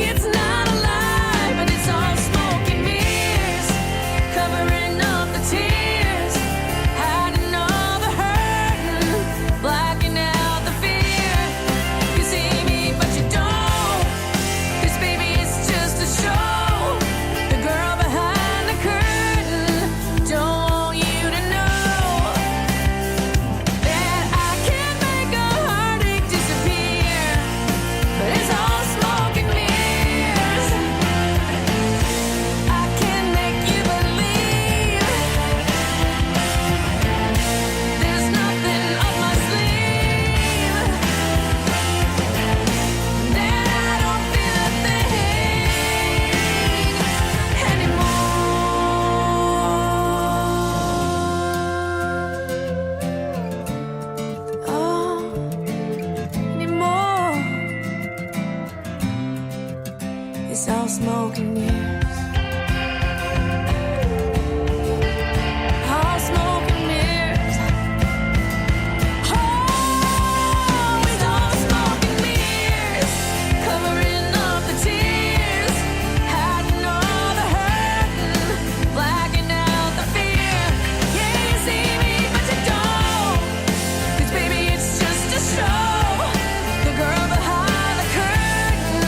it's not alive, but it's all smoke and mirrors, covering up the tears, hiding all the hurt, blacking out the fear. You see me, but you don't, 'cause baby, it's just a show. The girl behind the curtain don't want you to know that I can make a heartache disappear, but it's all smoke and mirrors. I can make you believe there's nothing up my sleeve, that I don't feel a thing anymore. It's all smoke and mirrors. All smoke and mirrors. Oh, it's all smoke and mirrors, covering up the tears, hiding all the hurt, blacking out the fear. Yeah, you see me, but you don't, 'cause baby, it's just a show. The girl behind the curtain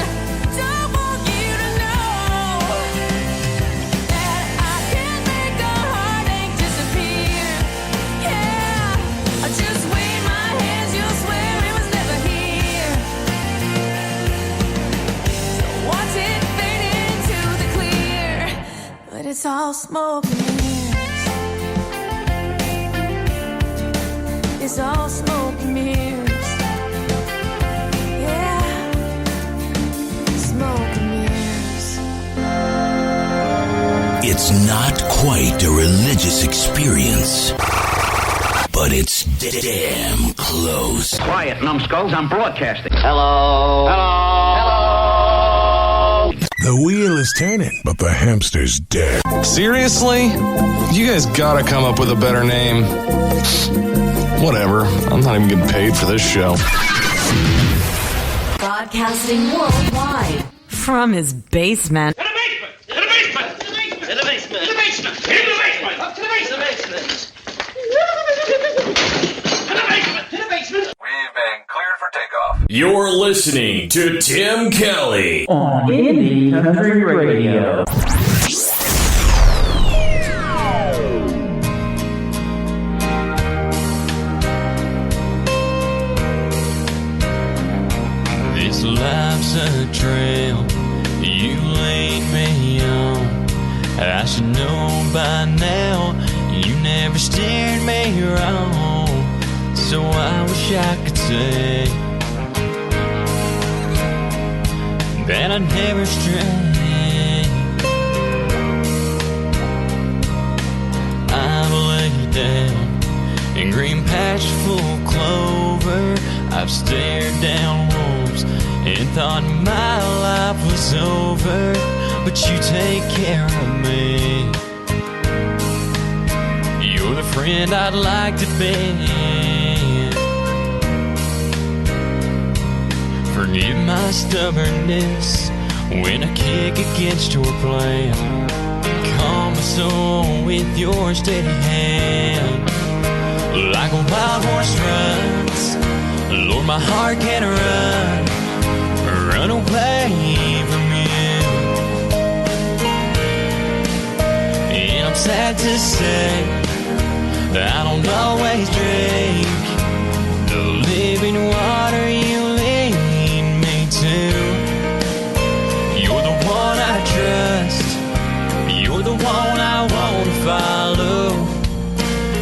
don't want you to know that I can make a heartache disappear. Yeah, I just wave my hands, you'll swear it was never here. So watch it fade into the clear, but it's all smoke and mirrors. It's all smoke and mirrors. Yeah, smoke and mirrors. It's not quite a religious experience, but it's damn close. Quiet, numbskulls, I'm broadcasting. Hello. The wheel is turning, but the hamster's dead. Seriously? You guys gotta come up with a better name. Whatever. I'm not even getting paid for this show. Broadcasting worldwide from his basement. To the basement! To the basement! To the basement! To the basement! To the basement! To the basement! Up to the basement! To the basement! To the basement! We've been cleared for takeoff. You're listening to Tim Kelly on Indie Country Radio. This life's a trail you laid me on. I should know by now you never steered me wrong. So I wish I could say that I'd never stray. I've laid down in green patch full clover. I've stared down wolves and thought my life was over, but you take care of me. You're the friend I'd like to be. Forgive my stubbornness when I kick against your plan. Calm my soul with your steady hand. Like a wild horse runs, Lord, my heart can't run away from you. And I'm sad to say that I don't always drink the living water you lead me to. You're the one I trust, you're the one I want to follow.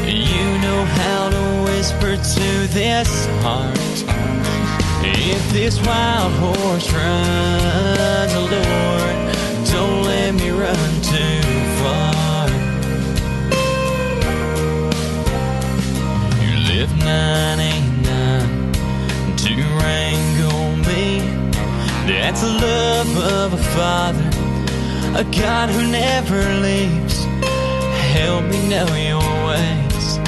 You know how to whisper to this heart. If this wild horse runs, Lord, don't let me run too far. You live 99 to wrangle me. That's the love of a father, a God who never leaves. Help me know your ways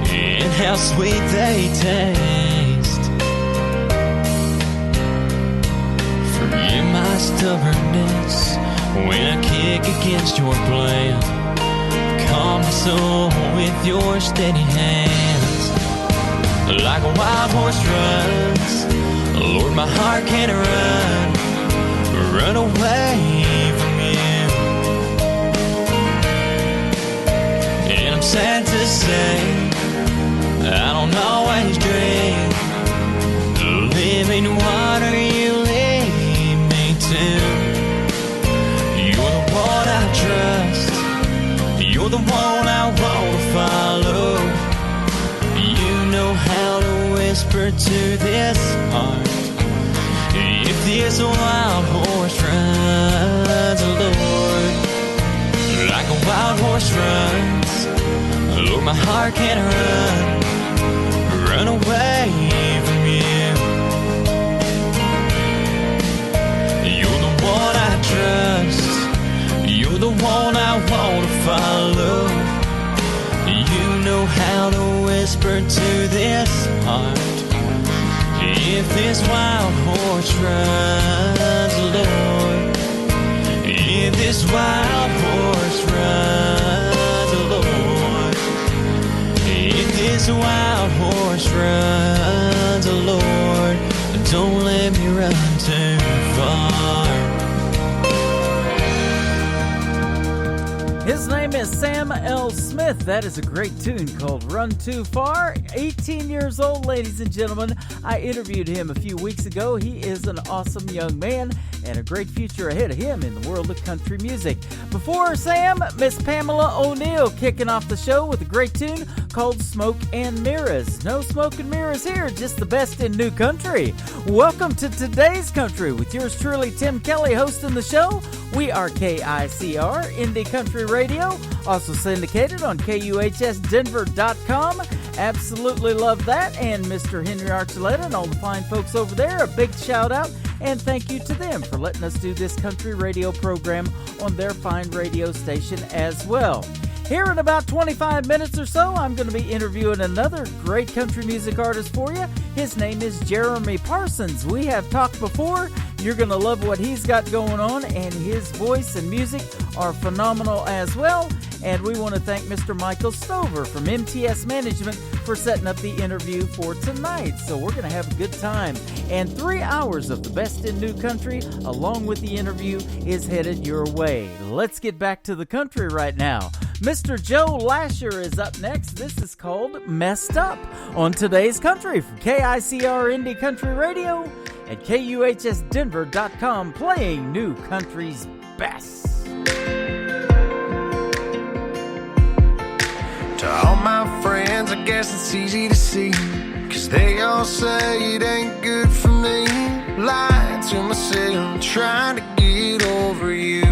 and how sweet they taste. my stubbornness when I kick against your plan. Calm my soul with your steady hands. Like a wild horse runs, Lord, my heart can't run away from you. And I'm sad to say, I don't always drink the living water you lead me to. You're the one I trust, you're the one I want to follow. You know how to whisper to this heart. If this wild horse runs, Lord, like a wild horse runs, Lord, my heart can't run away from you. You're the one I trust, you're the one I want to follow. You know how to whisper to this heart. If this wild horse runs, Lord, if this wild horse runs, Lord, if this wild horse runs, Lord, don't let me run too far. His name is Sam L. Smith. That is a great tune called Run Too Far. 18 years old, ladies and gentlemen. I interviewed him a few weeks ago. He is an awesome young man and a great future ahead of him in the world of country music. Before Sam, Miss Pamela O'Neill kicking off the show with a great tune called Smoke and Mirrors. No smoke and mirrors here, just the best in new country. Welcome to Today's Country with yours truly, Tim Kelly, hosting the show. We are KICR, Indie Country Radio, also syndicated on KUHSdenver.com. Absolutely love that. And Mr. Henry Archuleta and all the fine folks over there, a big shout out and thank you to them for letting us do this country radio program on their fine radio station as well. Here in about 25 minutes or so, I'm going to be interviewing another great country music artist for you. His name is Jeremy Parsons. We have talked before. You're going to love what he's got going on, and his voice and music are phenomenal as well. And we want to thank Mr. Michael Stover from MTS Management for setting up the interview for tonight. So we're going to have a good time. And 3 hours of the best in new country, along with the interview, is headed your way. Let's get back to the country right now. Mr. Joe Lasher is up next. This is called Messed Up on Today's Country from KICR Indie Country Radio at KUHSdenver.com, playing new country's best. To all my friends, I guess it's easy to see, 'cause they all say it ain't good for me. Lying to myself, trying to get over you.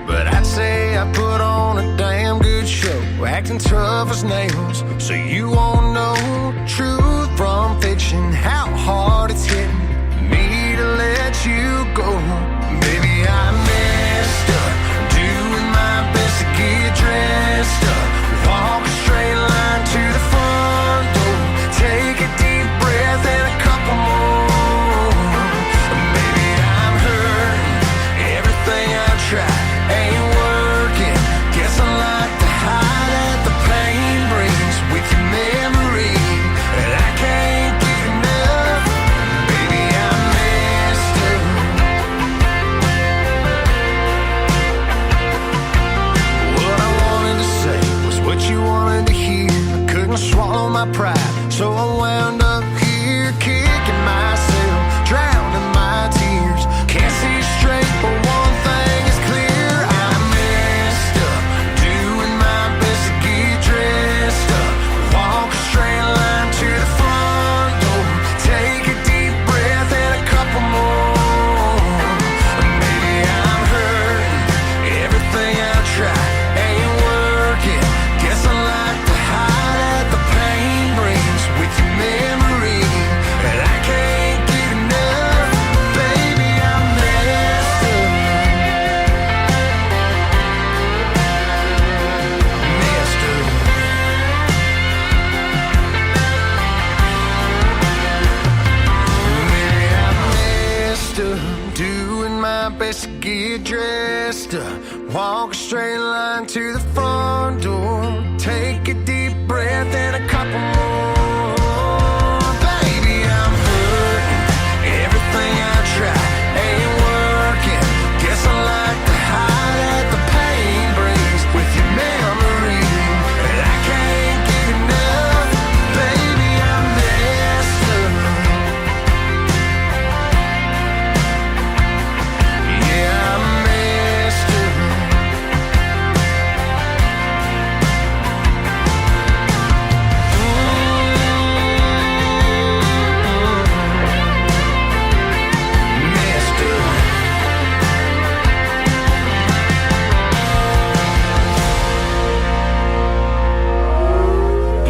But I'd say I put on a damn good show, acting tough as nails, so you won't know truth from fiction, how hard it's hitting me to let you go. Baby, I messed up, doing my best to get dressed up, walk a straight line to the front door, take a deep breath and a couple more. Baby, I'm hurting, everything I've tried ain't working. Guess I like the high that the pain brings with your memory, and I can't get enough. let's get dressed up. Walk a straight line to the front door. Take a deep breath and a couple more. Baby, I'm hurting. Everything I try ain't working. Guess I like to hide at the pain brings with your memory. And I can't get enough. Baby, I'm messed up. Yeah, I'm messed up. Messed up.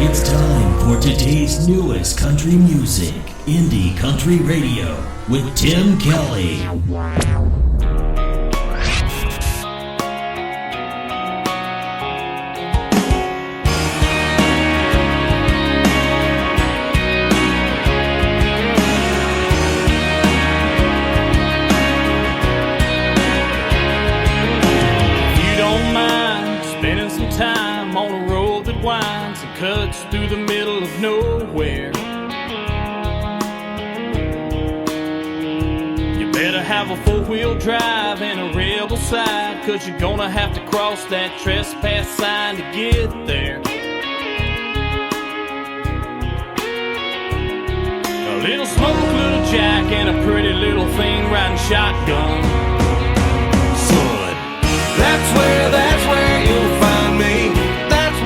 It's time for today's newest country music, Indie Country Radio, with Tim Kelly. If you don't mind spending some time on a road that winds and cuts through the middle of nowhere, you better have a four-wheel drive and a rebel side, 'cause you're gonna have to cross that trespass sign to get there. A little smoke, little jack, and a pretty little thing riding shotgun. Son, That's where you'll find me. That's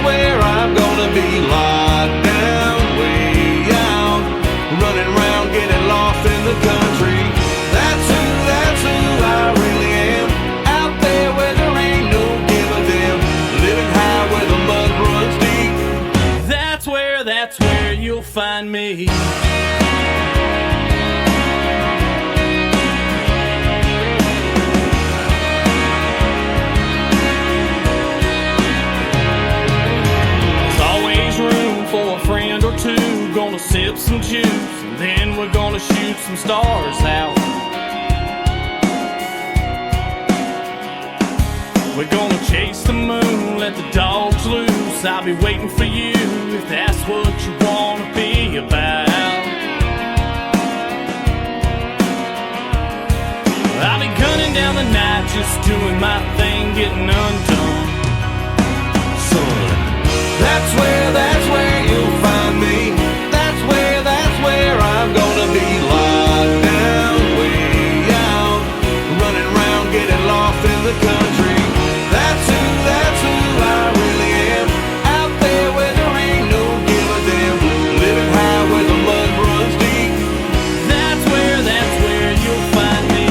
where I'm gonna be locked down, way out, running around, getting lost in the country. That's who I really am. Out there where there ain't no give a damn, living high where the mud runs deep. that's where you'll find me. There's always room for a friend or two. Gonna sip some juice and then we're gonna shoot some stars out. We're gonna chase the moon, let the dogs loose. I'll be waiting for you if that's what you wanna be about. I'll be gunning down the night, just doing my thing, getting undone. Son, That's where you'll find me. That's where I'm gonna be locked down, way out, running around, getting lost in the country. That's who I really am. Out there where there ain't no give a damn, living high where the mud runs deep. that's where you'll find me.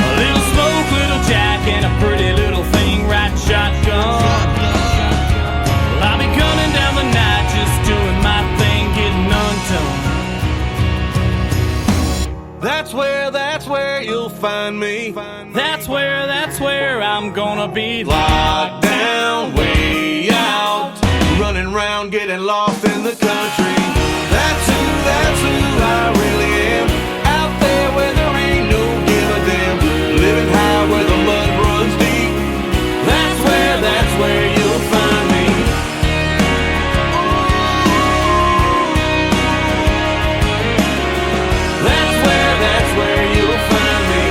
A little smoke, little jack, and a pretty little thing riding shotgun. Well, I'll be gunning down the night, just doing my thing, getting undone. That's where you'll find me. That's where I'm gonna be Locked down, way out, running around, getting lost in the country. That's who I really am. Out there where there ain't no give a damn, living high where the mud runs deep. That's where you'll find me. That's where you'll find me.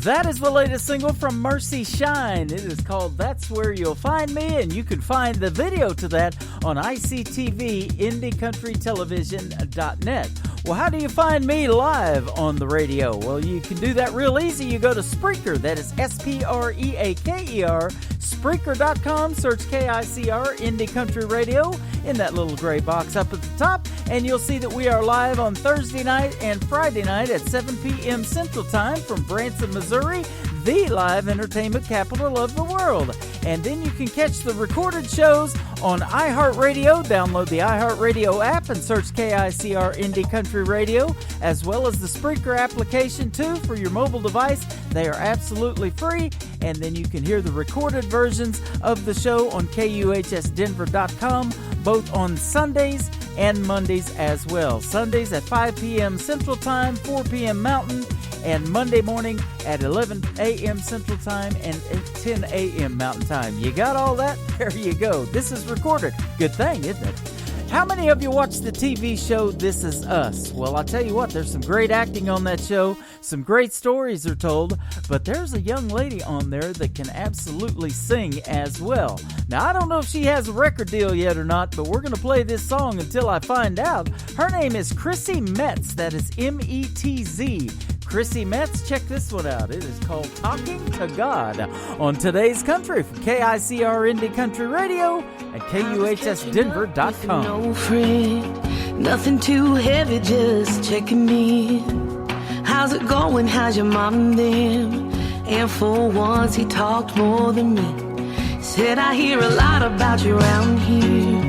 That is the latest single from Mercy Shine. It is called That's Where You'll Find Me, and you can find the video to that on ICTV, IndieCountryTelevision.net. Well, how do you find me live on the radio? Well, you can do that real easy. You go to Spreaker, that is Spreaker, Spreaker.com, search KICR, Indie Country Radio, in that little gray box up at the top, and you'll see that we are live on Thursday night and Friday night at 7 p.m. Central Time from Branson, Missouri. the live entertainment capital of the world. And then you can catch the recorded shows on iHeartRadio. Download the iHeartRadio app and search KICR Indie Country Radio, as well as the Spreaker application too for your mobile device. They are absolutely free. And then you can hear the recorded versions of the show on KUHSdenver.com, both on Sundays and Mondays as well. Sundays at 5 p.m. Central Time, 4 p.m. Mountain, and Monday morning at 11 a.m. Central Time and 10 a.m. Mountain Time. You got all that? There you go. This is recorded. Good thing, isn't it? How many of you watch the TV show This Is Us? Well, I'll tell you what, there's some great acting on that show. Some great stories are told, but there's a young lady on there that can absolutely sing as well. Now, I don't know if she has a record deal yet or not, but we're going to play this song until I find out. Her name is Chrissy Metz. That is M-E-T-Z. Chrissy Metz, check this one out. It is called Talking to God on Today's Country from KICR Indie Country Radio and KUHSdenver.com. No friend, nothing too heavy, just checking in. How's it going? How's your mom and them? And for once he talked more than me. Said I hear a lot about you around here.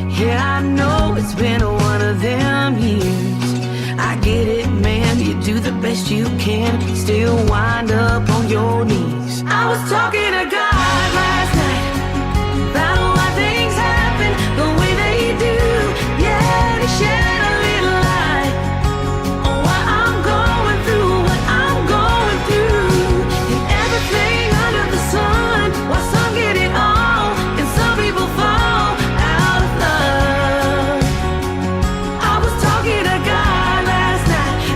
Yeah, I know it's been one of them years. I get it, man, you do the best you can, still wind up on your knees. I was talking to God last night about why things happen the way they do. Yeah, to shed a little light on why I'm going through what I'm going through. And everything under the sun, why some get it all and some people fall out of love. I was talking to God.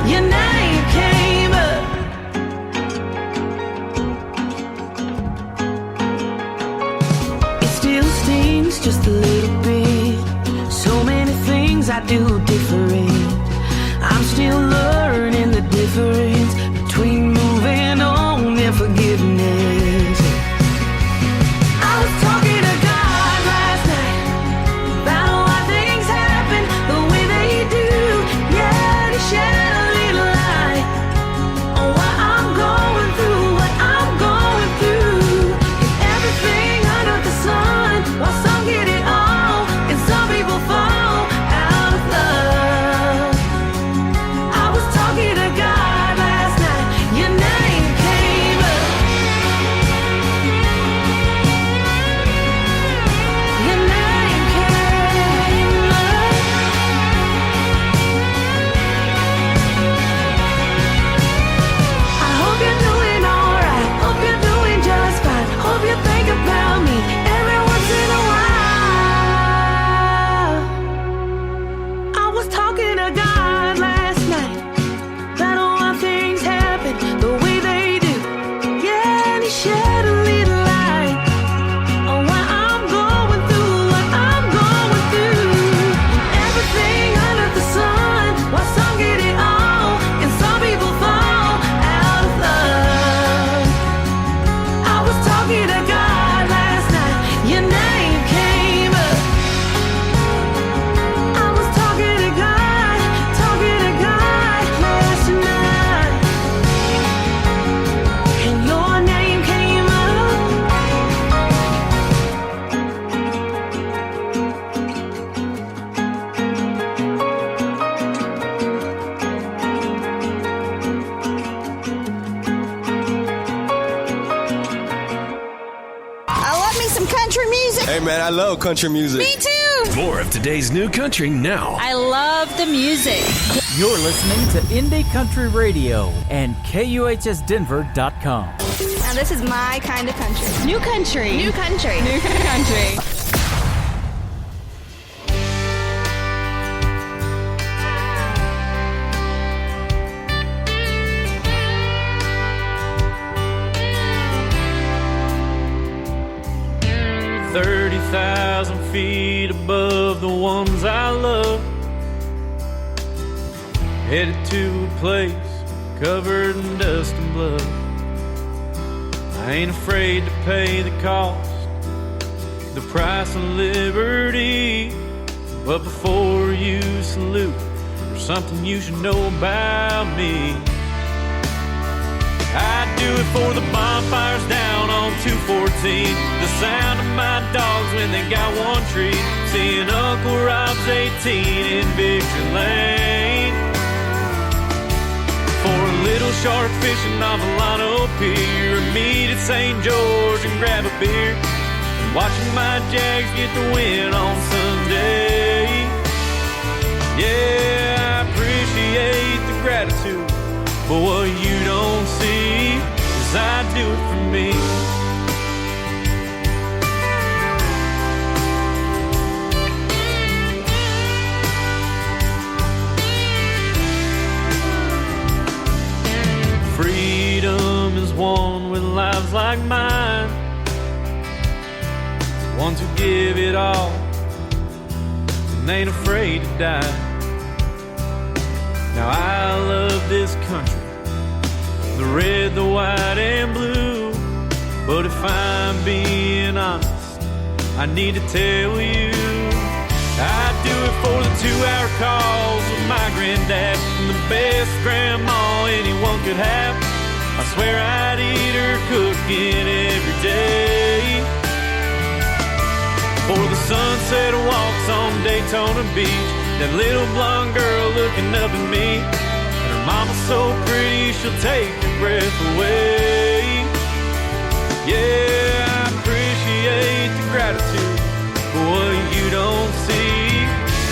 Your name came up. It still stings just a little bit. So many things I do different. I'm still learning the difference between moving on and forgiveness. I was talking to God last night about why things happen the way they do. Yeah, to share. Hey, man, I love country music. Me too. More of today's new country now. I love the music. You're listening to Indie Country Radio and KUHSdenver.com. Now this is my kind of country. New country. New country. New country. Feet above the ones I love, headed to a place covered in dust and blood. I ain't afraid to pay the cost, the price of liberty. But before you salute, there's something you should know about me. I do it for the bonfires down on 214. The sound of my dogs when they got one tree. Seeing Uncle Rob's 18 in Victory Lane. For a little shark fishing off Alano Pier. Or meet at St. George and grab a beer. And watching my Jags get the win on Sunday. Yeah, I appreciate the gratitude. But what you don't see is I do it for me. Freedom is won with lives like mine. Ones who give it all and ain't afraid to die. Now I love this country, the red, the white, and blue. But if I'm being honest, I need to tell you, I do it for the 2-hour calls with my granddad and the best grandma anyone could have. I swear I'd eat her cooking every day. For the sunset walks on Daytona Beach, that little blonde girl looking up at me. Her mama's so pretty, she'll take your breath away. Yeah, I appreciate the gratitude, but what you don't see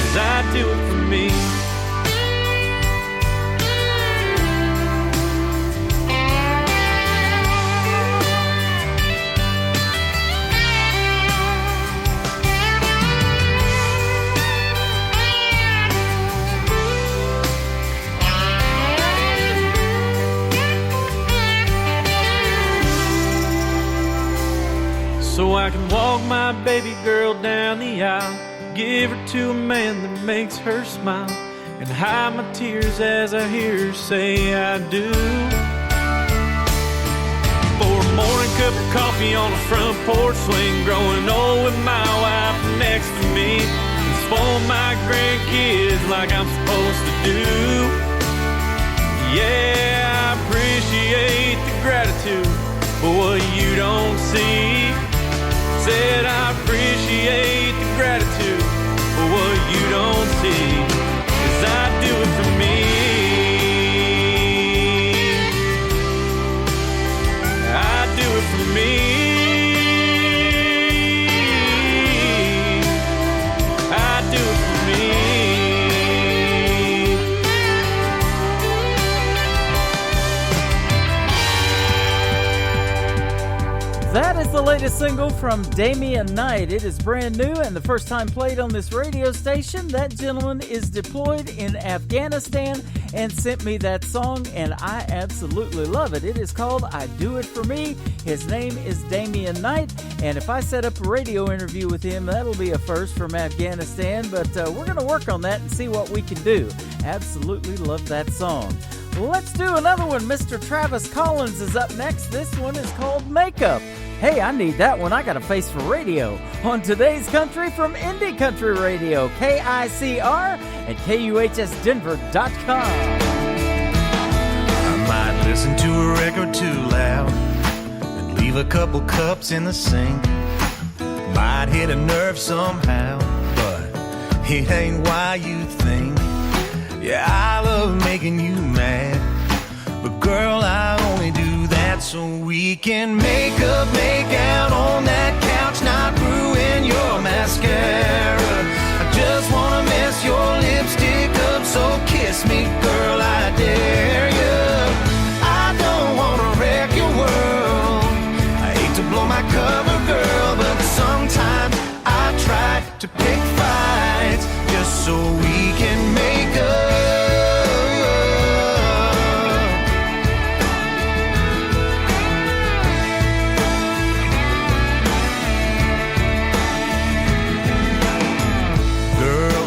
is I do it for me. So I can walk my baby girl down the aisle, give her to a man that makes her smile, and hide my tears as I hear her say I do. For a morning cup of coffee on a front porch swing, growing old with my wife next to me, and spoil my grandkids like I'm supposed to do. Yeah, I appreciate the gratitude, but what you don't see, said I appreciate the gratitude, but what you don't see is I do it for me. I do it for me. I do it for me. That is the latest single from Damian Knight. It is brand new and the first time played on this radio station. That gentleman is deployed in Afghanistan and sent me that song, and I absolutely love it. It is called I Do It For Me. His name is Damian Knight, and if I set up a radio interview with him, that'll be a first from Afghanistan, but we're going to work on that and see what we can do. Absolutely love that song. Let's do another one. Mr. Travis Collins is up next. This one is called Makeup. Hey, I need that one. I got a face for radio. On Today's Country from Indie Country Radio, KICR and KUHSdenver.com. I might listen to a record too loud and leave a couple cups in the sink. Might hit a nerve somehow, but it ain't why you think. Yeah, I love making you mad, but girl, I only do that so we can make out on that couch, not ruin your mascara. I just wanna mess your lipstick up, so kiss me, girl, I dare you. I don't wanna wreck your world. I hate to blow my cover, girl, but sometimes I try to pick fights just so we can make up.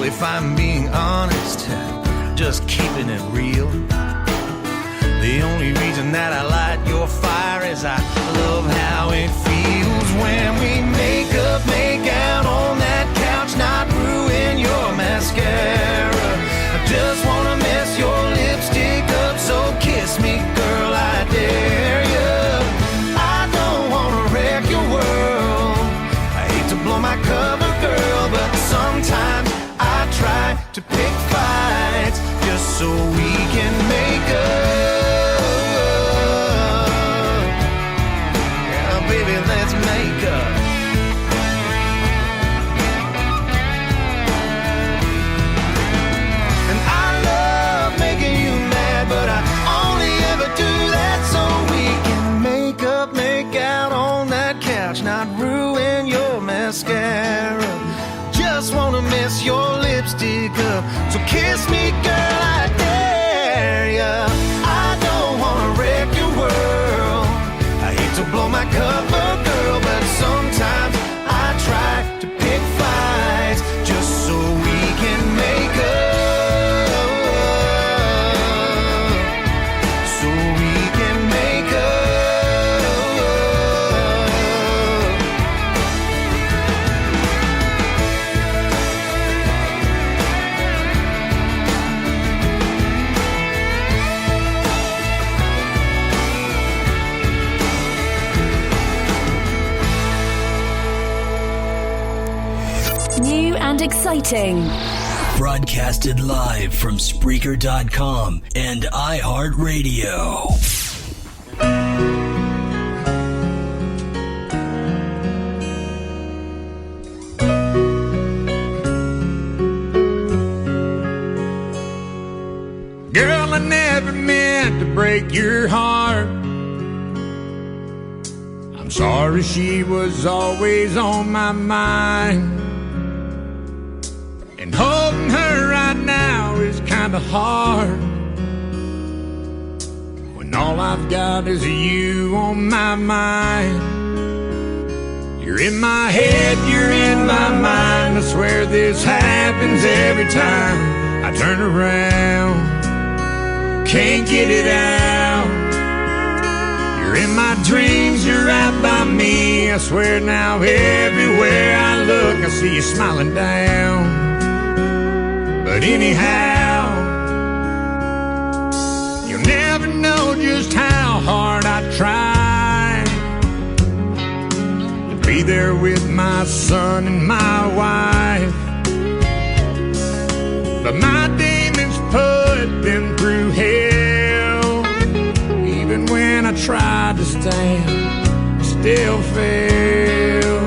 If I'm being honest, just keeping it real, the only reason that I light your fire is I love how it feels when we make out on that couch, not ruin your mascara. I just wanna mess your lipstick up, so kiss me, girl, I dare to pick fights just so we can make up. Yeah, baby, let's make up. And I love making you mad, but I only ever do that so we can make up, make out on that couch, not ruin your mascara. Just wanna mess your lipstick up, so kiss me, girl, I dare ya. I don't wanna wreck your world. I hate to blow my cover, girl, but sometimes I try to pick fights just so we can make up. So we can make up. New and exciting. Broadcasted live from Spreaker.com and iHeartRadio. Girl, I never meant to break your heart. I'm sorry she was always on my mind. And holding her right now is kinda hard, when all I've got is you on my mind. You're in my head, you're in my mind. I swear this happens every time I turn around. Can't get it out. You're in my dreams, you're right by me. I swear now everywhere I look I see you smiling down. But anyhow, you'll never know just how hard I try to be there with my son and my wife. But my demons put them through hell. Even when I tried to stand, I still fail.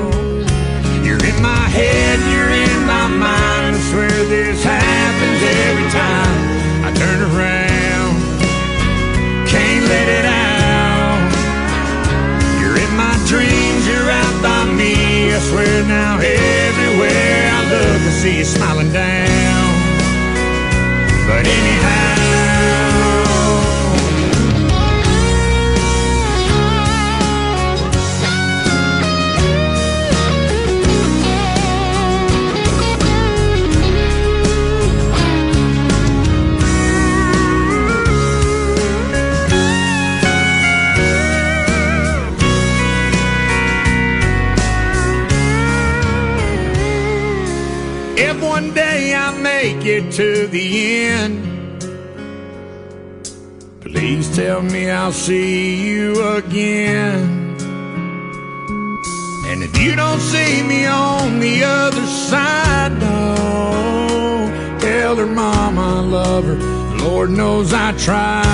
You're in my head, you're in my mind. I swear this happens every time I turn around. Can't let it out. You're in my dreams, you're right by me. I swear now everywhere I look I see you smiling down. But anyhow, if one day I make it to the end, please tell me I'll see you again. And if you don't see me on the other side, no, tell her mom I love her. Lord knows I tried.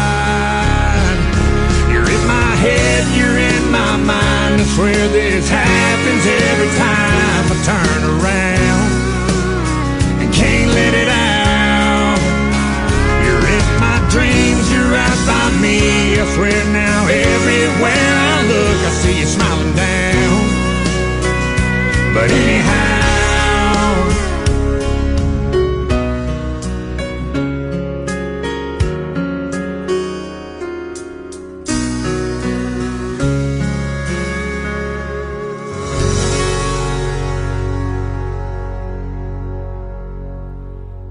You're in my head, you're in my mind. I swear this happens every time I turn around. Can't let it out. You're in my dreams, you're right by me. I swear now everywhere I look I see you smiling down. But anyhow,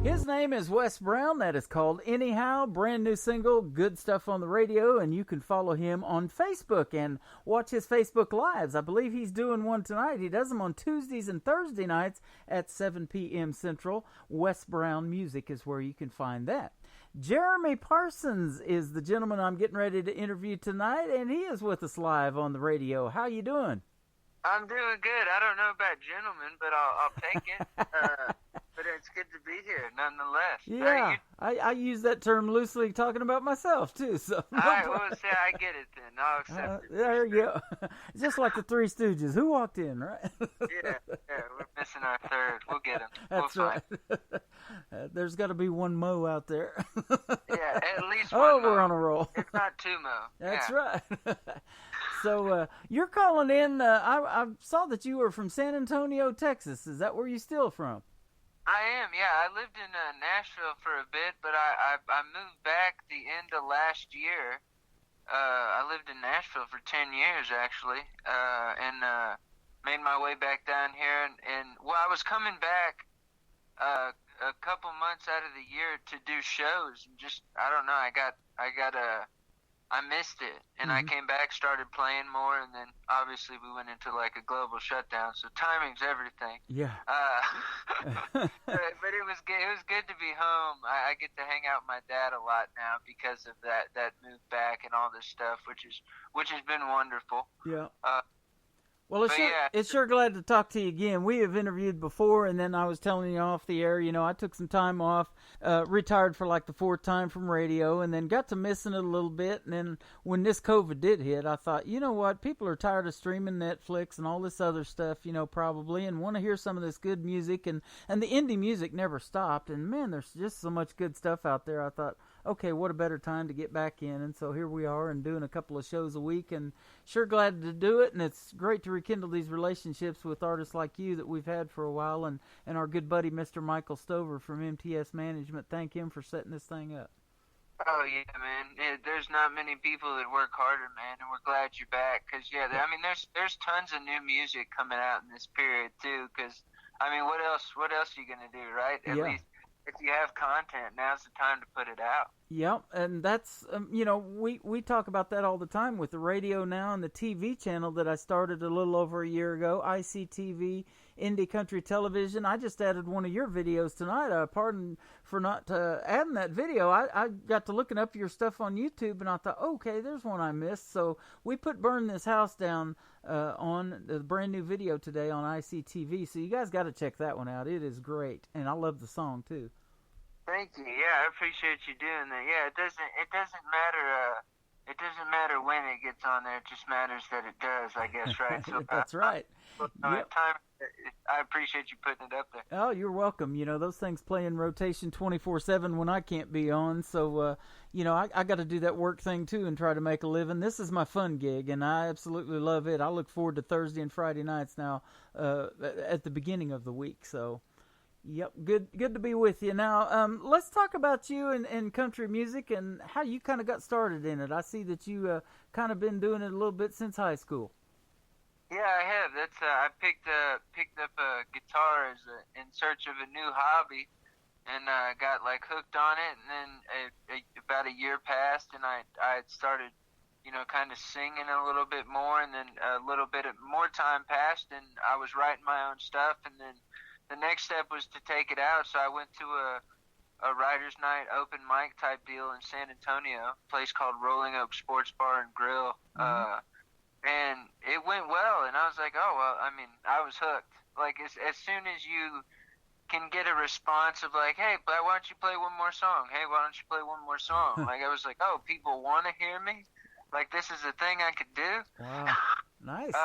His name is Wes Brown. That is called Anyhow. Brand new single, good stuff on the radio, and you can follow him on Facebook and watch his Facebook Lives. I believe he's doing one tonight. He does them on Tuesdays and Thursday nights at 7 p.m. Central. Wes Brown Music is where you can find that. Jeremy Parsons is the gentleman I'm getting ready to interview tonight, and he is with us live on the radio. How you doing? I'm doing good. I don't know about gentlemen, but I'll take it. But It's good to be here, nonetheless. Yeah, I use that term loosely talking about myself, too. So All right, well, I get it then. I'll accept it. There you go. Just like the Three Stooges. Who walked in, right? Yeah, we're missing our third. We'll get him. That's right. There's got to be one Mo out there. Yeah, at least one Mo. We're on a roll. It's not two Mo. That's right. So you're calling in. I saw that you were from San Antonio, Texas. Is that where you're still from? I am, yeah. I lived in Nashville for a bit, but I moved back the end of last year. I lived in Nashville for 10 years, actually, and made my way back down here. And I was coming back a couple months out of the year to do shows. And just, I don't know, I missed it, and I came back, started playing more, and then obviously we went into like a global shutdown. So timing's everything. Yeah. But it was good. It was good to be home. I get to hang out with my dad a lot now because of that move back and all this stuff, which has been wonderful. Yeah. Well, it's sure glad to talk to you again. We have interviewed before, and then I was telling you off the air, I took some time off, retired for like the fourth time from radio, and then got to missing it a little bit. And then when this COVID did hit, I thought, you know what, people are tired of streaming Netflix and all this other stuff, probably, and want to hear some of this good music. And the indie music never stopped. And, man, there's just so much good stuff out there. I thought, okay, what a better time to get back in. And so here we are and doing a couple of shows a week, and sure glad to do it. And it's great to rekindle these relationships with artists like you that we've had for a while, and our good buddy Mr. Michael Stover from MTS Management. Thank him for setting this thing up. Oh, yeah, man. There's not many people that work harder, man, and we're glad you're back. Because, there's tons of new music coming out in this period, too. Because, what else are you going to do, right? At least if you have content, now's the time to put it out. Yep, and that's, we talk about that all the time with the radio now and the TV channel that I started a little over a year ago, ICTV, Indie Country Television. I just added one of your videos tonight. Pardon for not adding that video. I got to looking up your stuff on YouTube, and I thought, okay, there's one I missed. So we put Burn This House Down on the brand new video today on ICTV. So you guys got to check that one out. It is great, and I love the song, too. Thank you. Yeah, I appreciate you doing that. Yeah, it doesn't matter. It doesn't matter when it gets on there. It just matters that it does, I guess, right? So, that's right. I appreciate you putting it up there. Oh, you're welcome. Those things play in rotation 24/7 when I can't be on. So, I got to do that work thing too and try to make a living. This is my fun gig, and I absolutely love it. I look forward to Thursday and Friday nights now at the beginning of the week. So. Yep, good to be with you. Now, let's talk about you and country music and how you kind of got started in it. I see that you kind of been doing it a little bit since high school. Yeah, I have. I picked up a guitar in search of a new hobby, and got like hooked on it. And then about a year passed, and I had started, kind of singing a little bit more, and then a little bit more time passed, and I was writing my own stuff, and then the next step was to take it out, so I went to a writer's night open mic type deal in San Antonio, a place called Rolling Oak Sports Bar and Grill, and it went well, and I was like, oh, well, I was hooked. Like, as soon as you can get a response of like, hey, why don't you play one more song? Hey, why don't you play one more song? Like, I was like, oh, people want to hear me? Like, this is a thing I could do? Wow, nice.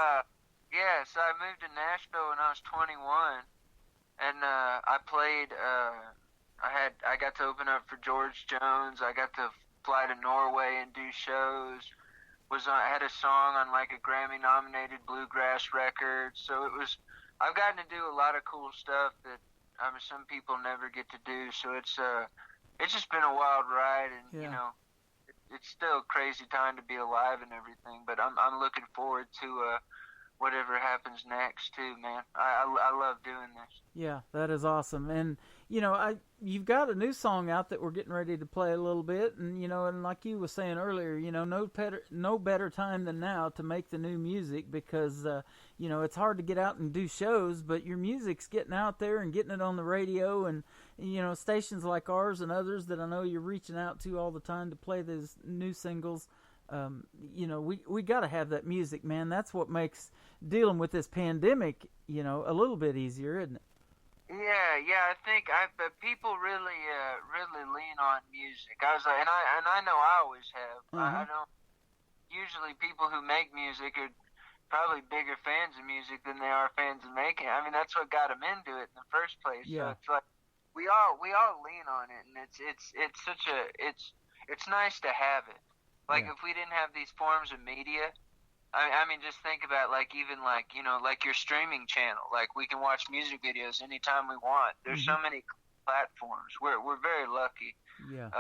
Yeah, so I moved to Nashville when I was 21. And I played. I got to open up for George Jones. I got to fly to Norway and do shows. I had a song on like a Grammy-nominated bluegrass record. So I've gotten to do a lot of cool stuff that some people never get to do. So it's just been a wild ride, and it's still a crazy time to be alive and everything. But I'm looking forward to whatever happens next too, man. I love doing this. Yeah, that is awesome. And you've got a new song out that we're getting ready to play a little bit, and and like you were saying earlier, no better time than now to make the new music, because it's hard to get out and do shows, but your music's getting out there and getting it on the radio, and stations like ours and others that I know you're reaching out to all the time to play these new singles. We got to have that music, man. That's what makes dealing with this pandemic, a little bit easier, isn't it? Yeah. I think but people really lean on music. I was like, and I know I always have. I don't. Usually, people who make music are probably bigger fans of music than they are fans of making it. I mean, that's what got them into it in the first place. Yeah. So it's like we all lean on it, and it's nice to have it. Like if we didn't have these forms of media, I mean, just think about like even like like your streaming channel. Like we can watch music videos anytime we want. There's so many platforms. We're very lucky. Yeah.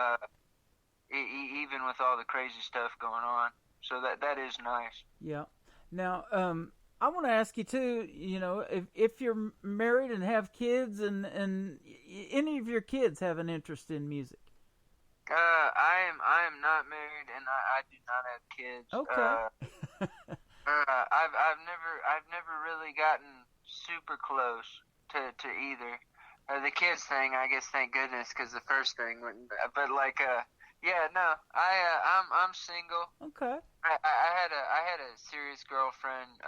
Even with all the crazy stuff going on. So that is nice. Yeah. Now, I want to ask you too. If you're married and have kids, and any of your kids have an interest in music. I am not married, and I do not have kids. Okay. I've never really gotten super close to either. The kids thing, I guess, thank goodness, because the first thing wouldn't. But like, yeah, no, I'm single. Okay. I had a serious girlfriend.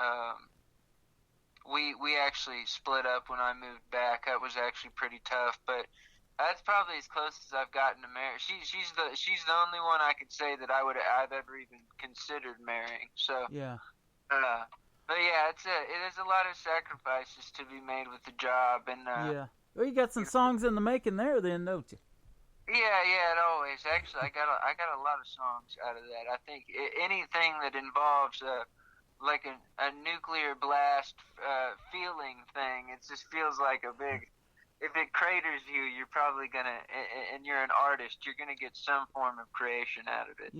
We actually split up when I moved back. That was actually pretty tough, but that's probably as close as I've gotten to marry. She's the only one I could say that I've ever even considered marrying. So yeah. But yeah, it is a lot of sacrifices to be made with the job, and yeah. Well, you got some songs in the making there, then, don't you? Yeah, it always. Actually, I got a lot of songs out of that. I think anything that involves like a nuclear blast feeling thing, it just feels like a big. If it craters you, you're probably gonna, and you're an artist, you're gonna get some form of creation out of it.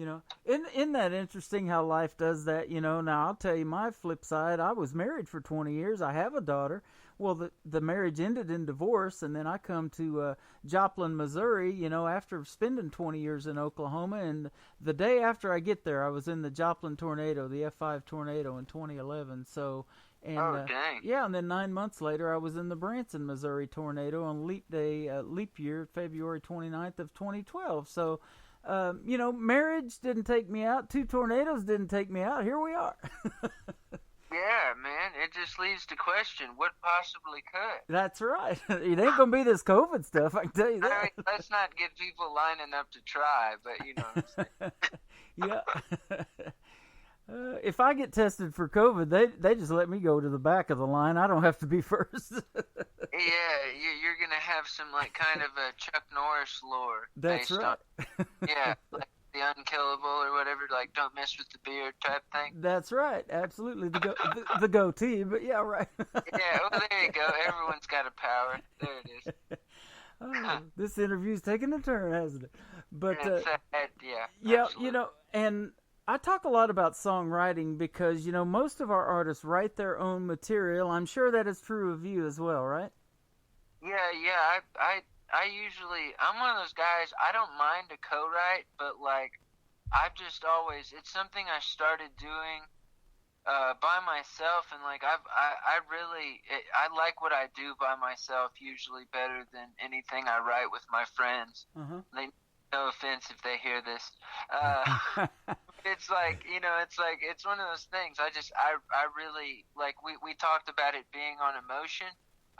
Isn't that interesting how life does that? Now I'll tell you my flip side. I was married for 20 years. I have a daughter. Well, the marriage ended in divorce, and then I come to Joplin, Missouri, after spending 20 years in Oklahoma. And the day after I get there, I was in the Joplin tornado, the F5 tornado in 2011. So, and dang. yeah, and then 9 months later, I was in the Branson, Missouri tornado on leap day, leap year, February 29th of 2012. So, marriage didn't take me out. 2 tornadoes didn't take me out. Here we are. Yeah, man, it just leads to question what possibly could. That's right. It ain't gonna be this COVID stuff, I can tell you that. I mean, let's not get people lining up to try, but you know what I'm saying. Yeah. If I get tested for COVID, they just let me go to the back of the line. I don't have to be first. Yeah, you're gonna have some like kind of a Chuck Norris lore. That's right. Yeah. Like, the unkillable or whatever, like don't mess with the beard type thing. That's right, absolutely. The goatee, but yeah, right. Yeah, well there you go. Everyone's got a power. There it is. Oh, this interview's taking a turn, hasn't it? But yeah, and I talk a lot about songwriting because most of our artists write their own material. I'm sure that is true of you as well, right? Yeah. I'm one of those guys, I don't mind to co-write, but like, I've just always, it's something I started doing by myself, and like, I like what I do by myself usually better than anything I write with my friends. No offense if they hear this. It's like, it's one of those things, I really, like, we talked about it being on emotion.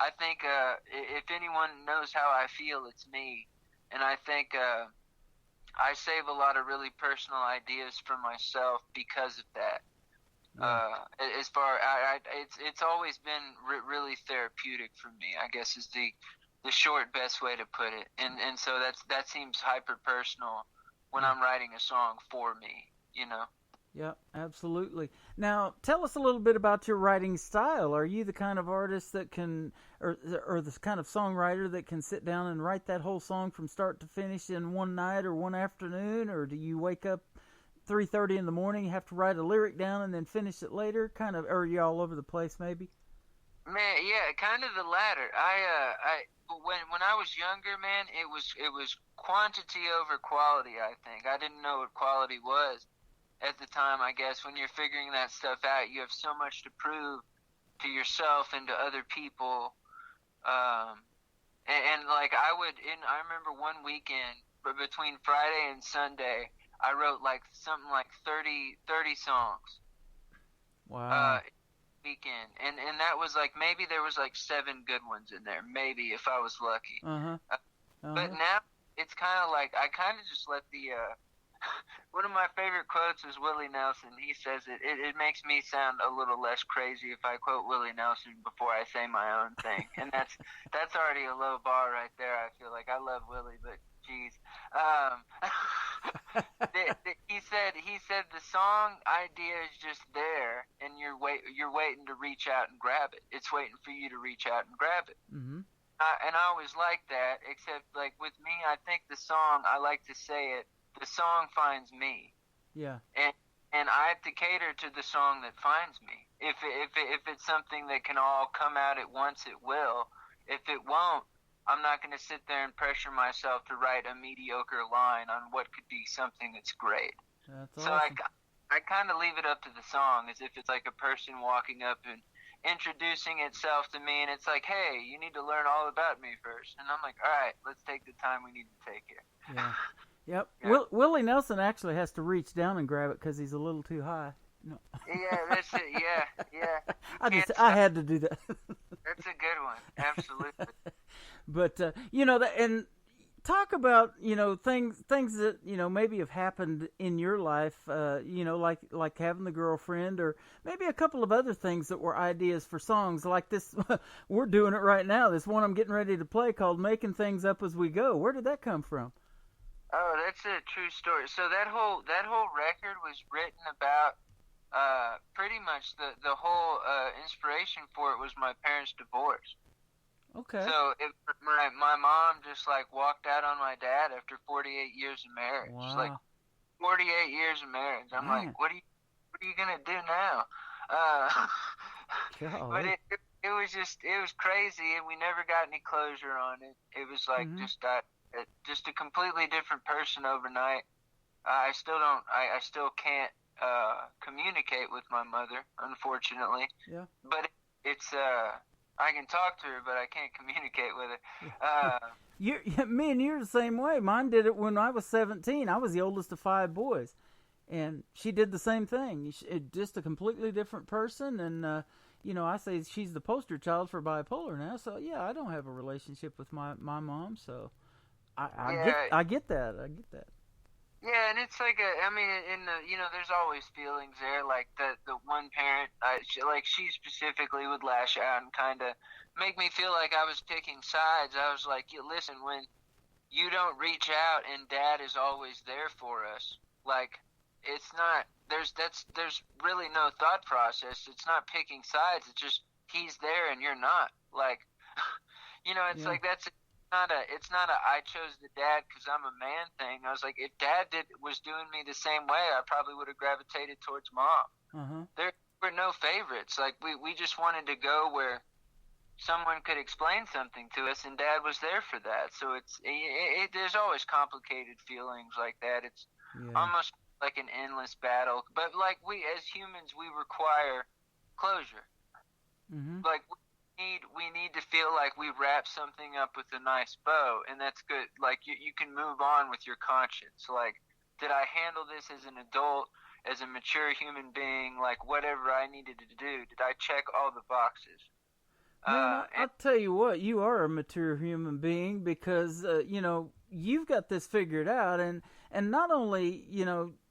I think if anyone knows how I feel, it's me. And I think I save a lot of really personal ideas for myself because of that. It's always been really therapeutic for me, I guess is the short best way to put it. And so that seems hyper personal when I'm writing a song for me, Yeah, absolutely. Now, tell us a little bit about your writing style. Are you the kind of artist that can, or the kind of songwriter that can sit down and write that whole song from start to finish in one night or one afternoon, or do you wake up 3:30 in the morning, have to write a lyric down and then finish it later? Kind of, or are you all over the place, maybe? Man, yeah, kind of the latter. When I was younger, man, it was quantity over quality. I think I didn't know what quality was at the time. I guess when you're figuring that stuff out, you have so much to prove to yourself and to other people. And like I remember one weekend, between Friday and Sunday, I wrote like something like 30 songs. Wow. weekend, and that was like, maybe there was like 7 good ones in there, maybe, if I was lucky. But now it's kind of like, I kind of just let the one of my favorite quotes is Willie Nelson. He says it makes me sound a little less crazy if I quote Willie Nelson before I say my own thing, and that's already a low bar right there. I feel like I love Willie, but geez. He said the song idea is just there, and you're waiting to reach out and grab it. It's waiting for you to reach out and grab it. Mm-hmm. And I always like that, except like with me, I think the song, I like to say it, the song finds me. Yeah. And I have to cater to the song that finds me. If it's something that can all come out at once, it will. If it won't, I'm not going to sit there and pressure myself to write a mediocre line on what could be something that's great. That's so awesome. I kind of leave it up to the song, as if it's like a person walking up and introducing itself to me, and it's like, hey, you need to learn all about me first. And I'm like, all right, let's take the time we need to take here. Yeah. Yep. Yeah. Willie Nelson actually has to reach down and grab it because he's a little too high. No. Yeah, that's it. Yeah. I had to do that. That's a good one. Absolutely. But and talk about things that maybe have happened in your life. Like having the girlfriend, or maybe a couple of other things that were ideas for songs like this. We're doing it right now. This one I'm getting ready to play called "Making Things Up as We Go." Where did that come from? Oh, that's a true story. So that whole record was written about pretty much the whole inspiration for it was my parents' divorce. Okay. So my mom just like walked out on my dad after 48 years of marriage. Wow. It's like 48 years of marriage. I'm like, what are you gonna do now? But it was crazy, and we never got any closure on it. It was like just a completely different person overnight. I still can't communicate with my mother, unfortunately. Yeah. But it's I can talk to her, but I can't communicate with her. Me and you're the same way. Mine did it when I was 17. I was the oldest of 5 boys, and she did the same thing. Just a completely different person, and I say she's the poster child for bipolar now. So yeah, I don't have a relationship with my mom. So I get that. Yeah, and it's like there's always feelings there. Like the one parent, she specifically would lash out and kind of make me feel like I was picking sides. I was like, listen, when you don't reach out and Dad is always there for us, like it's not. There's really no thought process. It's not picking sides. It's just he's there and you're not. Like, it's like that's. It's not a I chose the dad because I'm a man thing. I was like, if Dad was doing me the same way, I probably would have gravitated towards Mom. There were no favorites. Like we just wanted to go where someone could explain something to us, and Dad was there for that. So there's always complicated feelings like that. It's almost like an endless battle. But like we as humans, we require closure. Like. We need to feel like we wrap something up with a nice bow, and that's good. Like you can move on with your conscience. Like, did I handle this as an adult, as a mature human being? Like whatever I needed to do, did I check all the boxes? Man, I'll tell you what, you are a mature human being because you've got this figured out, and not only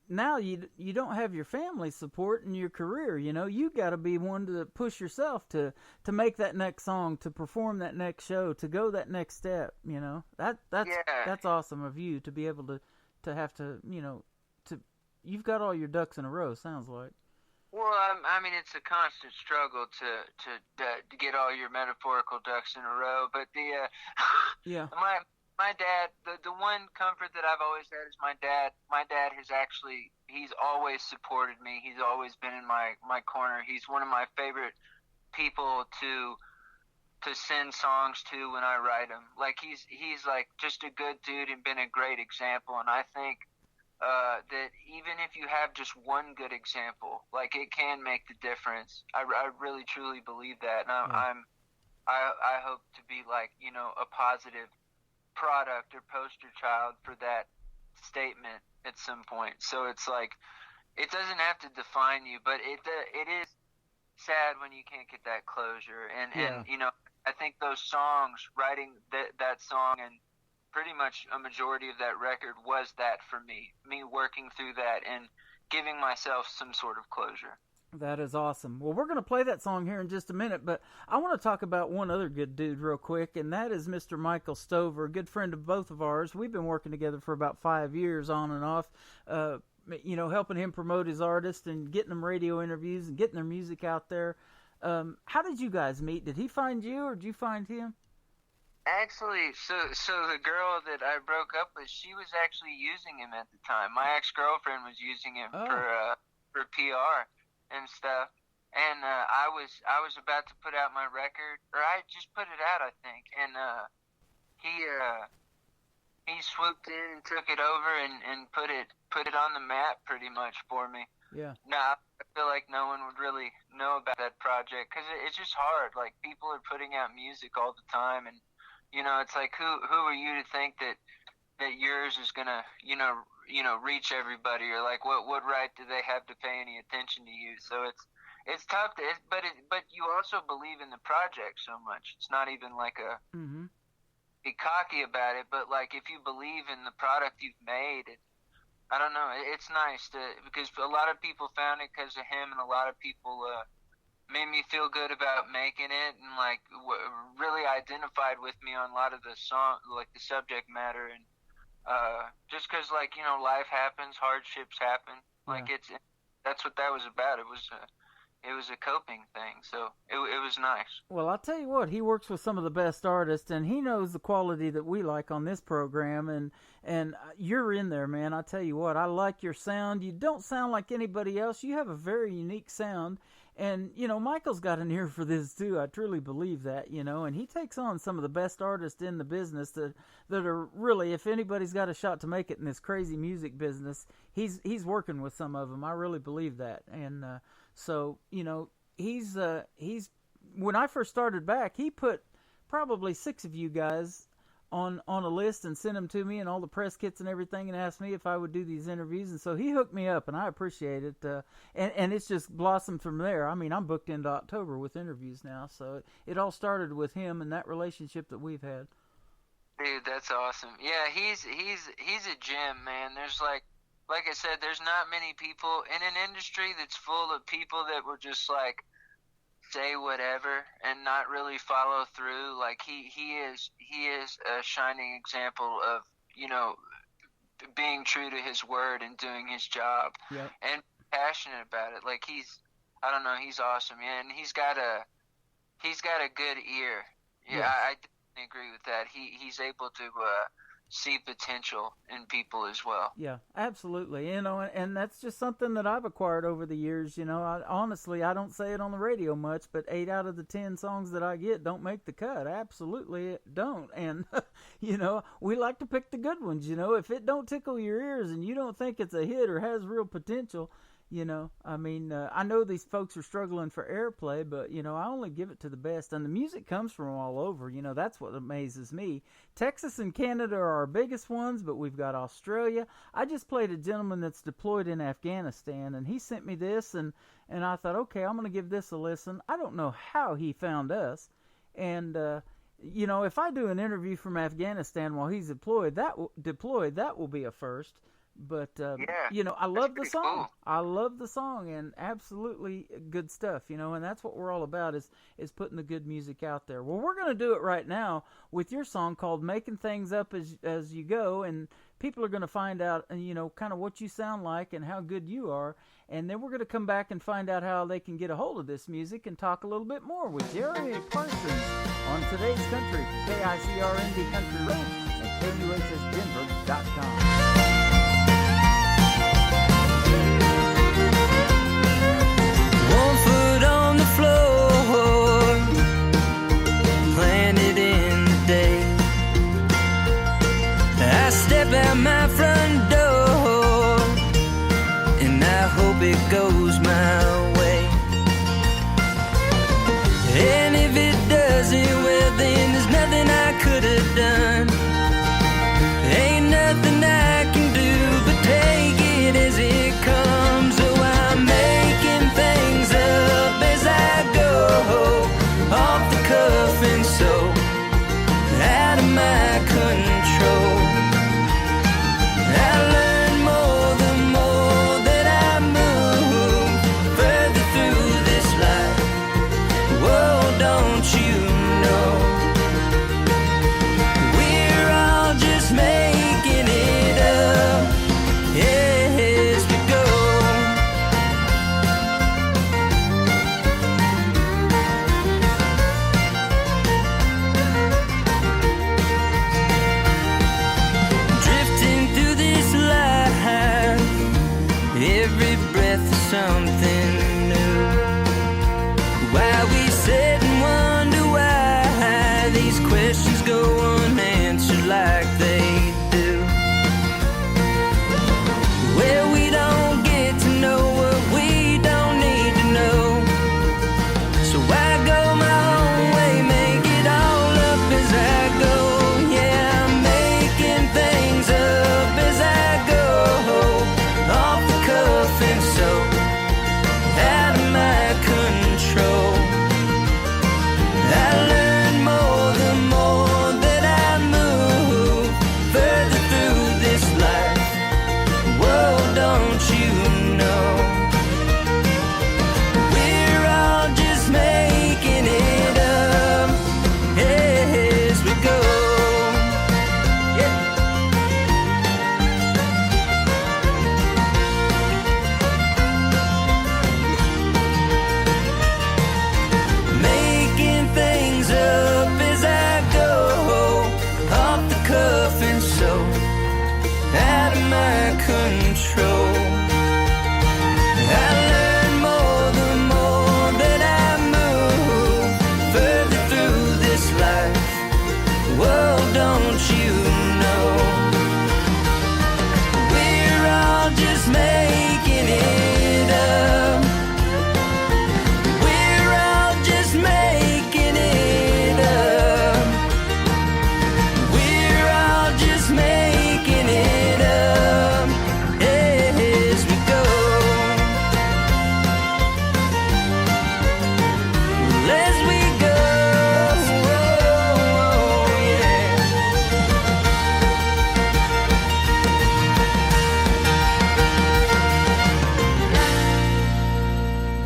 now you don't have your family support in your career. You got to be one to push yourself to make that next song, to perform that next show, to go that next step. That's awesome of you to be able to have to you've got all your ducks in a row. Sounds like. Well, I mean, it's a constant struggle to get all your metaphorical ducks in a row. But my dad, the one comfort that I've always had is my dad. My dad he's always supported me. He's always been in my corner. He's one of my favorite people to send songs to when I write them. Like he's like just a good dude and been a great example. And I think that even if you have just one good example, like it can make the difference. I really truly believe that, and I hope to be like a positive product or poster child for that statement at some point. So it's like it doesn't have to define you, but it is sad when you can't get that closure. And Yeah. you know, I think those songs, writing that song and pretty much a majority of that record was that for me working through that and giving myself some sort of closure. That is awesome. Well, we're going to play that song here in just a minute, but I want to talk about one other good dude real quick, and that is Mr. Michael Stover, a good friend of both of ours. We've been working together for about 5 years on and off, you know, helping him promote his artists and getting them radio interviews and getting their music out there. How did you guys meet? Did he find you, or did you find him? Actually, so the girl that I broke up with, she was actually using him at the time. My ex-girlfriend was using him for PR and stuff. And I was about to put out my record, or I just put it out, I think. And he swooped in and took it over and put it on the map pretty much for me. Yeah. Now, I feel like no one would really know about that project because it's just hard. Like, people are putting out music all the time, and you know, it's like, who are you to think that yours is gonna, you know, reach everybody, or like, what right do they have to pay any attention to you? So it's tough to, but you also believe in the project so much. It's not even like be cocky about it, but like, if you believe in the product you've made, I don't know, it's nice because a lot of people found it because of him, and a lot of people made me feel good about making it, and like really identified with me on a lot of the song, like the subject matter, and just because, like, you know, life happens, hardships happen, like that's what that was about. It was a coping thing, so it was nice. Well, I'll tell you what, he works with some of the best artists, and he knows the quality that we like on this program, and you're in there, man. I tell you what, I like your sound. You don't sound like anybody else. You have a very unique sound. And, you know, Michael's got an ear for this, too. I truly believe that, you know. And he takes on some of the best artists in the business that are really, if anybody's got a shot to make it in this crazy music business, he's working with some of them. I really believe that. And so, you know, he's when I first started back, he put probably 6 of you guys on a list and sent them to me and all the press kits and everything, and asked me if I would do these interviews. And so he hooked me up, and I appreciate it. And it's just blossomed from there. I mean, I'm booked into October with interviews now, so it all started with him and that relationship that we've had. Dude, that's awesome. Yeah, he's a gem, man. There's like I said, there's not many people in an industry that's full of people that will just like say whatever and not really follow through. Like he is a shining example of, you know, being true to his word and doing his job. Yep. And passionate about it. Like I don't know, he's awesome. Yeah, and he's got a good ear. Yeah, Yes. I definitely agree with that. He's able to see potential in people as well. Yeah, absolutely. You know, and that's just something that I've acquired over the years. You know, honestly, I don't say it on the radio much, but 8 out of the 10 songs that I get don't make the cut. Absolutely don't. And, you know, we like to pick the good ones. You know, if it don't tickle your ears and you don't think it's a hit or has real potential, you know, I mean, I know these folks are struggling for airplay, but, you know, I only give it to the best. And the music comes from all over. You know, that's what amazes me. Texas and Canada are our biggest ones, but we've got Australia. I just played a gentleman that's deployed in Afghanistan, and he sent me this, and I thought, okay, I'm going to give this a listen. I don't know how he found us. And, you know, if I do an interview from Afghanistan while he's deployed, that will be a first. But, you know, I love the song. Cool. I love the song, and absolutely good stuff, you know, and that's what we're all about is putting the good music out there. Well, we're going to do it right now with your song called Making Things Up As You Go, and people are going to find out, you know, kind of what you sound like and how good you are, and then we're going to come back and find out how they can get a hold of this music and talk a little bit more with Jeremy Parsons on Today's Country, KICR Indie Country Radio at KUHSDenver.com. One foot on the floor, planted in the day. I step out my front door, and I hope it goes my way. And if it doesn't, well then there's nothing I could have done. Ain't nothing I can do but take it as it comes. So I'm making things up as I every breath is something new. Why we sit and wonder why these questions go unanswered like they do. Well, we don't get to know what we don't need to know. So I go my own way, make it all up as I go. Yeah, I'm making things up as I go. Off the cuff and so out of my control. I learn more the more that I move further through this life. Whoa, don't you know? We're all just making it up as we go. Yeah. Making things up as I go, off the cuff and so out of my control. I learn more the more that I move further through this life. Whoa, don't you know? We're all just making it up. We're all just making it up. We're all just making it up as we go. As we go, yeah.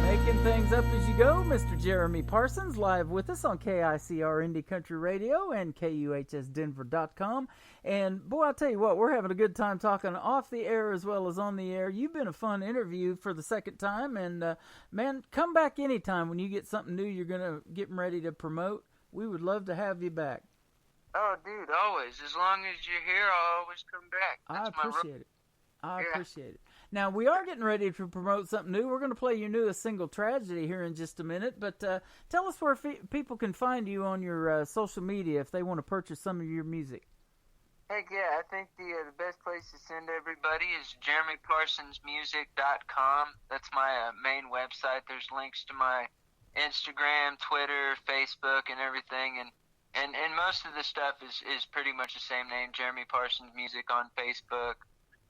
Making things up as you go, Mr. Jeremy Parsons, live with us on KICR Indie Country Radio and KUHSdenver.com. And boy, I'll tell you what, we're having a good time talking off the air as well as on the air. You've been a fun interview for the second time, and man, come back anytime when you get something new you're going to get ready to promote. We would love to have you back. Oh, dude, always. As long as you're here, I'll always come back. I That's my appreciate it. I Yeah. appreciate it. Now, we are getting ready to promote something new. We're going to play your newest single, Tragedy, here in just a minute. But tell us where people can find you on your social media if they want to purchase some of your music. Heck yeah, I think the best place to send everybody is jeremyparsonsmusic.com. That's my main website. There's links to my Instagram, Twitter, Facebook, and everything. And most of the stuff is pretty much the same name, Jeremy Parsons Music on Facebook,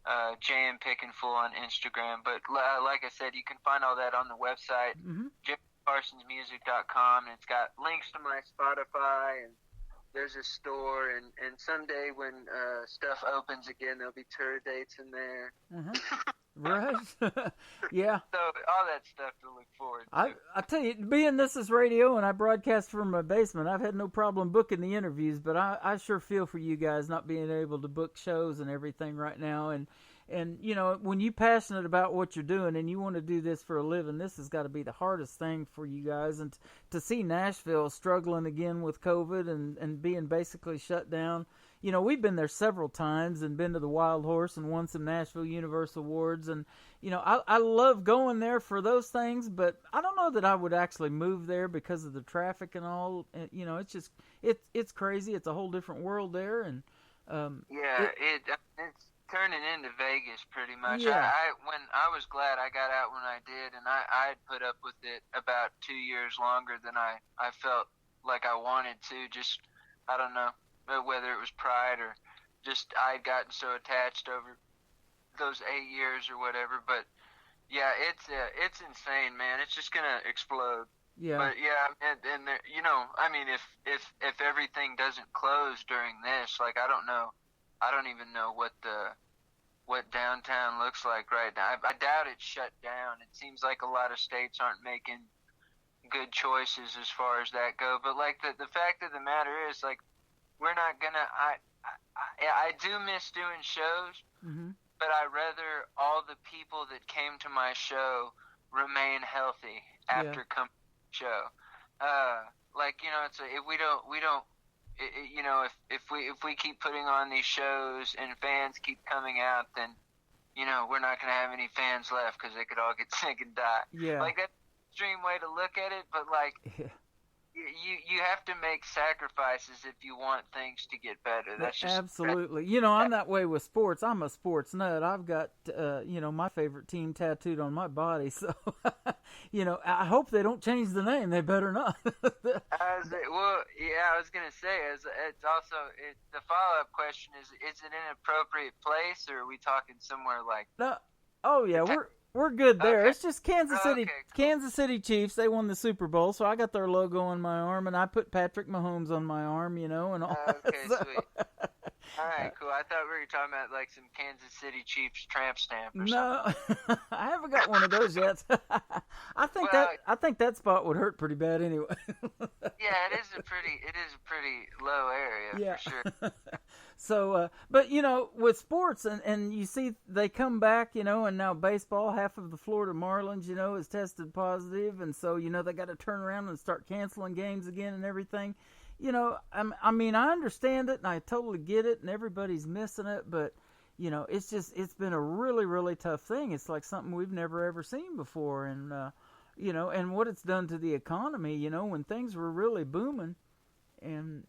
JM Pickin' Full on Instagram. But like I said, you can find all that on the website, jeremyparsonsmusic.com, and it's got links to my Spotify, and there's a store, and someday when stuff opens again, there'll be tour dates in there. Right? Yeah. So all that stuff to look forward to. I tell you, being this is radio and I broadcast from my basement, I've had no problem booking the interviews, but I sure feel for you guys not being able to book shows and everything right now. And you know, when you're passionate about what you're doing and you want to do this for a living, this has got to be the hardest thing for you guys. And to see Nashville struggling again with COVID and being basically shut down. You know, we've been there several times and been to the Wild Horse and won some Nashville Universe Awards. And, you know, I love going there for those things, but I don't know that I would actually move there because of the traffic and all. You know, it's just, it's crazy. It's a whole different world there. And it's turning into Vegas pretty much. Yeah. When I was glad I got out when I did, and I'd put up with it about 2 years longer than I felt like I wanted to. Just, I don't know, whether it was pride or just I'd gotten so attached over those 8 years or whatever. But yeah, it's insane, man. It's just gonna explode. Yeah. But yeah, and there, you know, I mean, if everything doesn't close during this, like I don't even know what downtown looks like right now. I doubt it's shut down. It seems like a lot of states aren't making good choices as far as that go. But like the fact of the matter is, like, we're not gonna. I do miss doing shows, but I rather all the people that came to my show remain healthy after coming to the show. Like, you know, it's if we don't. You know, if we keep putting on these shows and fans keep coming out, then we're not going to have any fans left because they could all get sick and die. Yeah. Like, that's an extreme way to look at it, but, like, you have to make sacrifices if you want things to get better. That's just absolutely. I'm that way with sports. I'm a sports nut. I've got my favorite team tattooed on my body. So I hope they don't change the name. They better not. Well, yeah, I was gonna say it's also the follow-up question is it an appropriate place, or are we talking somewhere like? No. Oh yeah, we're good there. Okay. It's just Kansas City. Okay, cool. Kansas City Chiefs. They won the Super Bowl, so I got their logo on my arm, and I put Patrick Mahomes on my arm. And all. Okay, so. sweet. All right, cool. I thought we were talking about like some Kansas City Chiefs tramp stamp or No, something. I haven't got one of those yet. I think that spot would hurt pretty bad anyway. Yeah, it is a pretty low area for sure. So, but with sports and you see they come back, and now baseball, half of the Florida Marlins, is tested positive, and so they got to turn around and start canceling games again and everything. I understand it and I totally get it, and everybody's missing it, but it's been a really, really tough thing. It's like something we've never ever seen before, and and what it's done to the economy, when things were really booming. And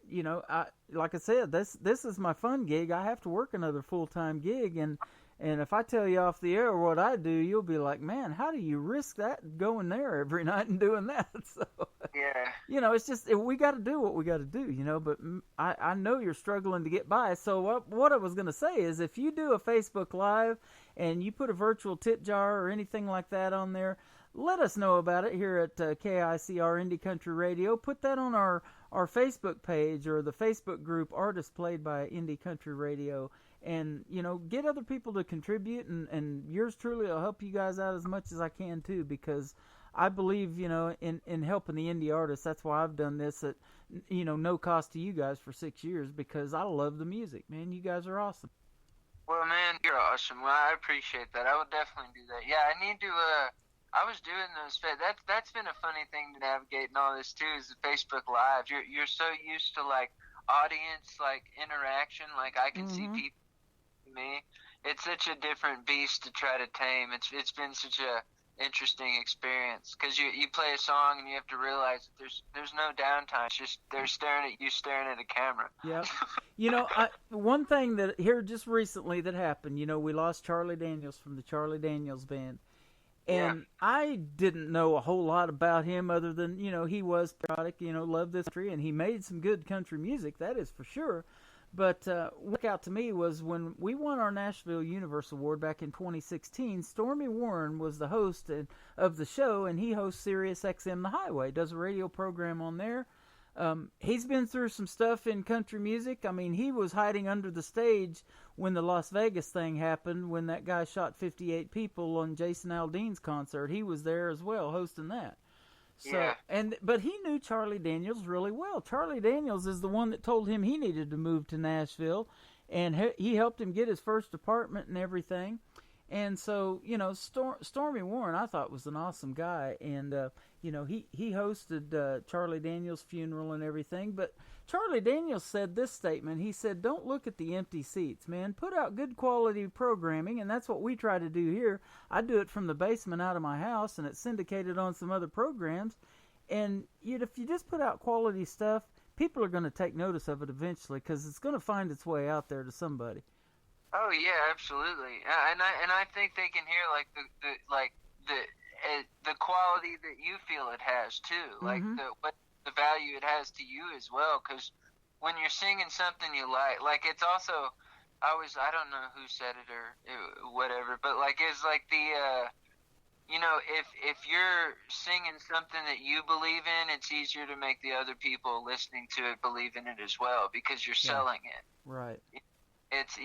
like I said, this is my fun gig. I have to work another full-time gig, and if I tell you off the air what I do, you'll be like, man, how do you risk that going there every night and doing that? So yeah, it's just we got to do what we got to do, But I know you're struggling to get by. So what I was going to say is, if you do a Facebook Live and you put a virtual tip jar or anything like that on there, let us know about it here at KICR Indie Country Radio. Put that on our Facebook page or the Facebook group Artists Played by Indie Country Radio, and get other people to contribute, and yours truly will help you guys out as much as I can too, because I believe in helping the indie artists. That's why I've done this at no cost to you guys for 6 years, because I love the music, man. You guys are awesome. Well, man, you're awesome. Well, I appreciate that. I would definitely do that. Yeah, I need to. I was doing those. That's been a funny thing to navigate and all this too. Is the Facebook Live. You're so used to like audience interaction. Like I can see people. Me, it's such a different beast to try to tame. It's been such a interesting experience, because you play a song and you have to realize that there's no downtime. It's just they're staring at you, staring at a camera. Yeah. One thing that here just recently that happened. We lost Charlie Daniels from the Charlie Daniels Band. And I didn't know a whole lot about him other than, he was patriotic, loved this country, and he made some good country music, that is for sure. But what stuck out to me was when we won our Nashville Universe Award back in 2016, Stormy Warren was the host of the show, and he hosts Sirius XM The Highway, does a radio program on there. He's been through some stuff in country music. I mean, he was hiding under the stage when the Las Vegas thing happened, when that guy shot 58 people on Jason Aldean's concert. He was there as well, hosting that. So, but he knew Charlie Daniels really well. Charlie Daniels is the one that told him he needed to move to Nashville, and he helped him get his first apartment and everything. And so, Stormy Warren, I thought, was an awesome guy, and he hosted Charlie Daniels' funeral and everything. But Charlie Daniels said this statement. He said, "Don't look at the empty seats, man. Put out good quality programming," and that's what we try to do here. I do it from the basement out of my house, and it's syndicated on some other programs. And if you just put out quality stuff, people are going to take notice of it eventually, because it's going to find its way out there to somebody. Oh yeah, absolutely. And I think they can hear the quality that you feel it has too, like the value it has to you as well. Because when you're singing something you like it's also, I don't know who said it or whatever, but it's like the if you're singing something that you believe in, it's easier to make the other people listening to it believe in it as well, because you're selling it. Right. It's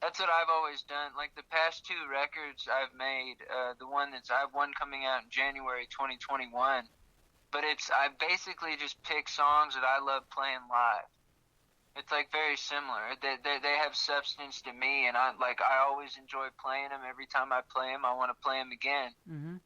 that's what I've always done. Like the past 2 records I've made, I have one coming out in January 2021, but I basically just pick songs that I love playing live. It's very similar. They have substance to me, and I always enjoy playing them. Every time I play them, I want to play them again. Mm-hmm.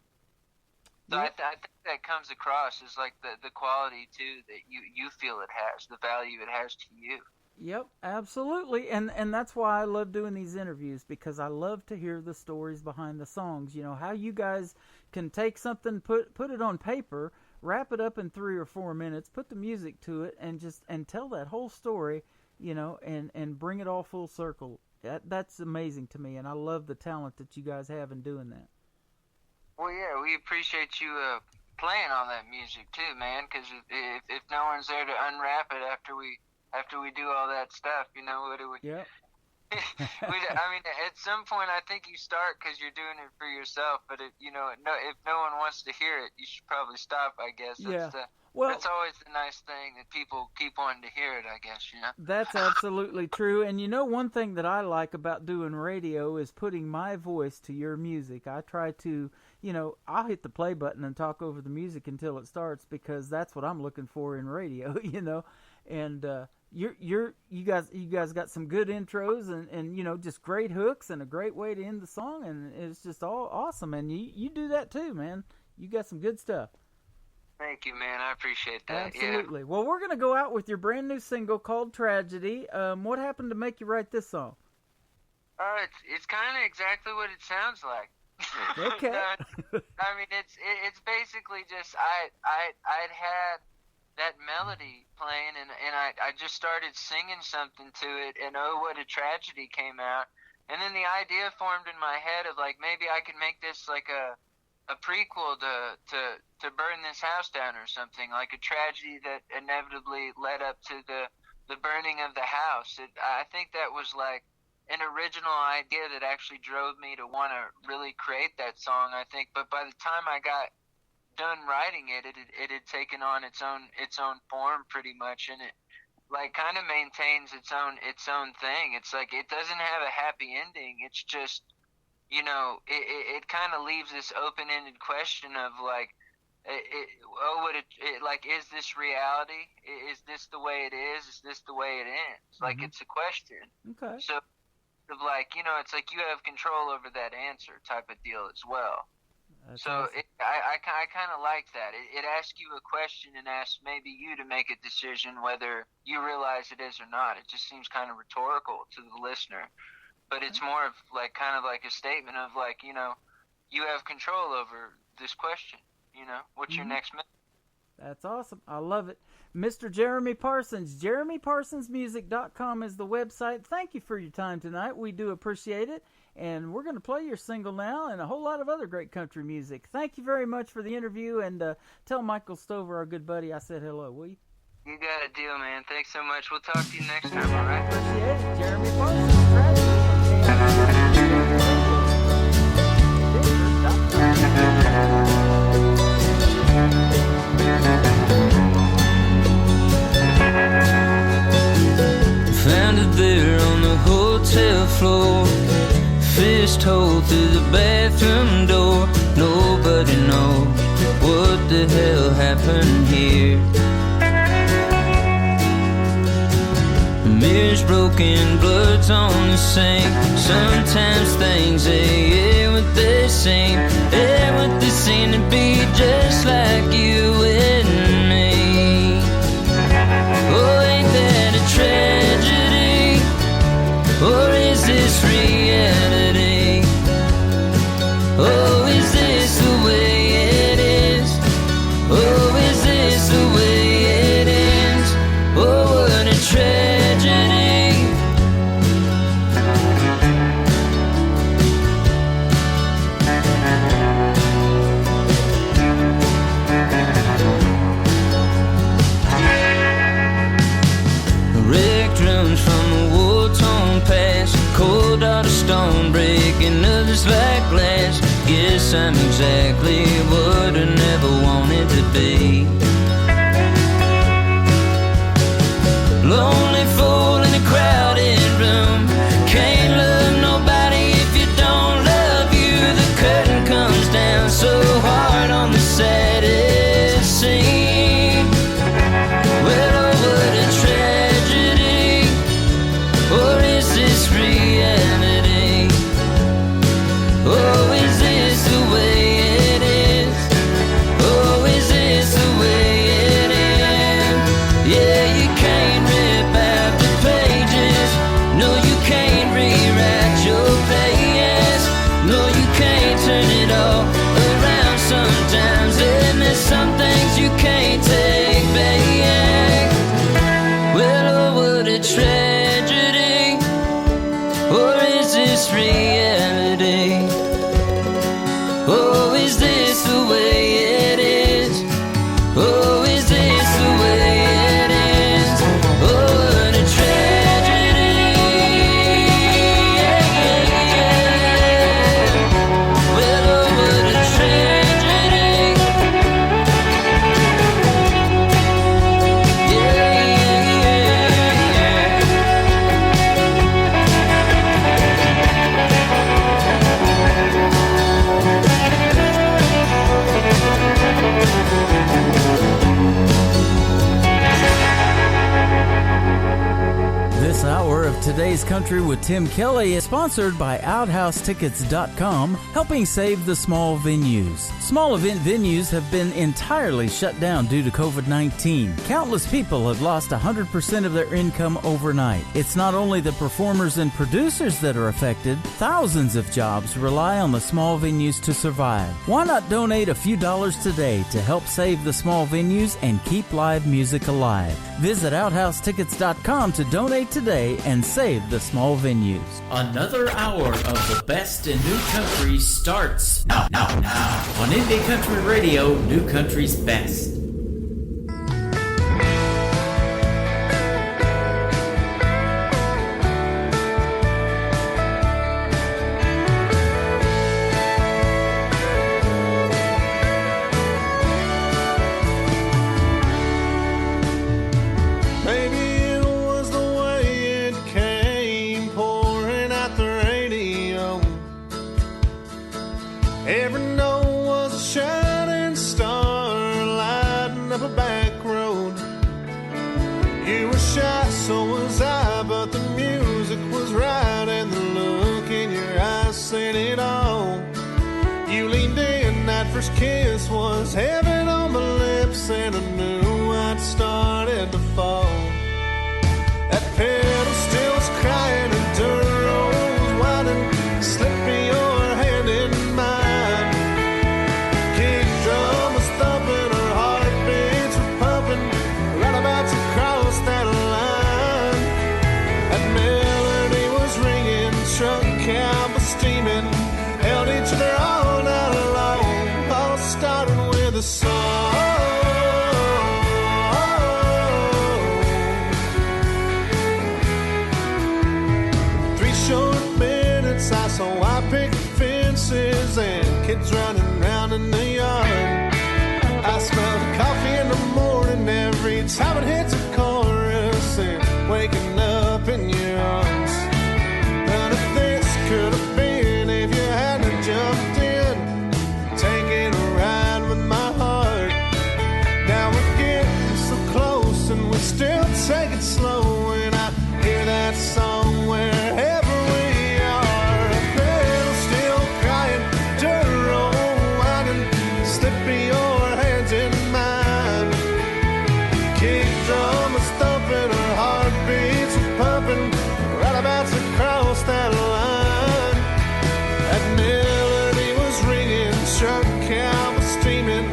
So I think that comes across as the quality too that you feel it has, the value it has to you. Yep, absolutely. And that's why I love doing these interviews, because I love to hear the stories behind the songs. You know, how you guys can take something, put it on paper, wrap it up in 3 or 4 minutes, put the music to it, and tell that whole story, you know, and bring it all full circle. That's amazing to me, and I love the talent that you guys have in doing that. Well, yeah, we appreciate you playing all that music too, man, because if no one's there to unwrap it after we do all that stuff, you know, what do we? Yeah. I mean, at some point, I think you start because you're doing it for yourself. But if no one wants to hear it, you should probably stop. I guess. That's always the nice thing, that people keep wanting to hear it. I guess, you know. That's absolutely true. And you know, one thing that I like about doing radio is putting my voice to your music. I try to, you know, I'll hit the play button and talk over the music until it starts, because that's what I'm looking for in radio. You know, and you guys got some good intros and you know, just great hooks and a great way to end the song, and it's just all awesome. And you do that too, man. You got some good stuff. Thank you, man. I appreciate that. Absolutely. Yeah. Well, we're gonna go out with your brand new single called Tragedy. What happened to make you write this song? It's kind of exactly what it sounds like. Okay. I mean, it's basically just I'd had that melody playing, and I just started singing something to it, and Oh What a Tragedy came out, and then the idea formed in my head of, like, maybe I could make this like a prequel to Burn This House Down, or something, like a tragedy that inevitably led up to the burning of the house. I think that was like an original idea that actually drove me to want to really create that song, I think. But by the time I got done writing it had taken on its own form pretty much, and it like kind of maintains its own thing. It's like it doesn't have a happy ending. It's just, you know, it kind of leaves this open-ended question of like, like, is this reality? Is this the way it is? Is this the way it ends? Mm-hmm. Like, it's a question. Okay. So, like, you know, it's like you have control over that answer type of deal as well. That's so awesome. I kind of like that. It asks you a question and asks maybe you to make a decision whether you realize it is or not. It just seems kind of rhetorical to the listener. But it's more of like kind of like a statement of like, you know, you have control over this question. You know, what's your next move? That's awesome. I love it. Mr. Jeremy Parsons, JeremyParsonsMusic.com is the website. Thank you for your time tonight. We do appreciate it. And we're going to play your single now and a whole lot of other great country music. Thank you very much for the interview. And tell Michael Stover, our good buddy, I said hello, will you? You got a deal, man. Thanks so much. We'll talk to you next time, all right? Appreciate it. Jeremy Parsons. Found it there on the hotel floor, fist hole through the bathroom door. Nobody knows what the hell happened here. Mirrors broken, blood's on the sink. Sometimes things ain't what they seem. Ain't what they seem to be, just like you and me. Oh, ain't that a tragedy? Or is this reality? Oh, is this the way it is? Oh, is this the way it ends? Oh, what a tragedy. Wrecked drums from a war-torn past, cold out of stone, breaking others like glass. Guess I'm exactly what I never wanted to be. Lonely fool in a crowded room. Can't love nobody if you don't love you. The curtain comes down so hard on the saddest scene. Well, oh, what a tragedy. Or is this reality? Oh, is this the way it is? Oh, is this the way Today's Country with Tim Kelly is sponsored by OutHouseTickets.com, helping save the small venues. Small event venues have been entirely shut down due to COVID-19. Countless people have lost 100% of their income overnight. It's not only the performers and producers that are affected, thousands of jobs rely on the small venues to survive. Why not donate a few dollars today to help save the small venues and keep live music alive? Visit OutHouseTickets.com to donate today and save the small venues. Another hour of the best in new country starts now. On Indie Country Radio, New Country's Best. Every note was a shining star lighting up a back road. You were shy, so was I, but the music was right and the look in your eyes said it all. You leaned in, that first kiss was heaven on my lips, and I knew I'd started to fall. That pedal still was crying and dirt roads winding, slipping your hand in mine. Held each other all night long, all starting with a song. 3 short minutes I saw I picked fences and kids running around in the yard. I smelled coffee in the morning every time it hits a chorus and waking up in your arms. None of this could have been if you hadn't jumped in, taking a ride with my heart. Now we're getting so close and we still take it slow, and I hear that song wherever we are. A pedal still crying, dirt road winding, slipping your hands in mine. Kick drum is thumping, her heartbeats are pumping, right about to cross that line. That melody was ringing, truck cab was steaming,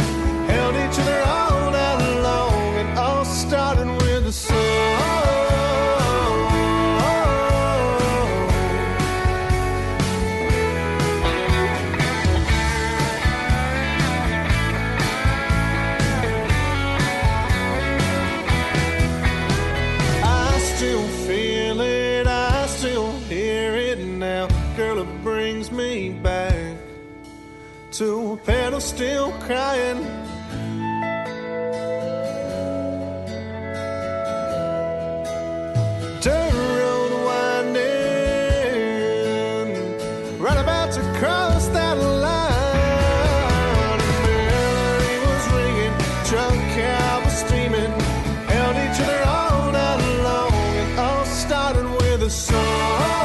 held each other all night long, and all starting with a song. I still feel it, I still hear it now. Girl, it brings me back to a pedal still crying. Dirt road winding, right about to cross that line. The melody was ringing, truck cab was steaming, held each other all night long, and all started with a song.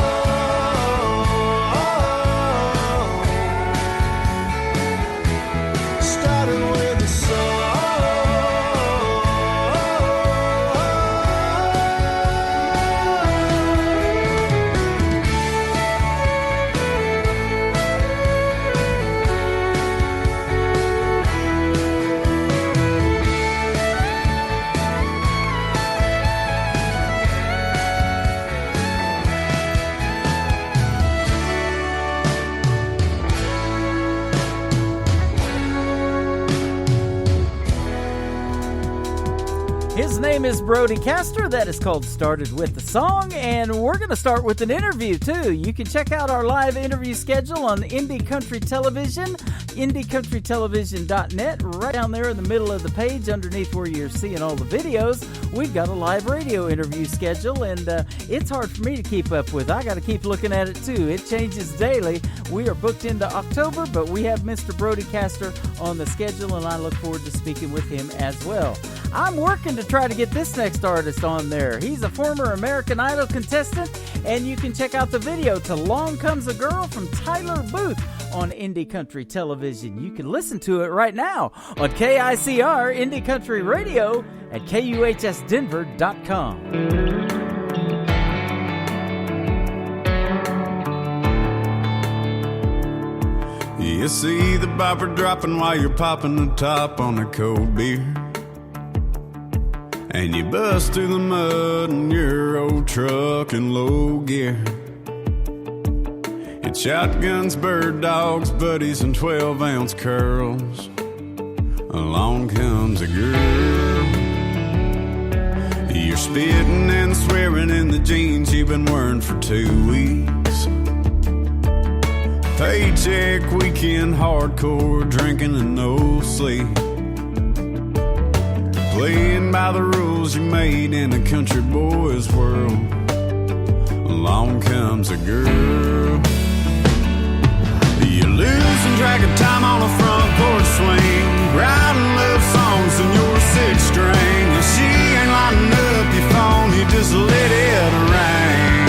Started with a song. His name is Brody Castor. That is called Started With the Song, and we're going to start with an interview, too. You can check out our live interview schedule on Indie Country Television. IndieCountryTelevision.net. Right down there in the middle of the page, underneath where you're seeing all the videos, we've got a live radio interview schedule, and it's hard for me to keep up with. I got to keep looking at it, too. It changes daily. We are booked into October, but we have Mr. Brody Castor on the schedule, and I look forward to speaking with him as well. I'm working to try to get this next artist on there. He's a former American Idol contestant, and you can check out the video to Long Comes a Girl from Tyler Booth on Indie Country Television. You can listen to it right now on KICR Indie Country Radio at KUHSdenver.com. You see the bopper dropping while you're popping the top on a cold beer, and you bust through the mud in your old truck in low gear. It's shotguns, bird dogs, buddies, and 12-ounce curls. Along comes a girl. You're spitting and swearing in the jeans you've been wearing for 2 weeks. Paycheck weekend, hardcore drinking and no sleep. Playing by the rules you made in a country boy's world. Along comes a girl. You're losing track of time on a front porch swing, writing love songs in your 6-string. She ain't lighting up your phone, you just let it rain.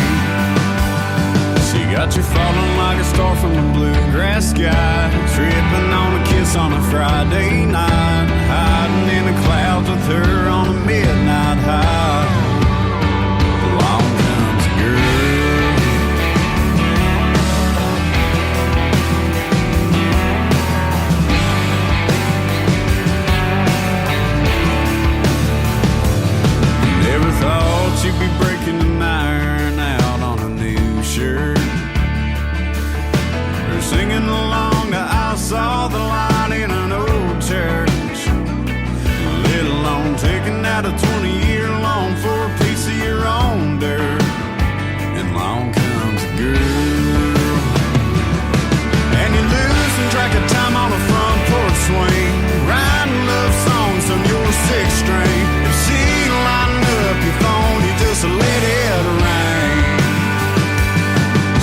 She got you falling like a star from the bluegrass sky, tripping on a kiss on a Friday night, hiding in the clouds with her on a midnight high. Along comes a girl. Never thought you'd be breaking an iron out on a new shirt, or singing along to I Saw the Light in an old church, let alone taking out a 20-year loan for a piece of your own dirt. And along comes a girl, and you're losing track of time on a front porch swing, writing love songs on your 6-string. If she ain't lighting up your phone, you just let it rain.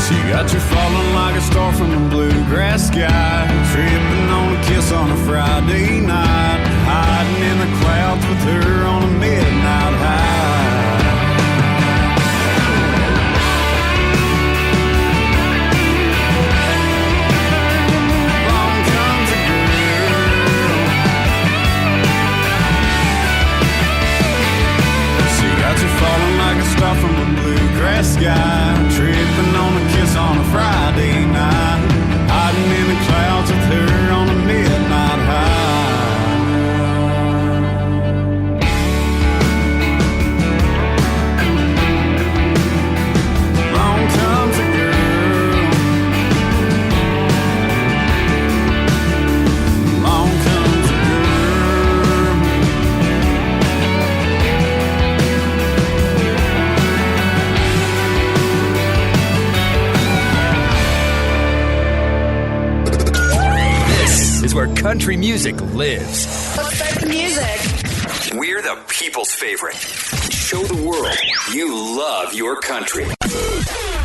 She got you falling like a star from the bluegrass sky, tripping on a kiss on a Friday night, hiding in the clouds with her on a midnight high. Along comes a girl. She got you falling like a star from the bluegrass sky, tripping on a kiss on a Friday night, hiding in the clouds with her on a midnight high. Along comes a girl. Along comes a girl. This is where country music lives. Let's start the music. We're the people's favorite. Show the world you love your country.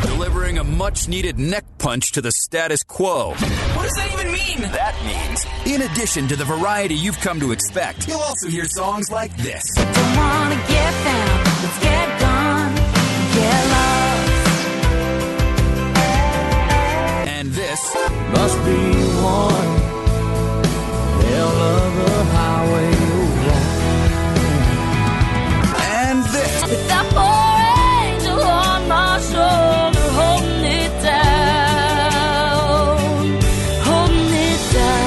Delivering a much-needed neck punch to the status quo. What does that even mean? That means, in addition to the variety you've come to expect, you'll also hear songs like this. Don't wanna get down, let's get gone, get lost. And this. Must be one hell of a highway to walk. And this. With that poor angel on my shoulder, holding it down, holding it down.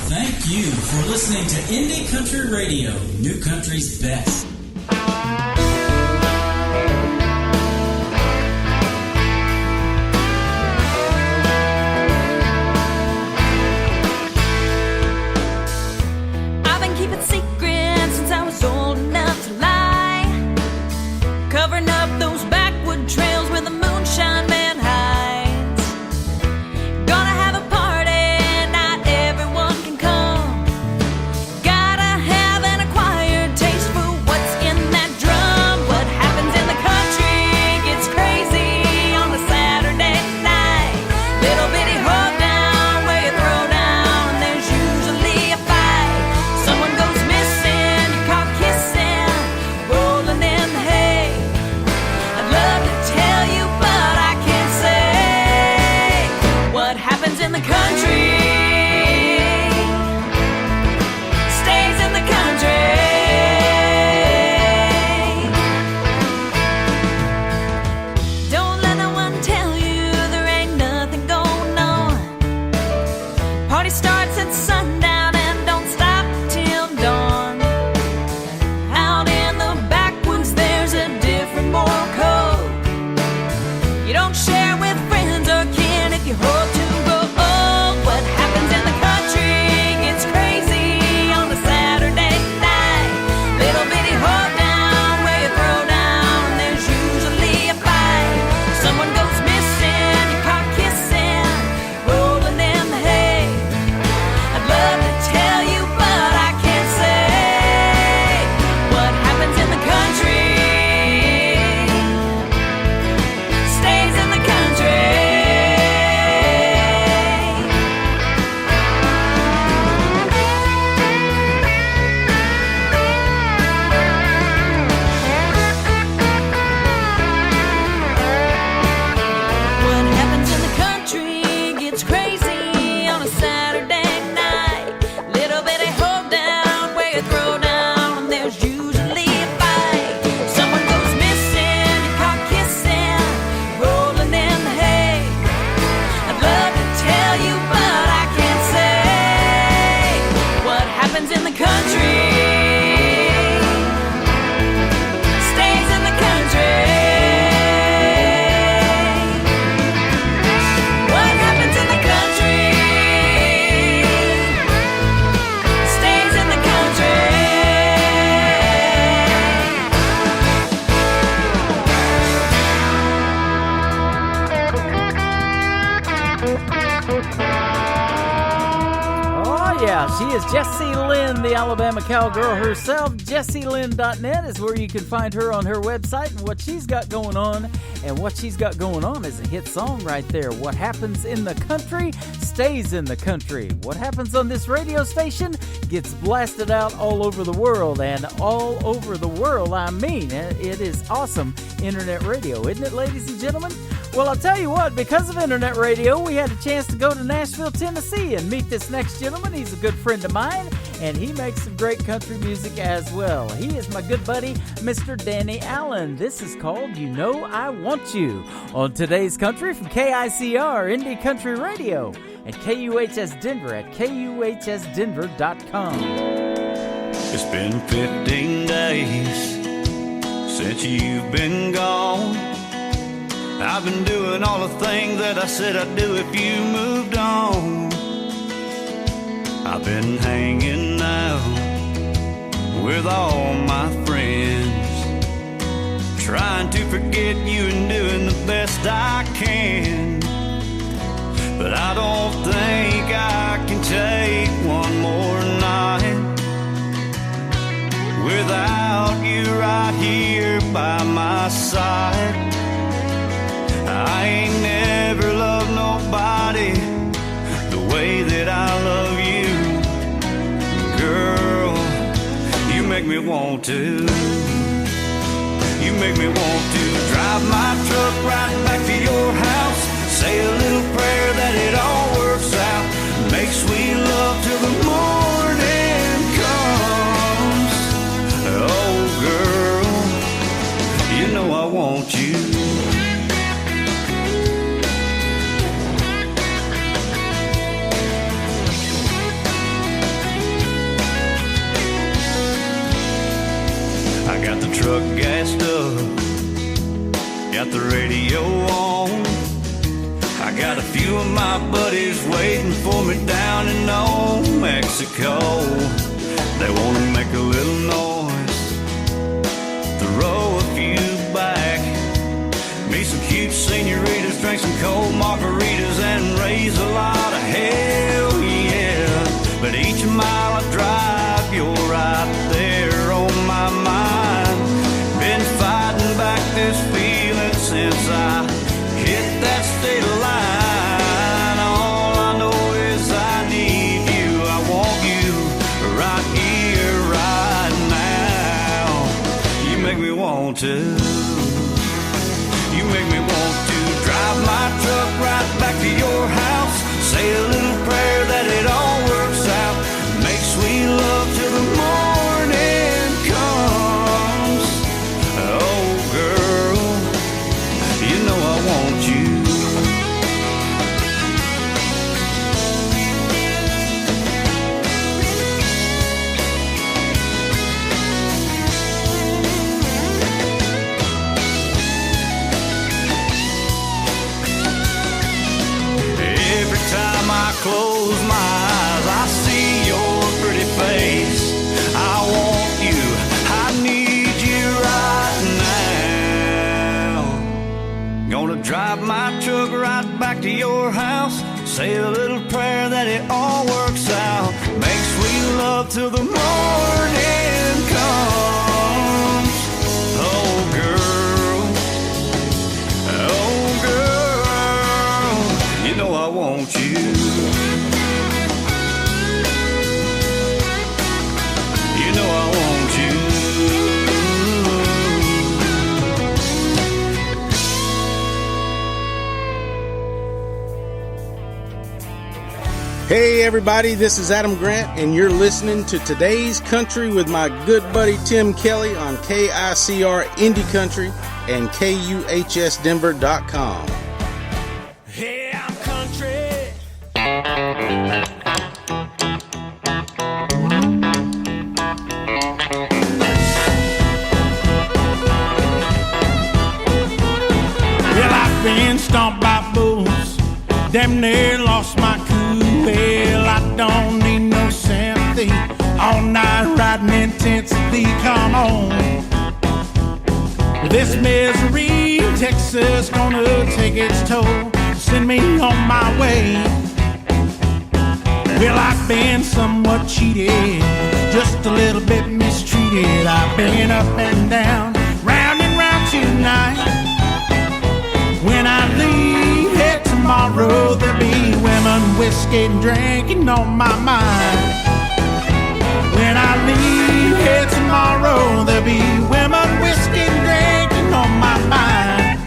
Thank you for listening to Indie Country Radio, New Country's best. I've been keeping secrets since I was old enough to lie, covering up those backwood trails where the moonshine man Yeah, she is Jessie Lynn, the Alabama cowgirl herself. JessieLynn.net is where you can find her on her website and what she's got going on. And what she's got going on is a hit song right there. What happens in the country stays in the country. What happens on this radio station gets blasted out all over the world. And all over the world, I mean, it is awesome internet radio, isn't it, ladies and gentlemen? Well, I'll tell you what, because of internet radio, we had a chance to go to Nashville, Tennessee and meet this next gentleman. He's a good friend of mine, and he makes some great country music as well. He is my good buddy, Mr. Danny Allen. This is called You Know I Want You on Today's Country from KICR, Indie Country Radio, and KUHS Denver at KUHSdenver.com. It's been 15 days since you've been gone. I've been doing all the things that I said I'd do if you moved on. I've been hanging out with all my friends, trying to forget you and doing the best I can. But I don't think I can take one more night without you right here by my side. I ain't never loved nobody the way that I love you. Girl, you make me want to. You make me want to drive my truck right back to your house, say a little prayer that it all works out, make sweet love till the morning comes. Oh girl, you know I want you. I got the truck gassed up, got the radio on. I got a few of my buddies waiting for me down in Old Mexico. They want to make a little noise, throw a few back, meet some cute senoritas, drink some cold margaritas, and raise a lot of hell, yeah. But each mile I drive, you're right there on my mind. Been fighting back this feeling since I hit that state line. All I know is I need you, I want you right here, right now. You make me want to. You make me want to drive my truck right back to your house, say a little prayer that it all works out, make sweet love till the morning comes. Oh girl, you know I want you. Every time I close my eyes, I see your pretty face. I want you, I need you right now. Gonna drive my truck right back to your house, say a little prayer that it all works out, make sweet love till the morning comes. Oh girl, you know I want you. You know I want you. Hey everybody, this is Adam Grant, and you're listening to Today's Country with my good buddy Tim Kelly on KICR Indie Country and KUHSdenver.com. Hey, I'm country. Well, I've been stomped by bulls, damn near lost my cool. Well, I don't need no sympathy, all night riding intensely, come on. This misery in Texas gonna take its toll, send me on my way. Well, I've been somewhat cheated, just a little bit mistreated. I've been up and down, round and round tonight. When I leave here tomorrow, there'll be women, whiskey, and drinking on my mind. When I leave here tomorrow, there'll be women, whiskey, and drinking on my mind.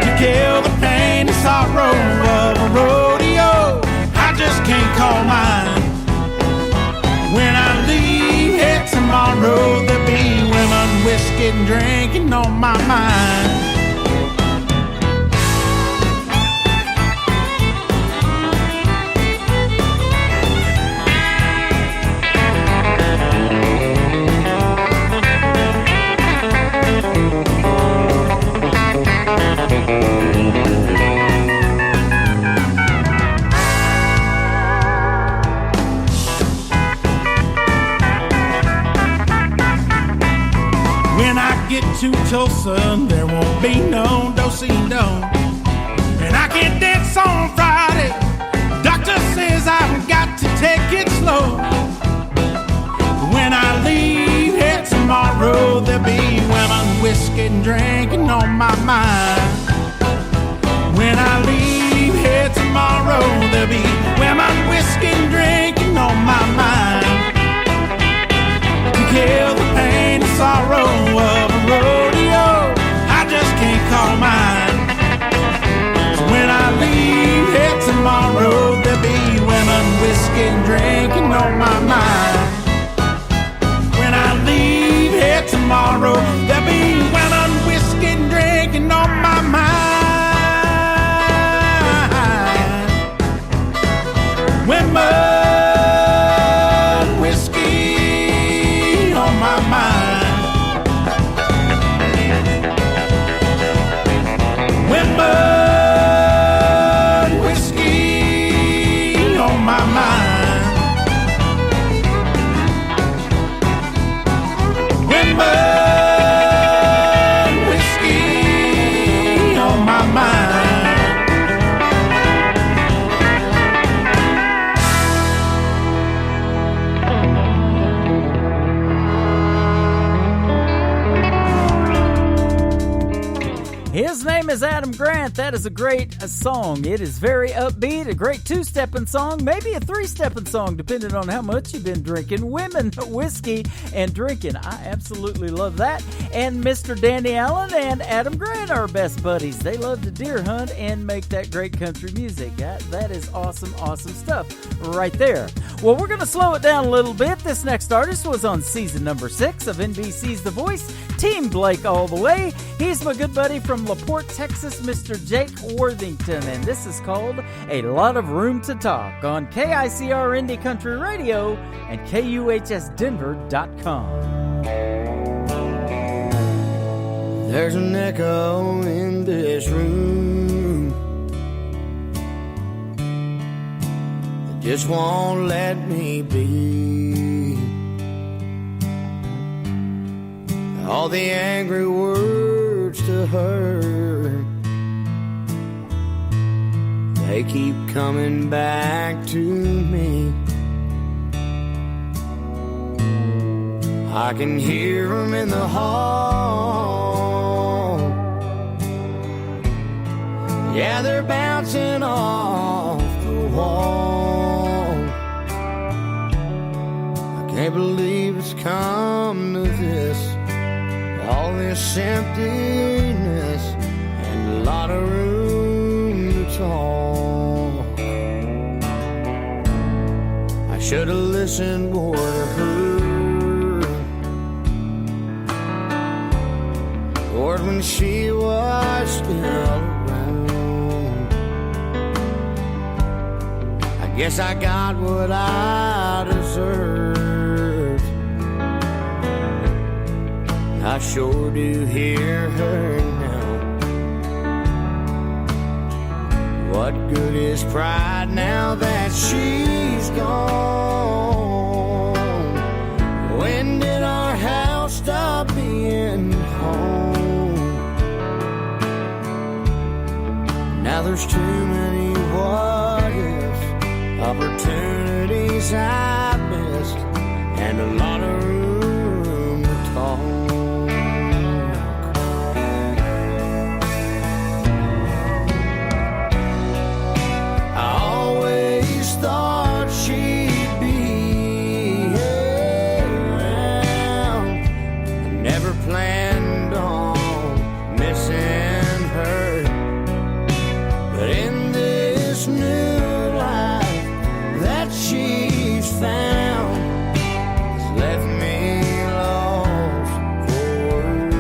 To kill the pain and sorrow of a rodeo, I just can't call mine. When I leave here tomorrow, there'll be women, whiskey, and drinking on my mind. When I get to Tulsa, there won't be no do-si-do. And I can't dance on Friday. Doctor says I've got to take it slow. When I leave here tomorrow, there'll be women, whiskey, and drinking on my mind. When I leave here tomorrow, there'll be women, whiskey, and drinking on my mind. To kill the pain and sorrow of a rodeo, I just can't call mine. So when I leave here tomorrow, there'll be women, whiskey, and drinking on my mind. When I leave here tomorrow, there'll be women, whiskey, and drinking on my mind. Women, whiskey on my mind. Women, whiskey on my mind. Women, whiskey on my mind. His name is Adam Grant. That is a great song. It is very upbeat, a great two-stepping song, maybe a three-stepping song, depending on how much you've been drinking. Women, whiskey, and drinking. I absolutely love that. And Mr. Danny Allen and Adam Grant are best buddies. They love to deer hunt and make that great country music. That is awesome, awesome stuff right there. Well, we're going to slow it down a little bit. This next artist was on season number 6 of NBC's The Voice, Team Blake all the way. He's my good buddy from LaPorte, Texas, Mr. Jake Worthington, and this is called A Lot of Room to Talk on KICR Indie Country Radio and KUHSdenver.com. There's an echo in this room that just won't let me be. All the angry words to her, they keep coming back to me. I can hear them in the hall. Yeah, they're bouncing off the wall. I can't believe it's come to this. All this emptiness and a lot of room to talk. I should have listened more to her. Lord, when she was still around, I guess I got what I deserved. I sure do hear her now. What good is pride now that she's gone? When did our house stop being home? Now there's too many what ifs opportunities I missed, and a lot of room to talk. I always thought she'd be around. I never planned on missing her, but in this new life that she's found has left me lost for words.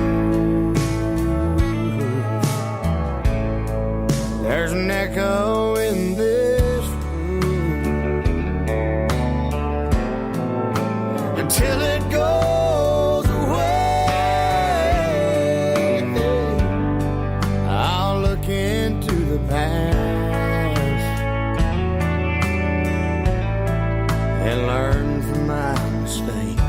There's an echo in this room until it goes away. I'll look into the past and learn from my mistakes.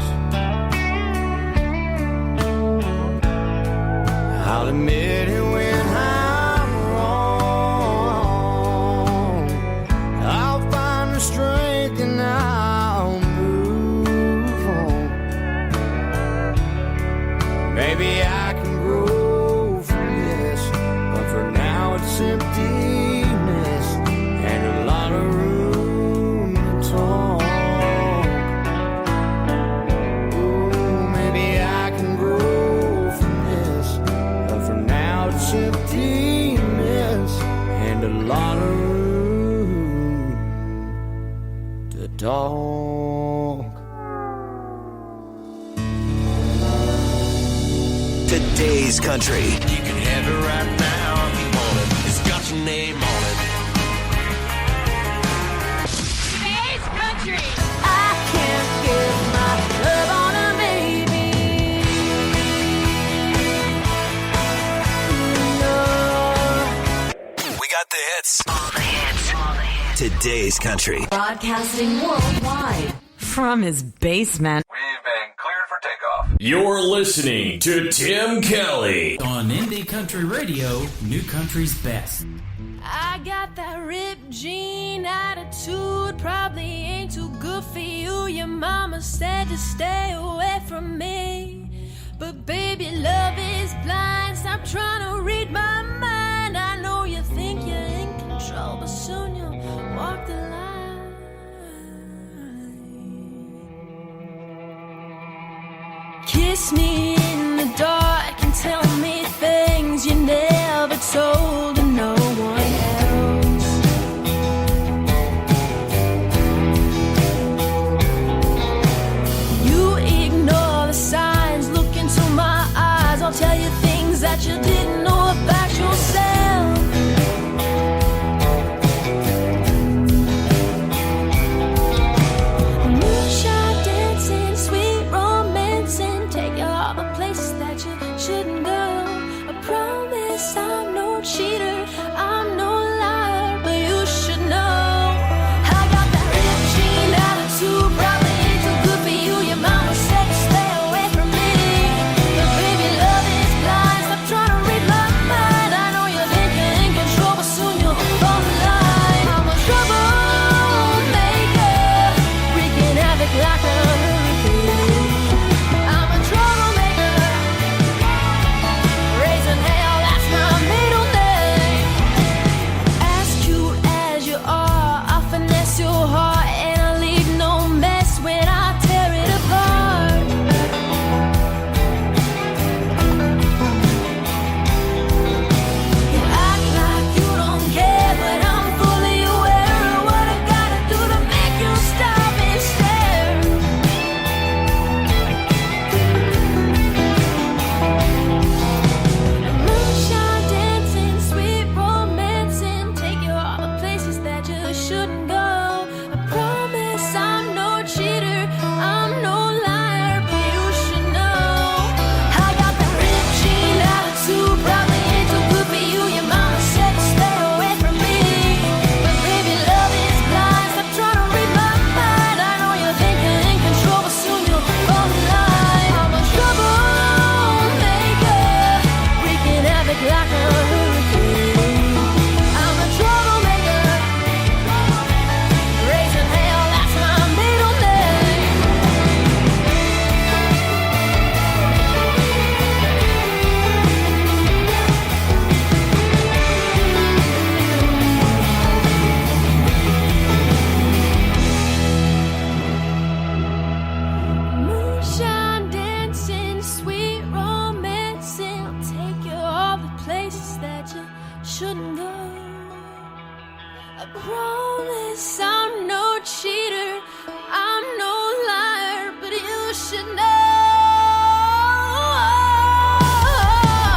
I'll admit it when I'm wrong. I'll find the strength and I'll move on. Maybe I can grow from this, but for now it's emptiness and a lot of room to talk. Ooh, maybe I can grow from this, but for now it's emptiness and a lot of room to talk. Today's country. You can have it right now if you want it. It's got your name on it. Today's country. I can't give my love on a baby. No. We got the hits. All the hits. Today's country. Broadcasting worldwide from his basement. We've been cleared for takeoff. You're listening to Tim Kelly on Indie Country Radio, New Country's Best. I got that ripped jean attitude, probably ain't too good for you. Your mama said to stay away from me, but baby, love is blind. Stop trying to read my mind. I know you think you're in control, but soon you'll walk the line. Kiss me in the dark and tell me things you never told to no one else. You ignore the signs, look into my eyes. I'll tell you things that you didn't know about yourself. promise I'm no cheater, I'm no liar, but you should know.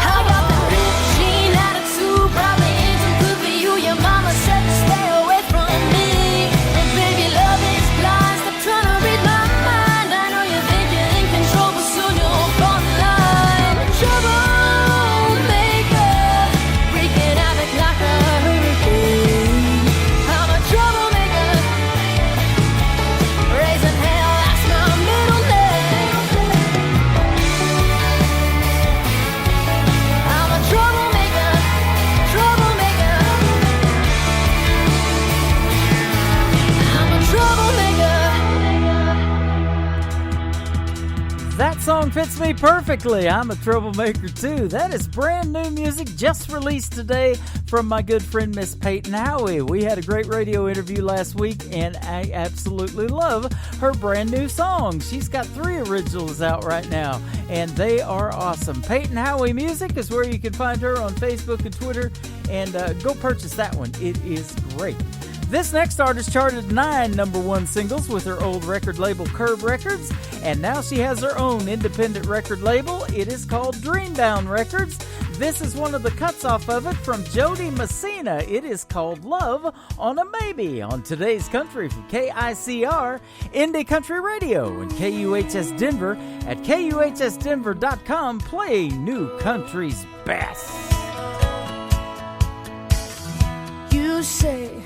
I got the Regine attitude, probably ain't too good for you. Your mama said to stay away from me. And baby, love is blind, stop trying to read my mind. I know you think you're in control, but soon you'll fall in line. Troublemaker, breaking havoc like a hurricane. I'm a troublemaker, raising hell, that's my middle name. I'm a troublemaker, troublemaker. I'm a troublemaker. That song fits me perfectly. I'm a troublemaker too. That is brand new music just released today from my good friend Miss Peyton Howie. We had a great radio interview last week and I absolutely love her brand new song. She's got 3 originals out right now and they are awesome. Peyton Howie Music is where you can find her on Facebook and Twitter, and go purchase that one. It is great. This next artist charted 9 #1 singles with her old record label Curb Records, and now she has her own independent record label. It is called Dreambound Records. This is one of the cuts off of it from Jody Messina. It is called Love on a Maybe on Today's Country from KICR, Indie Country Radio, and KUHS Denver at KUHSdenver.com. Play new country's best. You say,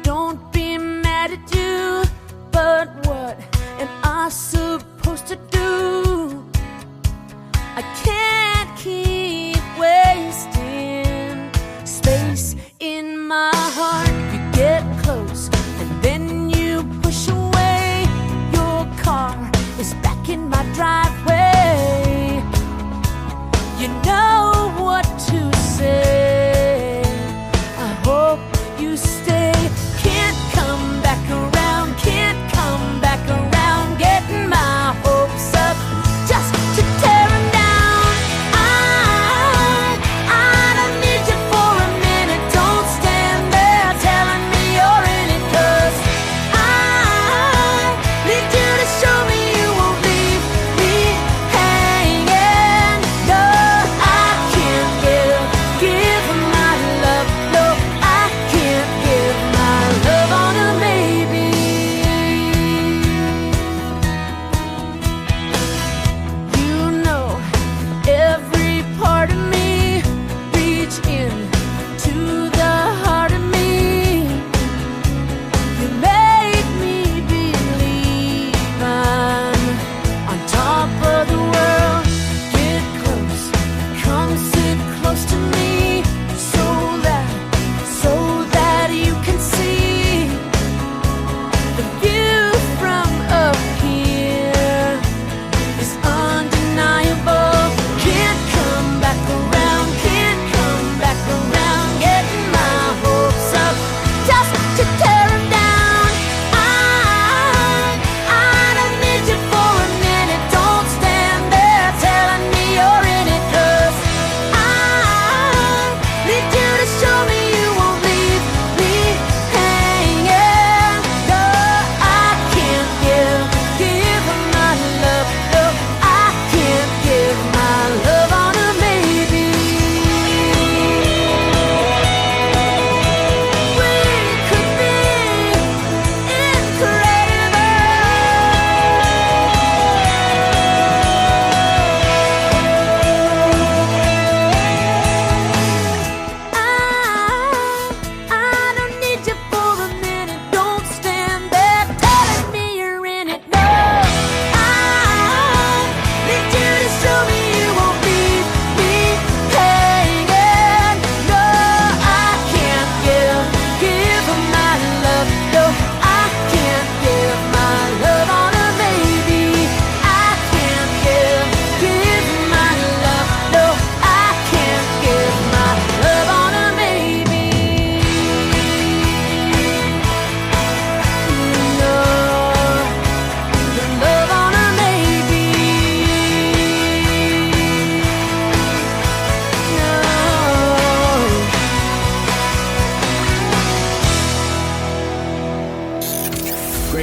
don't be mad at you, but what am I supposed to do? I can't keep wasting space in my heart. You get close and then you push away. Your car is back in my driveway. You know what to say. I hope you stay. Can't come back around, can't come back around. Getting my hopes up just to tear them down. I don't need you for a minute. Don't stand there telling me you're in it, 'cause I need you to show me you won't leave me hanging. No, I can't give my love. No, I can't give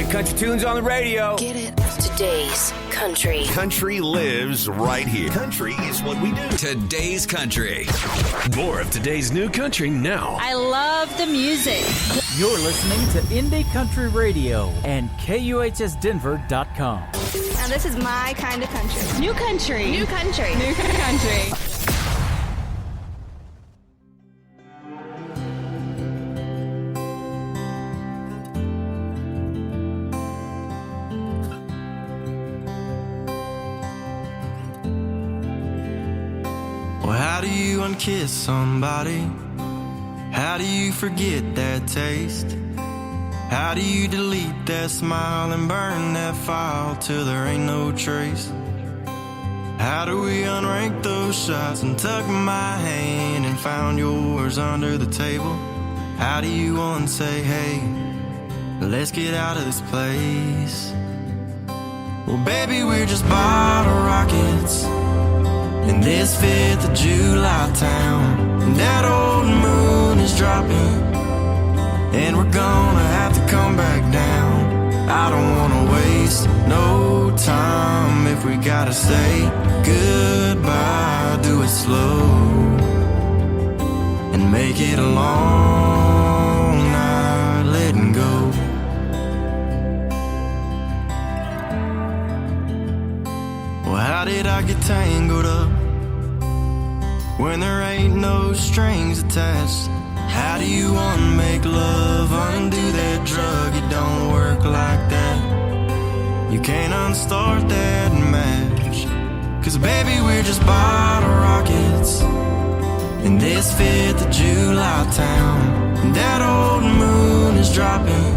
Great country tunes on the radio. Get it? Today's country. Country lives right here. Country is what we do. Today's country. More of today's new country now. I love the music. You're listening to Indie Country Radio and KUHSdenver.com. Now this is my kind of country. New country. New country. New country. Well, how do you unkiss somebody? How do you forget that taste? How do you delete that smile and burn that file till there ain't no trace? How do we unrank those shots and tuck my hand and found yours under the table? How do you unsay, hey, let's get out of this place? Well, baby, we're just bottle rockets in this 5th of July town, and that old moon is dropping, and we're gonna have to come back down. I don't wanna waste no time. If we gotta say goodbye, do it slow and make it a long night letting go. Well, how did I get tangled up when there ain't no strings attached? How do you unmake love, undo that drug? It don't work like that. You can't unstart that match. Cause baby, we're just bottle rockets in this 5th of July town, and that old moon is dropping,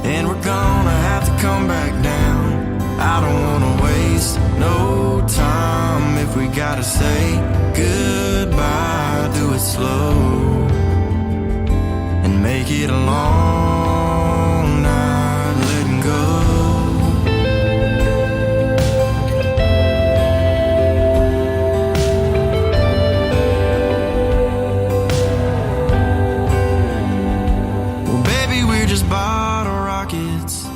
and we're gonna have to come back down. I don't wanna waste no time. If we gotta say goodbye, do it slow and make it a long night letting go. Well, baby, we're just bottle rockets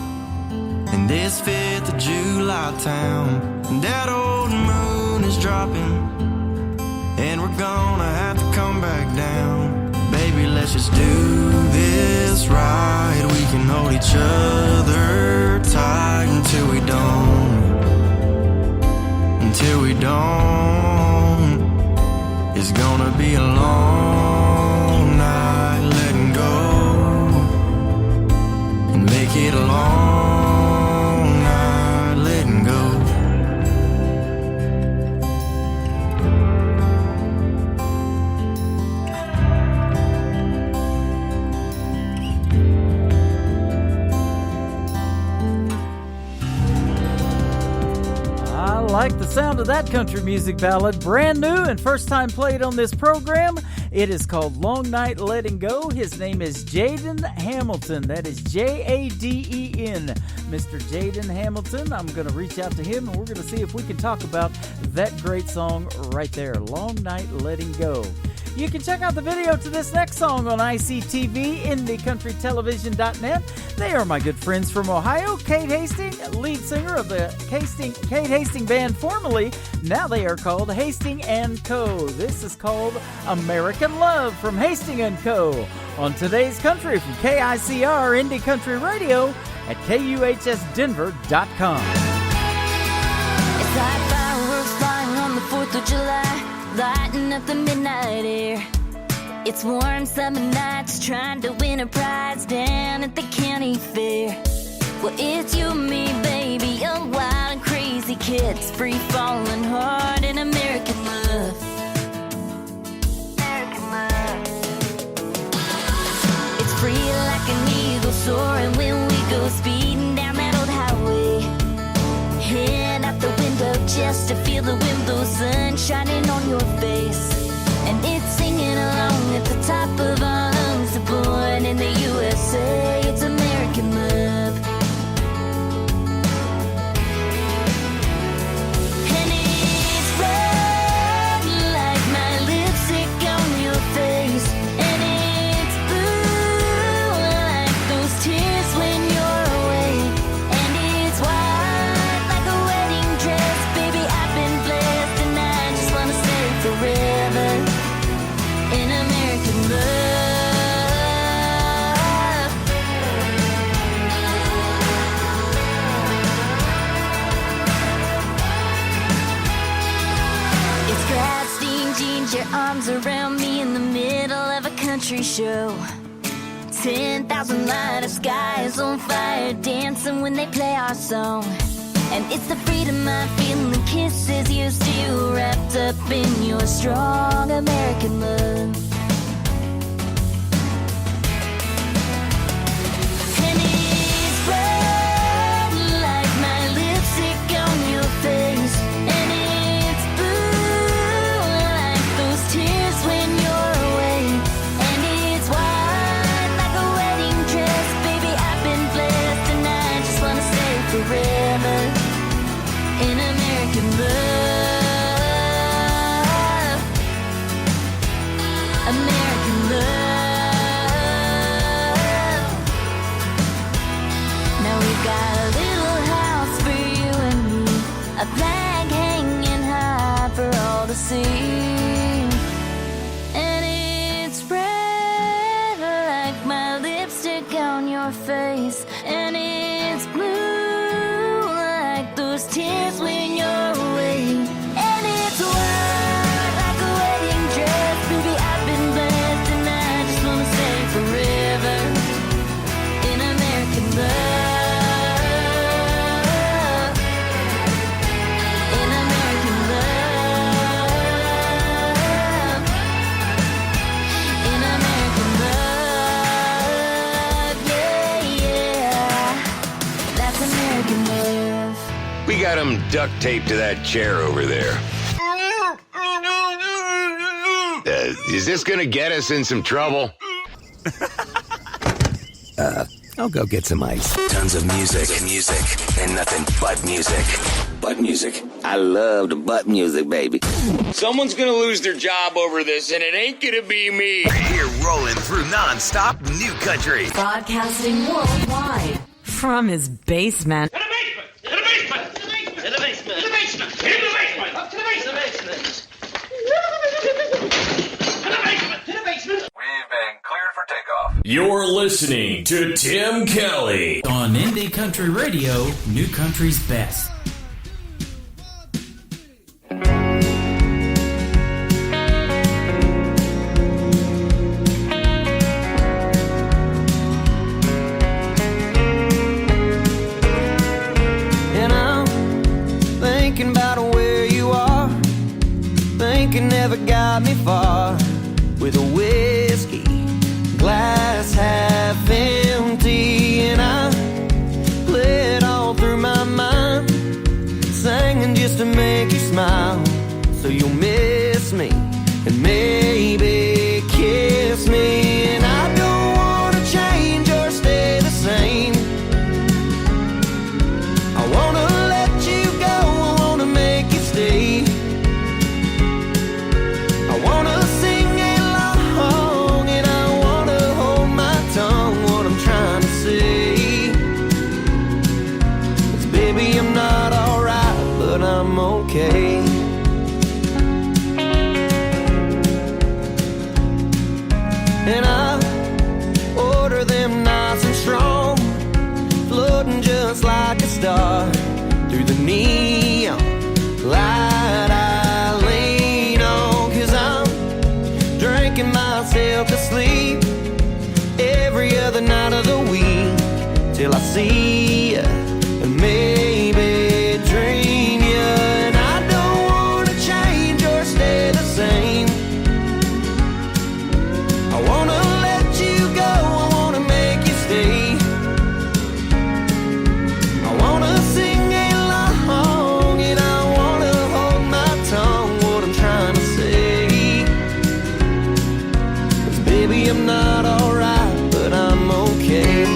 in this 5th of July town, and that old moon is dropping, and we're gonna have to come back down. Baby, let's just do this right. We can hold each other tight until we don't. Until we don't. It's gonna be a long night letting go and make it a long night letting go. I like the sound of that country music ballad. Brand new and first time played on this program. It is called Long Night Letting Go. His name is Jaden Hamilton. That is Jaden. Mr. Jaden Hamilton. I'm going to reach out to him and we're going to see if we can talk about that great song right there, Long Night Letting Go. You can check out the video to this next song on ICTV, IndieCountryTelevision.net. They are my good friends from Ohio, Kate Hastings, lead singer of the Kate Hastings Band formerly. Now they are called Hastings & Co. This is called American Love from Hastings & Co. on Today's Country from KICR Indie Country Radio at KUHSdenver.com. It's like fireworks flying on the 4th of July, lighting up the midnight air. It's warm summer nights trying to win a prize down at the county fair. Well, it's you and me, baby, young, wild and crazy kids, free falling hard in American love. American love. It's free like an eagle soaring when we go speeding down that old highway. Head out the window just to feel the wind blow, sun shining on your face. And it's singing along at the top of our lungs. Born in the USA, it's American love. And it's red like my lipstick on your face. And it's blue like those tears when you're away. country show. 10,000 light of skies on fire, dancing when they play our song. And it's the freedom I feel and kisses you steal, wrapped up in your strong American love. And it's red like my lipstick on your face, and it's blue like those tears when you're away, and it's white like a wedding dress. Baby, I've been blessed and I just wanna stay forever in American love, American love. Now we've got a little house for you and me, a flag hanging high for all to see, and it's red like my lipstick on your face, and it's blue like those tears when you're away, and it's white like a wedding dress. Baby, I've been blessed and I just wanna stay forever in American love, in American love, in American love, yeah, yeah, that's American love. We got him duct taped to that chair over there. Is this gonna get us in some trouble? I'll go get some ice. Tons of music, and nothing but music. Butt music. I love the butt music, baby. Someone's gonna lose their job over this, and it ain't gonna be me. We're rolling through non-stop new country. Broadcasting worldwide from his basement. We've been cleared for takeoff. You're listening to Tim Kelly on Indie Country Radio, New Country's best. And I'm thinking about where you are. Thinking never got me far. With a whiskey glass half empty, and I play it all through my mind, singing just to make you smile. So you'll miss me and maybe kiss me, and I don't wanna change or stay the same. I wanna let you go, I wanna make you stay. I wanna sing along and I wanna hold my tongue. What I'm trying to say is, baby, I'm not alright, but I'm okay. And I order them nice and strong, floating just like a star through the neon light I lean on. 'Cause I'm drinking myself to sleep every other night of the week, till I see you and maybe dream you. And I don't wanna change or stay the same. I wanna let you go, I wanna make you stay. I wanna sing along and I wanna hold my tongue. What I'm trying to say is, baby, I'm not alright, but I'm okay.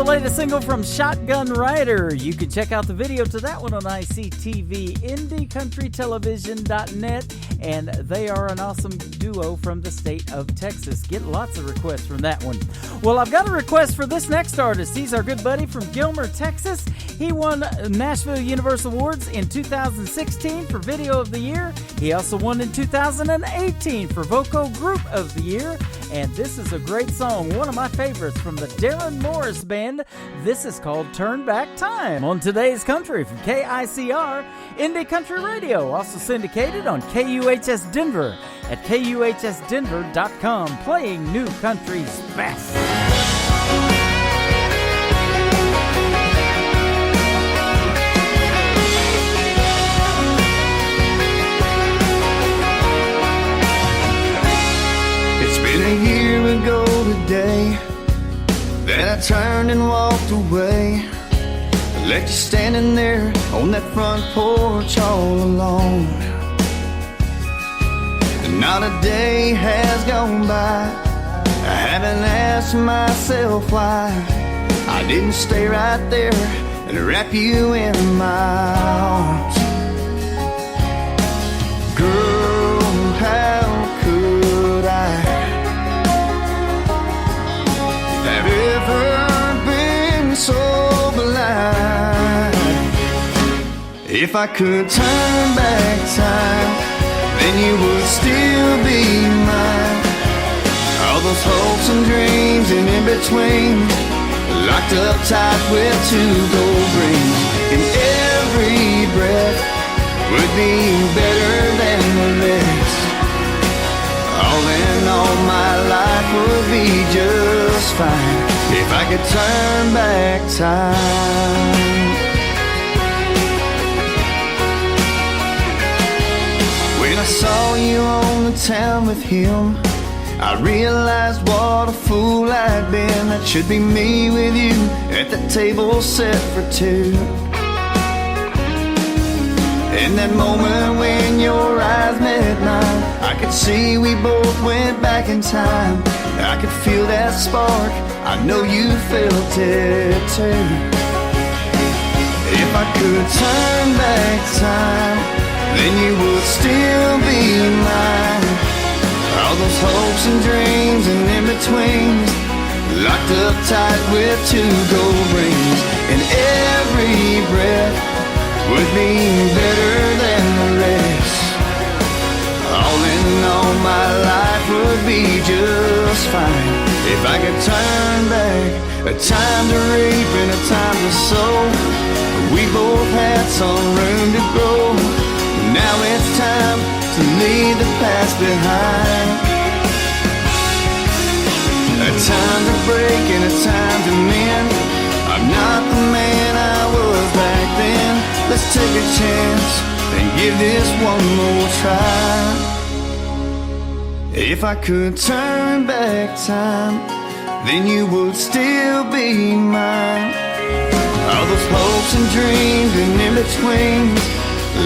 latest single from Shotgun Rider. You can check out the video to that one on ICTV, IndieCountryTelevision.net, and they are an awesome duo from the state of Texas. Get lots of requests from that one. Well, I've got a request for this next artist. He's our good buddy from Gilmer, Texas. He won Nashville Universal Awards in 2016 for Video of the Year. He also won in 2018 for Vocal Group of the Year. And this is a great song, one of my favorites from the Darren Morris Band. This is called Turn Back Time on Today's Country from KICR, Indie Country Radio, also syndicated on KUHS Denver at KUHSdenver.com, playing new country's best. It's been a year ago today that I turned and walked away. I left you standing there on that front porch all alone. And not a day has gone by I haven't asked myself why I didn't stay right there and wrap you in my arms. Girl, how could I have ever been so blind? If I could turn back time, then you would still be mine. All those hopes and dreams and in between, locked up tight with two gold rings. And every breath would be better than the rest. All in all, my life would be just fine if I could turn back time. When I saw you on the town with him, I realized what a fool I'd been. That should be me with you at the table set for two. In that moment when your eyes met mine, I could see we both went back in time. I could feel that spark, I know you felt it too. If I could turn back time, then you would still be mine. All those hopes and dreams and in-betweens, locked up tight with two gold rings. And every breath would be better than the rest. All in all, my life would be just fine if I could turn back. A time to reap and a time to sow. We both had some room to grow. Now it's time to leave the past behind. A time to break and a time to mend. I'm not the man I was back then. Let's take a chance and give this one more try. If I could turn back time, then you would still be mine. All those hopes and dreams and in-betweens,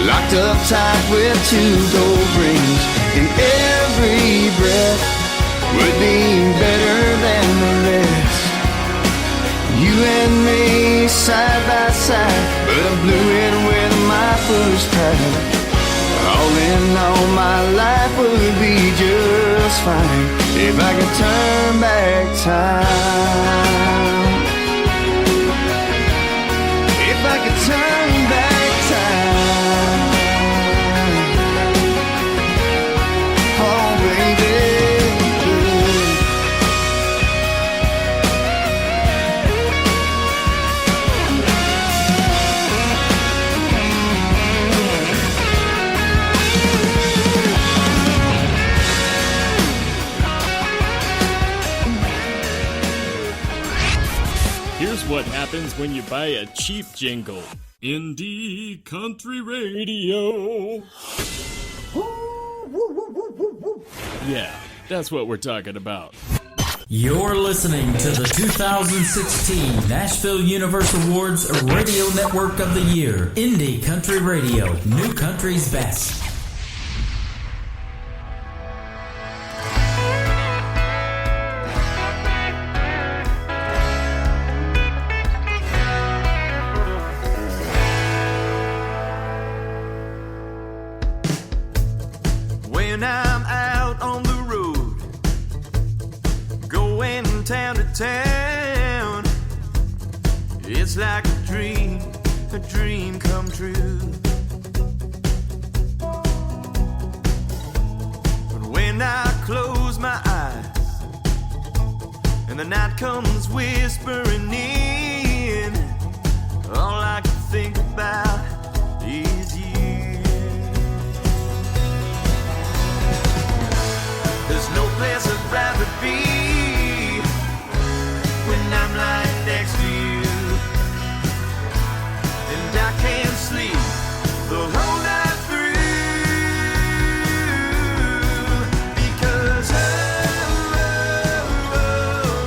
locked up tight with two gold rings. And every breath would be better than the rest. You and me side by side, but I blew it with my foolish pride. All in all, my life would be just fine if I could turn back time. If I could turn back time. Oh, baby. Here's what happens when you buy a cheap jingle. Indie Country Radio. Yeah, that's what we're talking about. You're listening to the 2016 Nashville Universal Awards Radio Network of the Year, Indie Country Radio, New Country's Best. It's like a dream come true. But when I close my eyes and the night comes whispering in, all I can think about is you. There's no place I'd rather be when I'm lying next to you, and I can't sleep the whole night through because home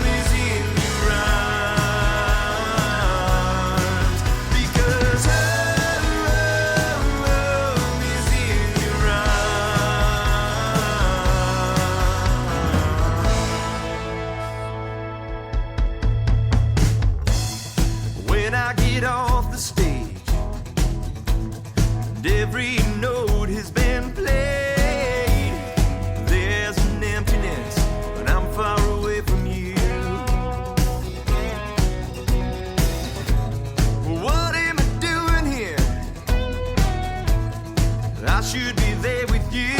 is in your arms. Because home is in your arms. When I get off the stage, and every note has been played, there's an emptiness when I'm far away from you. What am I doing here? I should be there with you.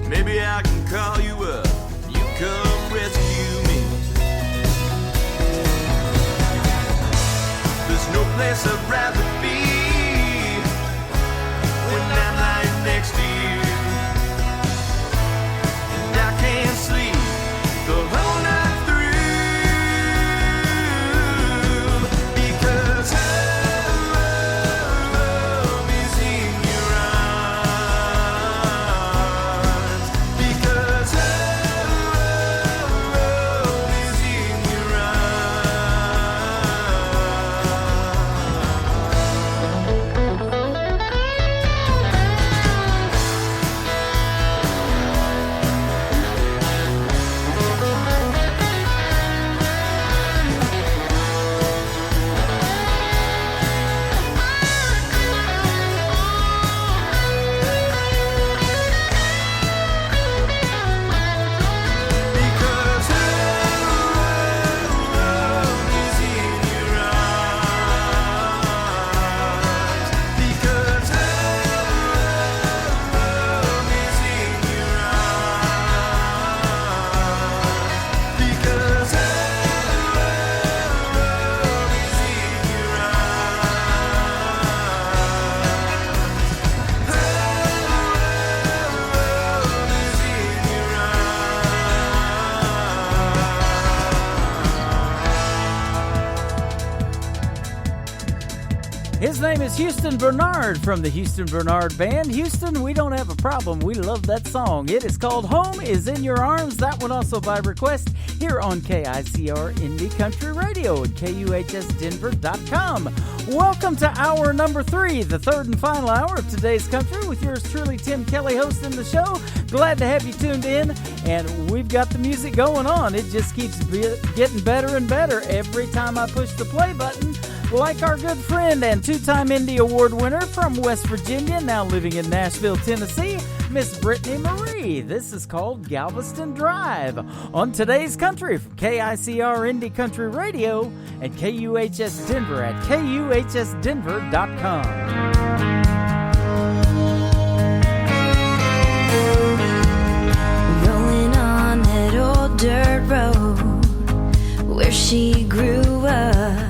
Maybe I can call you up, you come rescue me. There's no place I'd rather be when I'm lying next to you, and I can't sleep the whole night through because home is in your arms. Because home is in your His name is Houston Bernard from the Houston Bernard Band. Houston, we don't have a problem. We love that song. It is called Home is in Your Arms. That one also by request here on KICR Indie Country Radio and KUHSdenver.com. Welcome to hour number 3, the third and final hour of today's country with yours truly, Tim Kelly, hosting the show. Glad to have you tuned in, and we've got the music going on. It just keeps getting better and better every time I push the play button. Like our good friend and two-time Indie Award winner from West Virginia, now living in Nashville, Tennessee, Miss Brittany Marie. This is called Galveston Drive on today's country from KICR Indie Country Radio and KUHS Denver at KUHSdenver.com. Rolling on that old dirt road where she grew up.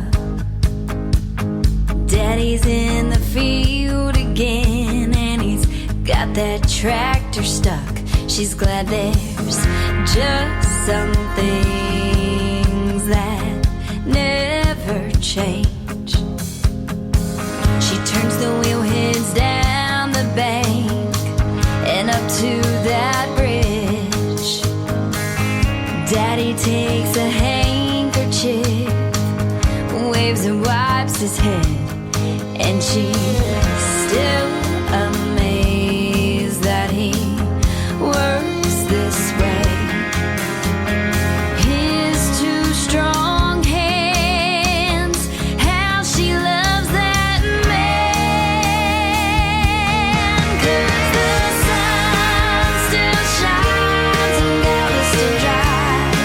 Daddy's in the field again, and he's got that tractor stuck. She's glad there's just some things that never change. She turns the wheel, heads down the bank and up to that bridge. Daddy takes a handkerchief, waves and wipes his head. And she's still amazed that he works this way. His two strong hands, how she loves that man. 'Cause the sun still shines on Galveston Drive.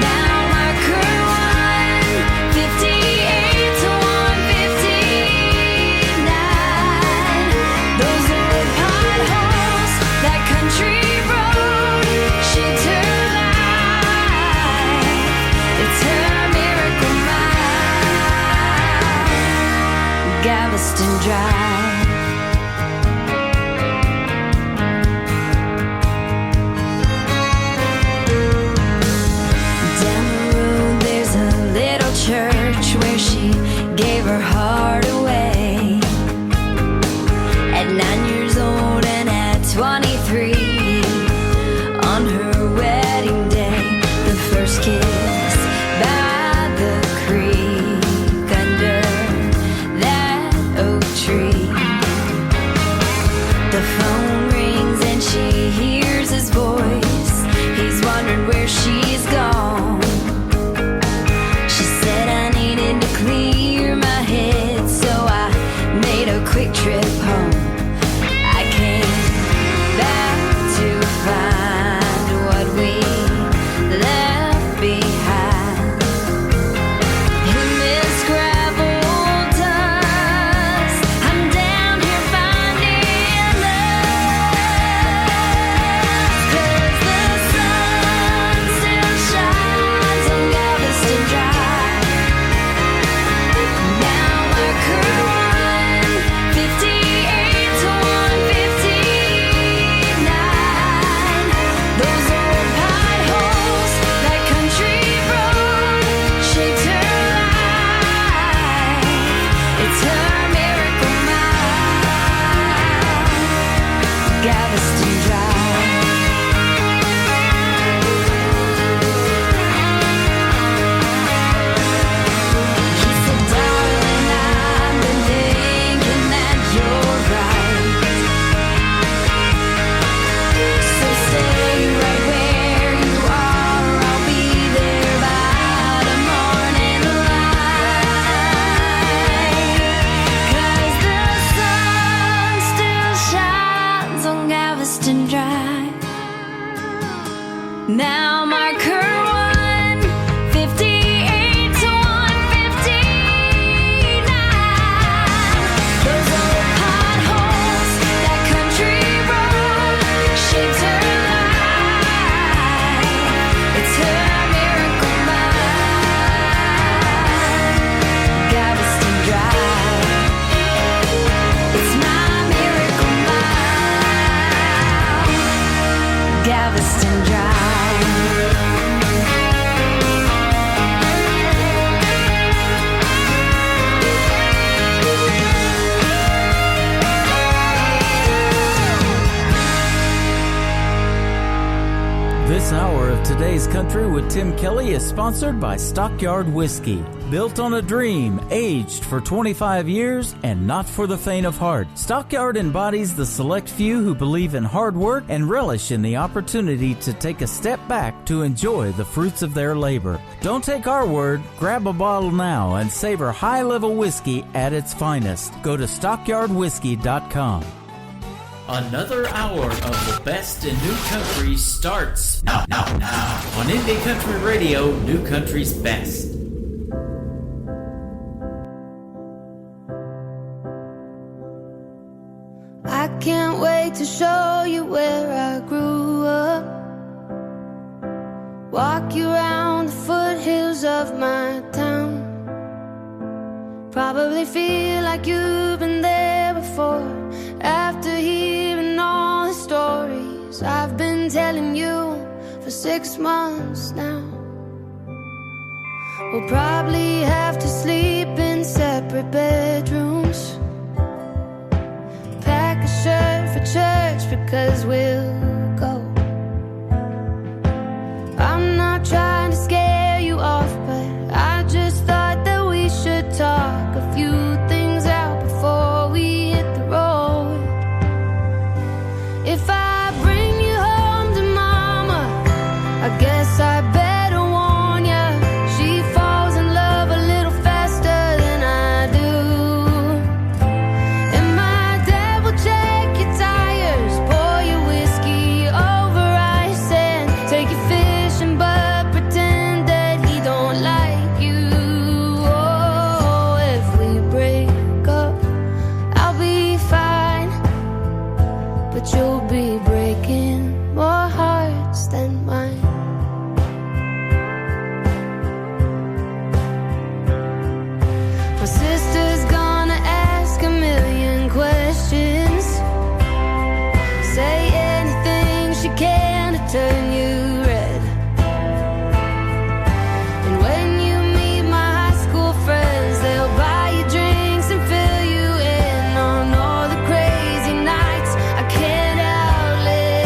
Now look her 23 on her wedding day. The first kiss by the creek under that oak tree. The phone rings and she hears his voice. He's wondering where she's gone. She said I needed to clear my head, so I made a quick trip home. I came back to find what we left behind. In this gravel dust, I'm down here finding love. 'Cause the sun still shines on Galveston Drive. Now my current 158 to 159. Those old potholes, that country road shaped her life. It's her miracle mile, Galveston Drive. He said, darling, I've been thinking that you're right. So stay right where you are. I'll be there by the morning light. 'Cause the sun still shines on Galveston Drive. Now mark her 158 to 159. Those old potholes, that country road shaped her life. It's her miracle mile, Galveston Drive. It's my miracle mile, Galveston Drive. This hour of Today's Country with Tim Kelly is sponsored by Stockyard Whiskey. Built on a dream, aged for 25 years, and not for the faint of heart. Stockyard embodies the select few who believe in hard work and relish in the opportunity to take a step back to enjoy the fruits of their labor. Don't take our word. Grab a bottle now and savor high-level whiskey at its finest. Go to stockyardwhiskey.com. Another hour of the best in New Country starts now on Indie Country Radio, New Country's best. I can't wait to show you where I grew up. Walk you around the foothills of my town. Probably feel like you've been there before. After hearing all the stories I've been telling you for 6 months now. We'll probably have to sleep in separate bedrooms. Pack a shirt for church because we'll go. I'm not trying to scare you off, but I just thought that we should talk a few things out before we hit the road. If I bring you home to mama, I guess I better warn ya. She falls in love a little faster than I do. And my dad will check your tires, pour your whiskey over ice, and take you fishing, but pretend that he don't like you. Oh, if we break up, I'll be fine, but you'll be breaking more hearts than mine. My sister's gonna ask a million questions. Say anything she can to turn you red. And when you meet my high school friends, they'll buy you drinks and fill you in on all the crazy nights I can't outlive.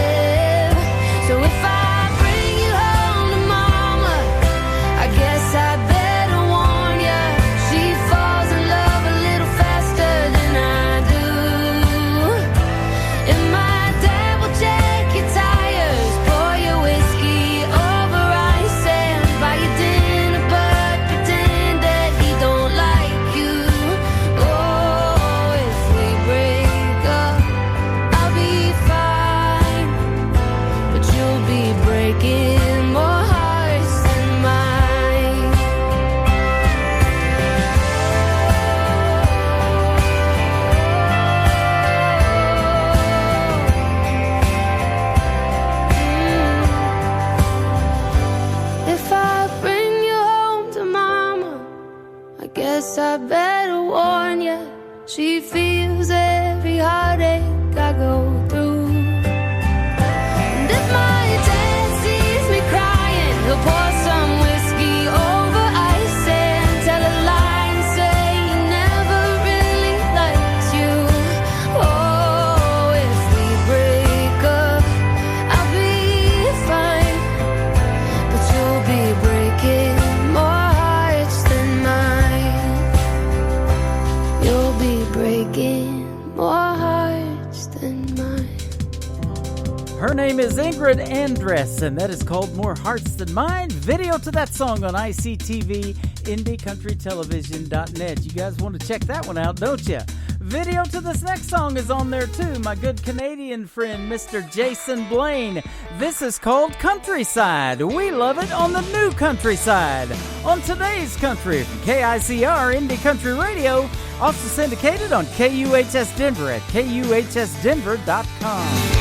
Her name is Ingrid Andress, and that is called More Hearts Than Mine. Video to that song on ICTV, IndieCountryTelevision.net. You guys want to check that one out, don't you? Video to this next song is on there too. My good Canadian friend, Mr. Jason Blaine. This is called Countryside. We love it on the new Countryside. On today's country from KICR Indie Country Radio, also syndicated on KUHS Denver at KUHSdenver.com.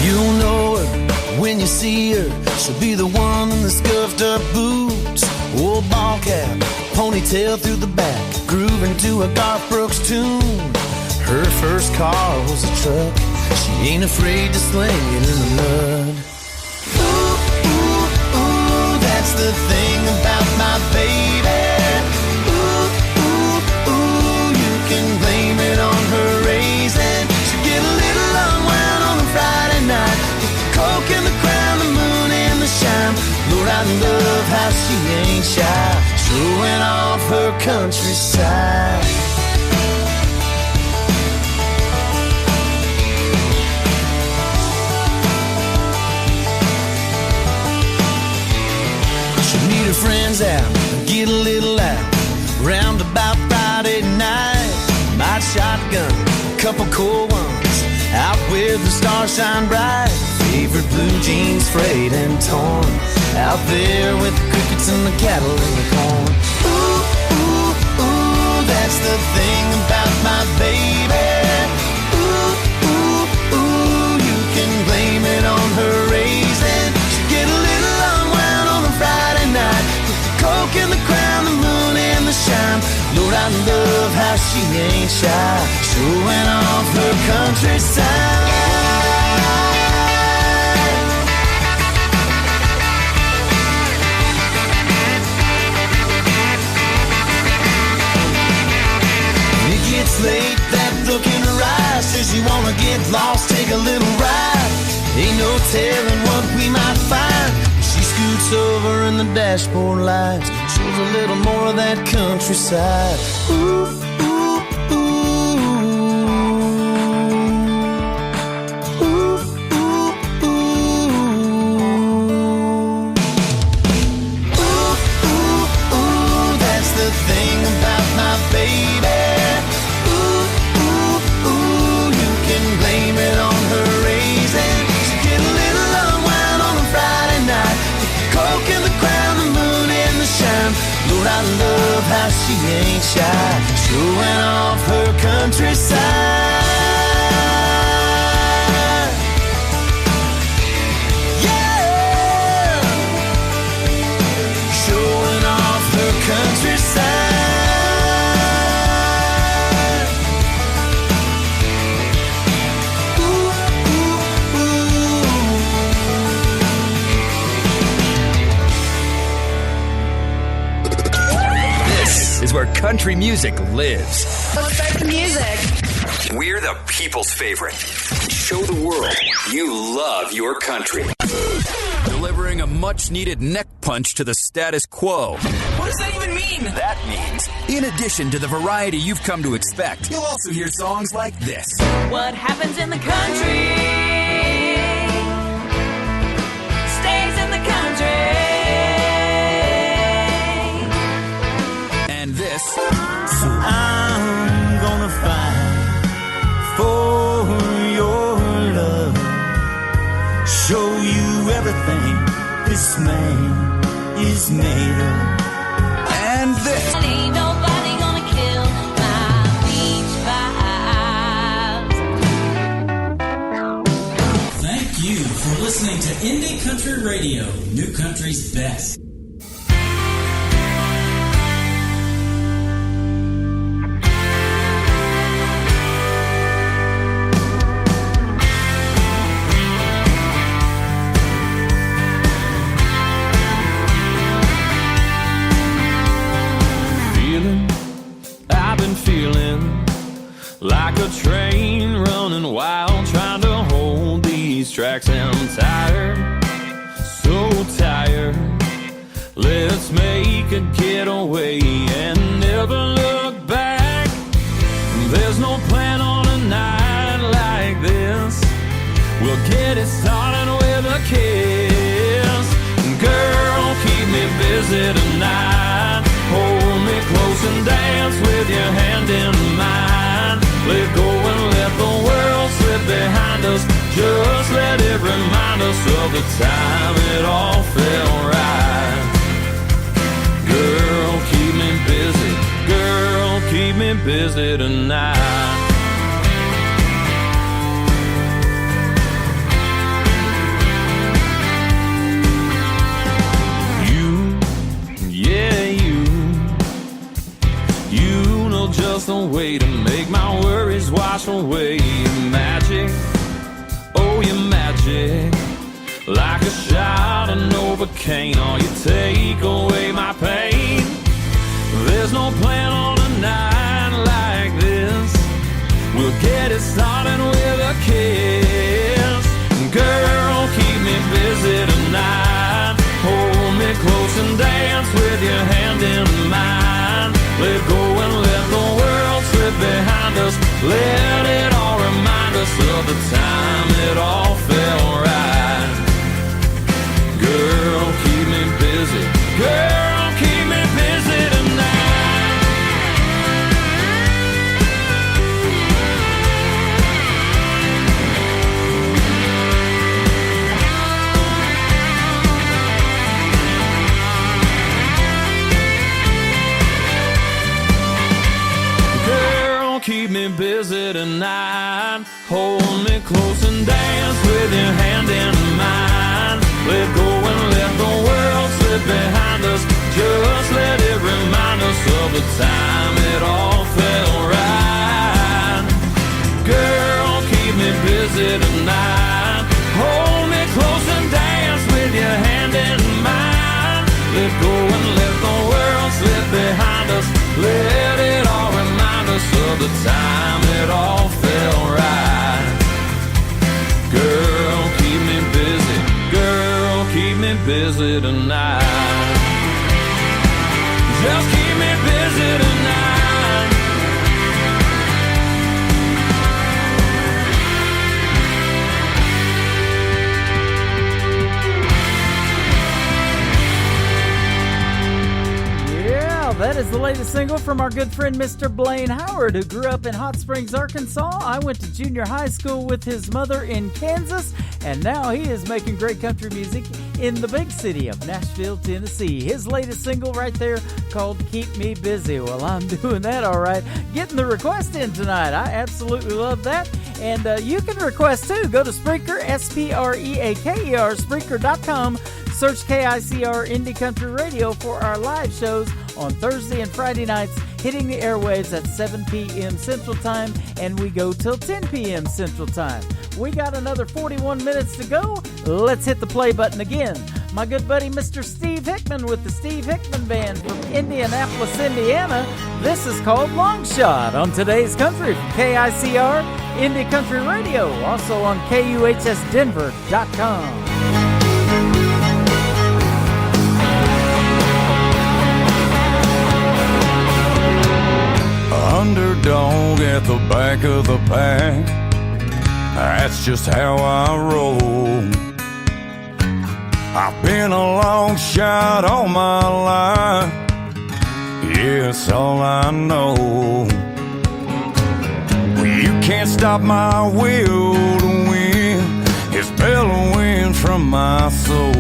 You'll know her when you see her. She'll be the one in the scuffed up boots, old ball cap, ponytail through the back, grooving to a Garth Brooks tune. Her first car was a truck. She ain't afraid to sling it in the mud. Ooh, ooh, ooh, that's the thing about my baby. Ooh, ooh, ooh, you can blame it on her raising. She'll get a little unwound on a Friday night with the coke and the crown, the moon and the shine. Lord, I love how she ain't shy, showing off her countryside. She'll meet her friends out, get a little out, round about Friday night. Might shotgun, a couple cool ones, out where the stars shine bright. Favorite blue jeans frayed and torn, out there with the crickets and the cattle and the corn. Ooh, ooh, ooh, that's the thing about my baby. Ooh, ooh, ooh, you can blame it on her raising. She'll get a little unwound on a Friday night with the coke and the crown, the moon and the shine. Lord, I love how she ain't shy, showing off her countryside. It's late, that look in her eyes says you wanna get lost, take a little ride. Ain't no telling what we might find. She scoots over and the dashboard lights shows a little more of that countryside. Ooh, ooh, ooh. Ooh, ooh, ooh. Ooh, ooh, ooh, that's the thing about my baby. Blame it on her raising. She'll get a little unwound on a Friday night with the coke and the crown, the moon and the shine. Lord, I love how she ain't shy, showing off her countryside. Yeah, showing off her countryside. Is where country music lives. Let's start the music. We're the people's favorite. Show the world you love your country. Delivering a much-needed neck punch to the status quo. What does that even mean? That means, in addition to the variety you've come to expect, you'll also hear songs like this. What happens in the country stays in the country. And this. So I'm gonna fight for your love, show you everything this man is made of. And this. Ain't nobody gonna kill my beach vibes. Thank you for listening to Indie Country Radio, New Country's best. I've been feeling like a train running wild, trying to hold these tracks. I'm tired, so tired. Let's make a getaway and never look back. There's no plan on a night like this. We'll get it started with a kiss. Girl, keep me busy tonight. Hold me close and dance with your hand in mine. Let go and let the world slip behind us. Just let it remind us of the time it all felt right. Girl, keep me busy. Girl, keep me busy tonight. Just a way to make my worries wash away. Your magic, oh your magic, like a shot of Novocaine. Oh, you take away my pain. There's no plan on a night like this. We'll get it started with a kiss. Girl, keep me busy tonight. Hold me close and dance with your hand in mine. Let go and let the world slip behind us. Let it all remind us of the time it all felt right. Girl, keep me busy. Girl, keep me busy tonight. Keep me busy tonight. Hold me close and dance with your hand in mine. Let go and let the world slip behind us. Just let it remind us of the time it all felt right. Girl, keep me busy tonight. Hold me close and dance with your hand in mine. Let go and let the world slip behind us. Let it all remind us of the time it all felt right. Girl, keep me busy. Girl, keep me busy tonight. Just keep me busy tonight. That is the latest single from our good friend Mr. Blaine Howard, who grew up in Hot Springs, Arkansas. I went to junior high school with his mother in Kansas, and now he is making great country music in the big city of Nashville, Tennessee. His latest single right there called Keep Me Busy. Well, I'm doing that all right. Getting the request in tonight. I absolutely love that. And you can request too. Go to Spreaker, S-P-R-E-A-K-E-R, Spreaker.com. Search KICR Indie Country Radio for our live shows on Thursday and Friday nights, hitting the airwaves at 7 p.m. Central Time, and we go till 10 p.m. Central Time. We got another 41 minutes to go. Let's hit the play button again. My good buddy Mr. Steve Hickman with the Steve Hickman Band from Indianapolis, Indiana. This is called Long Shot on Today's Country from KICR Indie Country Radio, also on KUHSdenver.com. Underdog at the back of the pack, that's just how I roll. I've been a long shot all my life, yeah, it's all I know. Well, you can't stop my will to win, it's bellowing from my soul.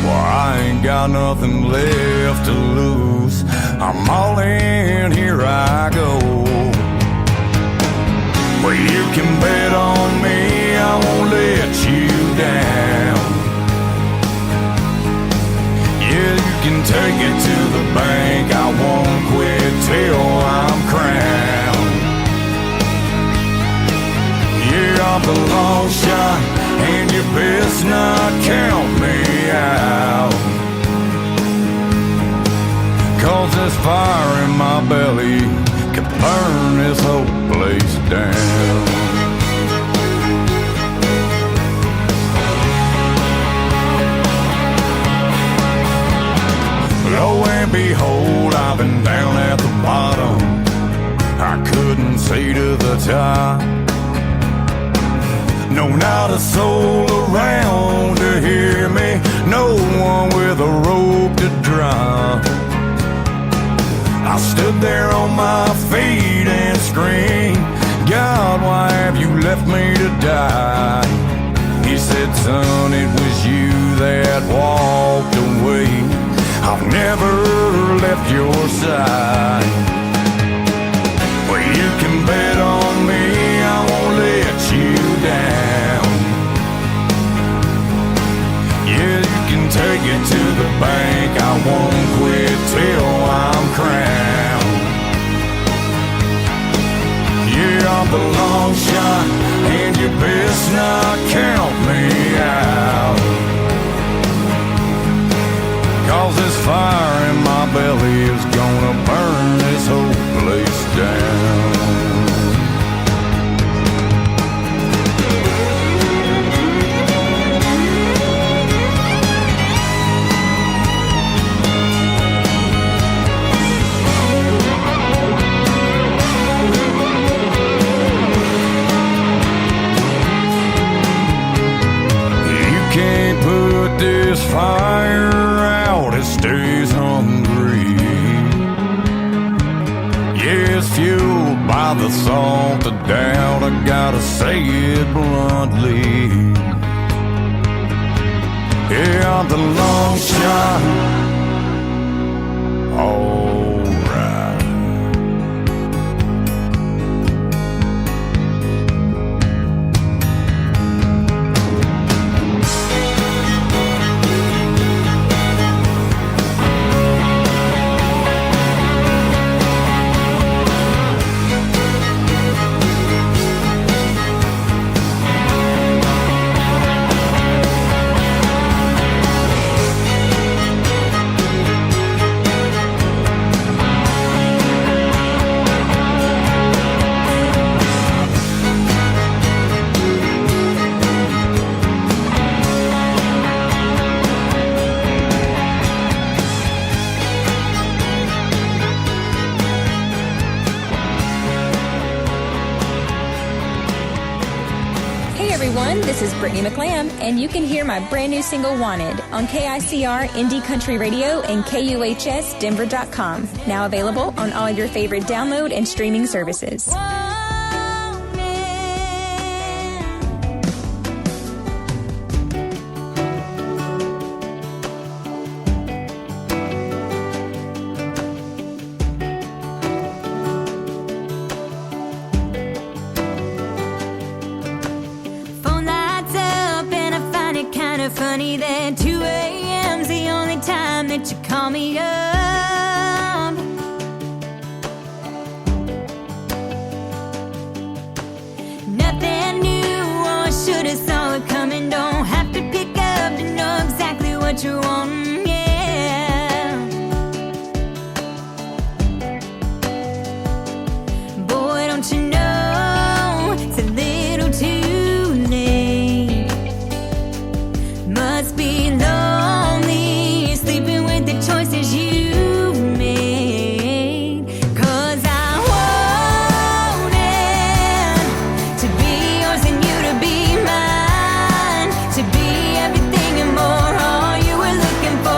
Well, I ain't got nothing left to lose, I'm all in, here I go. Well, you can bet on me, I won't let you down. Yeah, you can take it to the bank, I won't quit till I'm crowned. Yeah, I'm the long shot, and you best not count me out. 'Cause this fire in my belly could burn this whole place down. Lo and behold, I've been down at the bottom, I couldn't see to the top. No, not a soul around to hear me. No one with a rope to draw. I stood there on my feet and screamed, God, why have you left me to die? He said, son, it was you that walked away. I've never left your side. Well, you can bet on me, I won't let you down. Yeah, you can take it to the bank, I won't quit till I'm crowned. Yeah, I'm the long shot, and you best not count me out. 'Cause this fire in my belly is gonna burn this whole place down. You can't put this fire out, it stays hungry. Yeah, it's fueled by the salt of doubt, I gotta say it bluntly. Yeah, I'm the long shot. Alright. This is Brittany McLam, and you can hear my brand new single Wanted on KICR Indie Country Radio and KUHSdenver.com. Now available on all your favorite download and streaming services. Funny that 2 a.m.'s the only time that you call me up. Nothing new, or should have saw it coming. Don't have to pick up to know exactly what you want. Yeah, boy, don't you know it's a little too late. Must be lonely, sleeping with the choices you've made. 'Cause I wanted to be yours and you to be mine, to be everything and more, all you were looking for.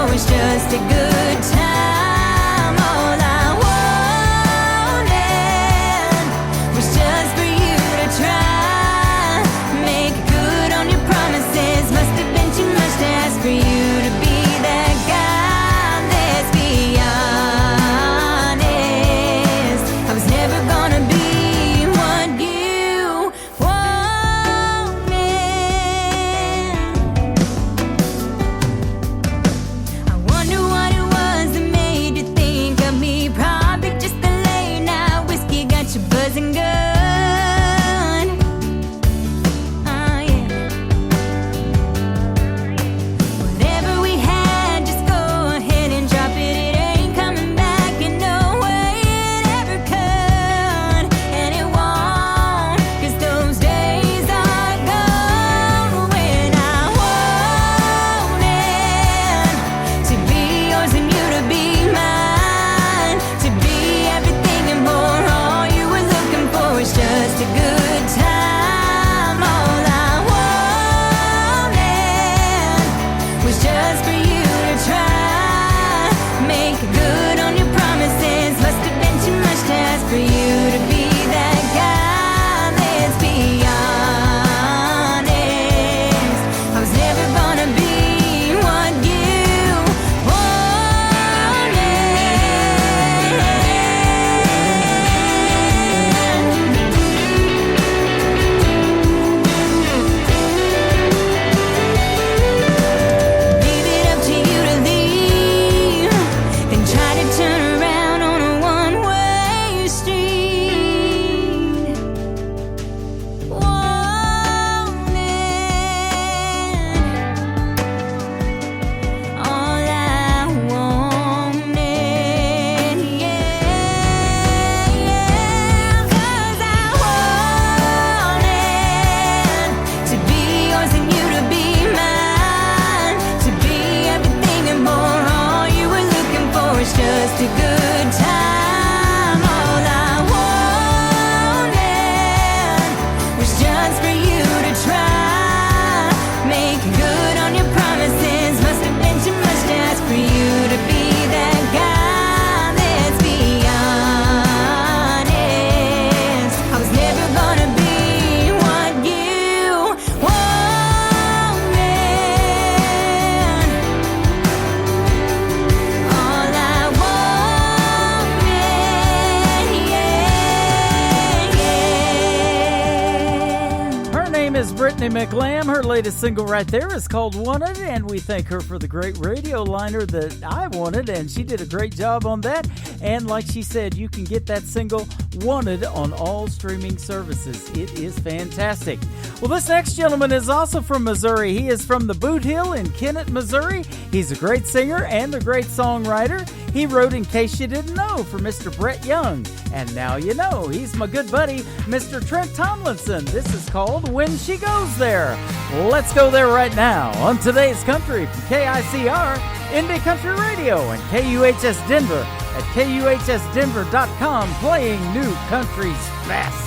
Brittany McLam. Her latest single right there is called Wanted, and we thank her for the great radio liner that I wanted, and she did a great job on that. And like she said, you can get that single Wanted on all streaming services. It is fantastic. Well, this next gentleman is also from Missouri. He is from the Boot Hill in Kennett, Missouri. He's a great singer and a great songwriter. He wrote In Case You Didn't Know for Mr. Brett Young. And now you know, he's my good buddy, Mr. Trent Tomlinson. This is called When She Goes There. Let's go there right now on Today's Country from KICR, Indie Country Radio, and KUHS Denver at KUHSdenver.com, playing new country's best.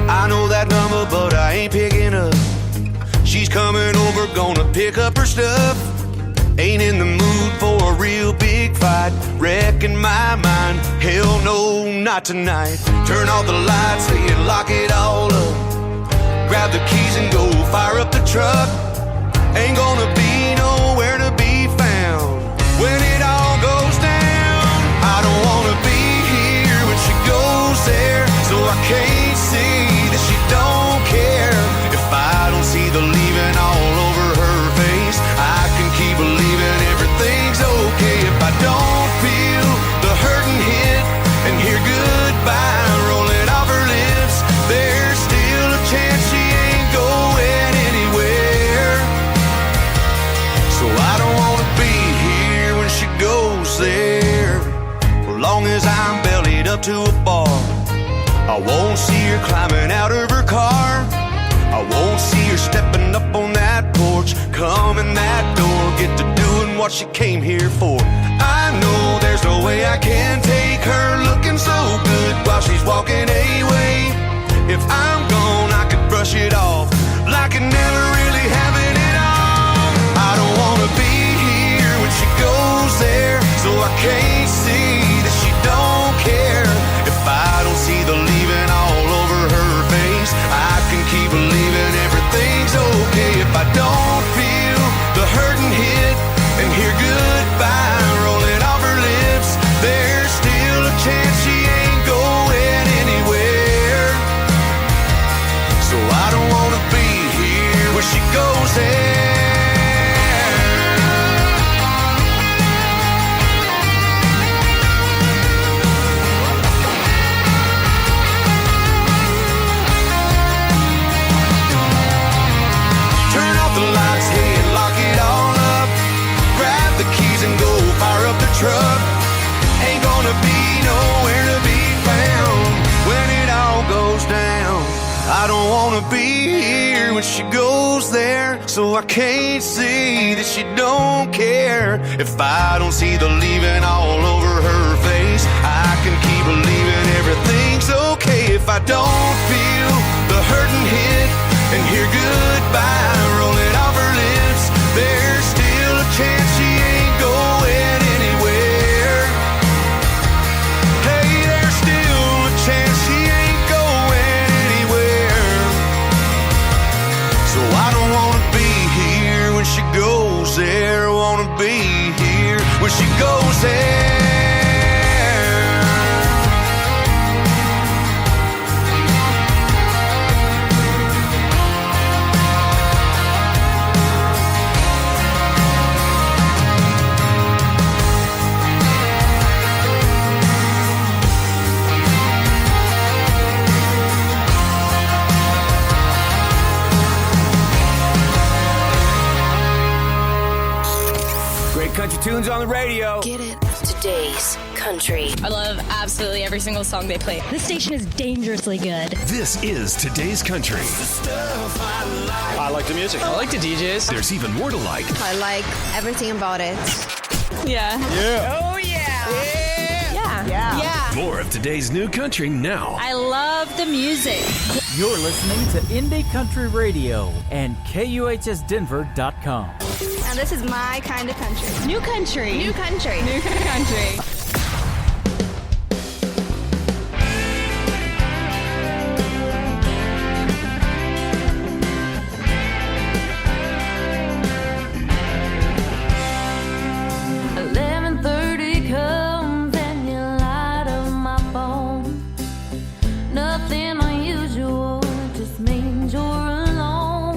I know that number, but I ain't picking up. She's coming over, gonna pick up her stuff. Ain't in the mood for a real big fight, wrecking my mind. Hell no, not tonight. Turn off the lights, and lock it all up. Grab the keys and go fire up the truck. Ain't gonna be nowhere to be found when it all goes down. I don't wanna be here when she goes there, so I can't see that she don't care. If I don't see the leaving all over her face, I can keep believing everything's okay. If I don't feel the hurting hit and hear goodbye rolling off her lips, there's still a chance she ain't going anywhere. So I don't wanna be here when she goes there. As long as I'm bellied up to a bar, I won't see her climbing out of her car. I won't see her stepping up on that porch, coming that door, get to doing what she came here for. I know there's no way I can take her looking so good while she's walking away. If I'm gone, I could brush it off like it never really happened at all. I don't wanna be here when she goes there, so I can't see that she don't care. If I don't see the leaving all over her face, I can keep believing everything's okay. If I don't feel the hurting hit and hear goodbye rolling off her lips, there's still a chance she ain't going anywhere. So I don't wanna be here when she goes there. Truck ain't gonna be nowhere to be found when it all goes down. I don't wanna be here when she goes there, so I can't see that she don't care. If I don't see the leaving all over her face, I can keep believing everything's okay. If I don't feel the hurting hit and hear goodbye rolling off her lips, there's still a chance she ain't going anywhere. Hey, there's still a chance she ain't going anywhere. So I don't wanna be here when she goes there. I wanna be here when she goes there. Country tunes on the radio. Get it? Today's Country. I love absolutely every single song they play. This station is dangerously good. This is Today's Country. I like the music. I like the DJs. There's even more to like. I like everything about it. Yeah. Yeah. Oh, yeah. Yeah. Yeah. More of today's new country now. I love the music. You're listening to Indie Country Radio and KUHSdenver.com. Now this is my kind of country. New country. New country. New country. Nothing unusual, just means you're alone.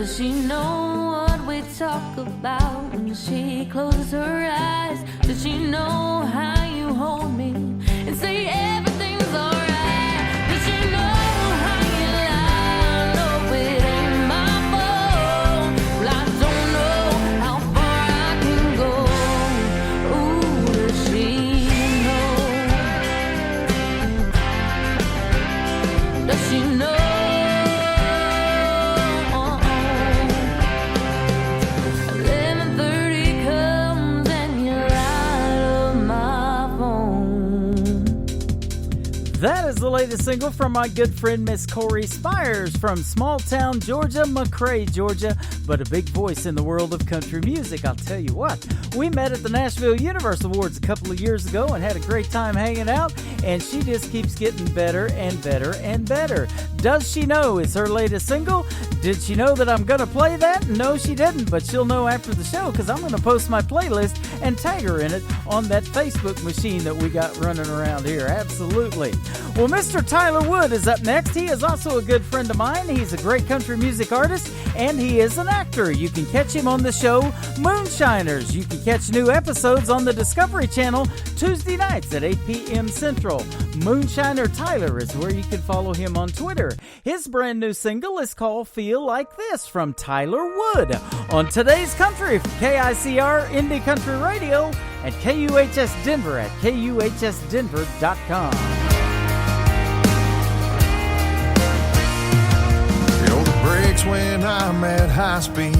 Does she know what we talk about when she closes her eyes? Does she know how you hold me and say everything's alright? Does she know how you lie? No, it ain't my fault. Well, I don't know how far I can go. Ooh, does she know? Does she know? 11:30 comes and you light up my phone. That is the latest single from my good friend Miss Corey Spires from small town Georgia, McRae, Georgia, but a big voice in the world of country music. I'll tell you what, we met at the Nashville Universe Awards a couple of years ago and had a great time hanging out, and she just keeps getting better and better and better. Does She Know is her latest single. Did she know that I'm going to play that? No, she didn't, but she'll know after the show because I'm going to post my playlist and tag her in it on that Facebook machine that we got running around here. Absolutely. Well, Mr. Tyler Wood is up next. He is also a good friend of mine. He's a great country music artist, and he is an actor. You can catch him on the show Moonshiners. You can catch new episodes on the Discovery Channel Tuesday nights at 8 p.m. Central. Moonshiner Tyler is where you can follow him on Twitter. His brand new single is called Feel Like This from Tyler Wood on Today's Country from KICR Indie Country Radio and KUHS Denver at KUHSdenver.com. The brakes when I'm at high speed,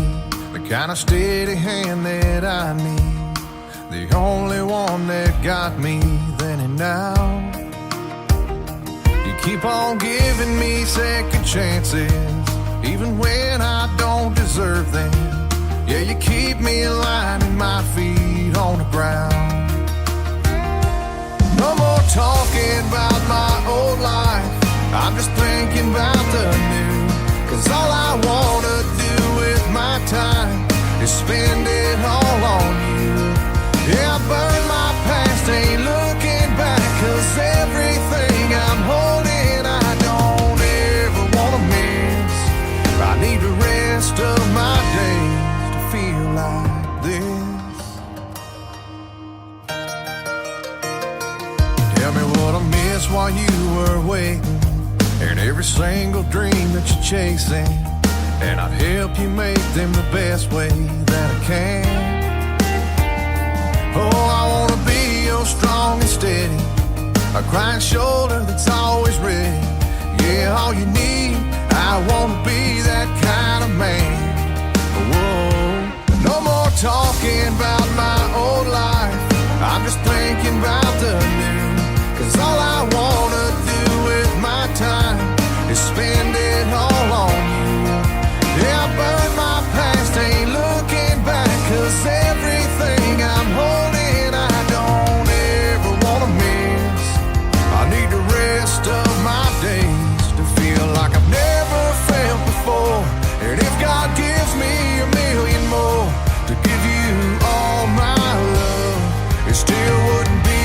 the kind of steady hand that I need, the only one that got me then and now. You keep on giving me second chances, even when I don't deserve them. Yeah, you keep me in line and my feet on the ground. No more talking about my old life, I'm just thinking about the new. 'Cause all I wanna do with my time is spend it all on you. Yeah, I burn my past, ain't looking back, 'cause everything I'm holding I don't ever wanna miss. I need the rest of my days to feel like this. Tell me what I missed while you were waiting, and every single dream that you're chasing, and I'd help you make them the best way that I can. Oh, I wanna be your strong and steady, a crying shoulder that's always ready. Yeah, all you need, I wanna be that kind of man. Whoa, no more talking about my old life, I'm just thinking about the new. 'Cause all I wanna do with my time is spend it all on you. Yeah, I burn my past, ain't looking back, 'cause everything I'm holding I don't ever wanna miss. I need the rest of my days to feel like I've never felt before. And if God gives me $1 million more to give you all my love, it still wouldn't be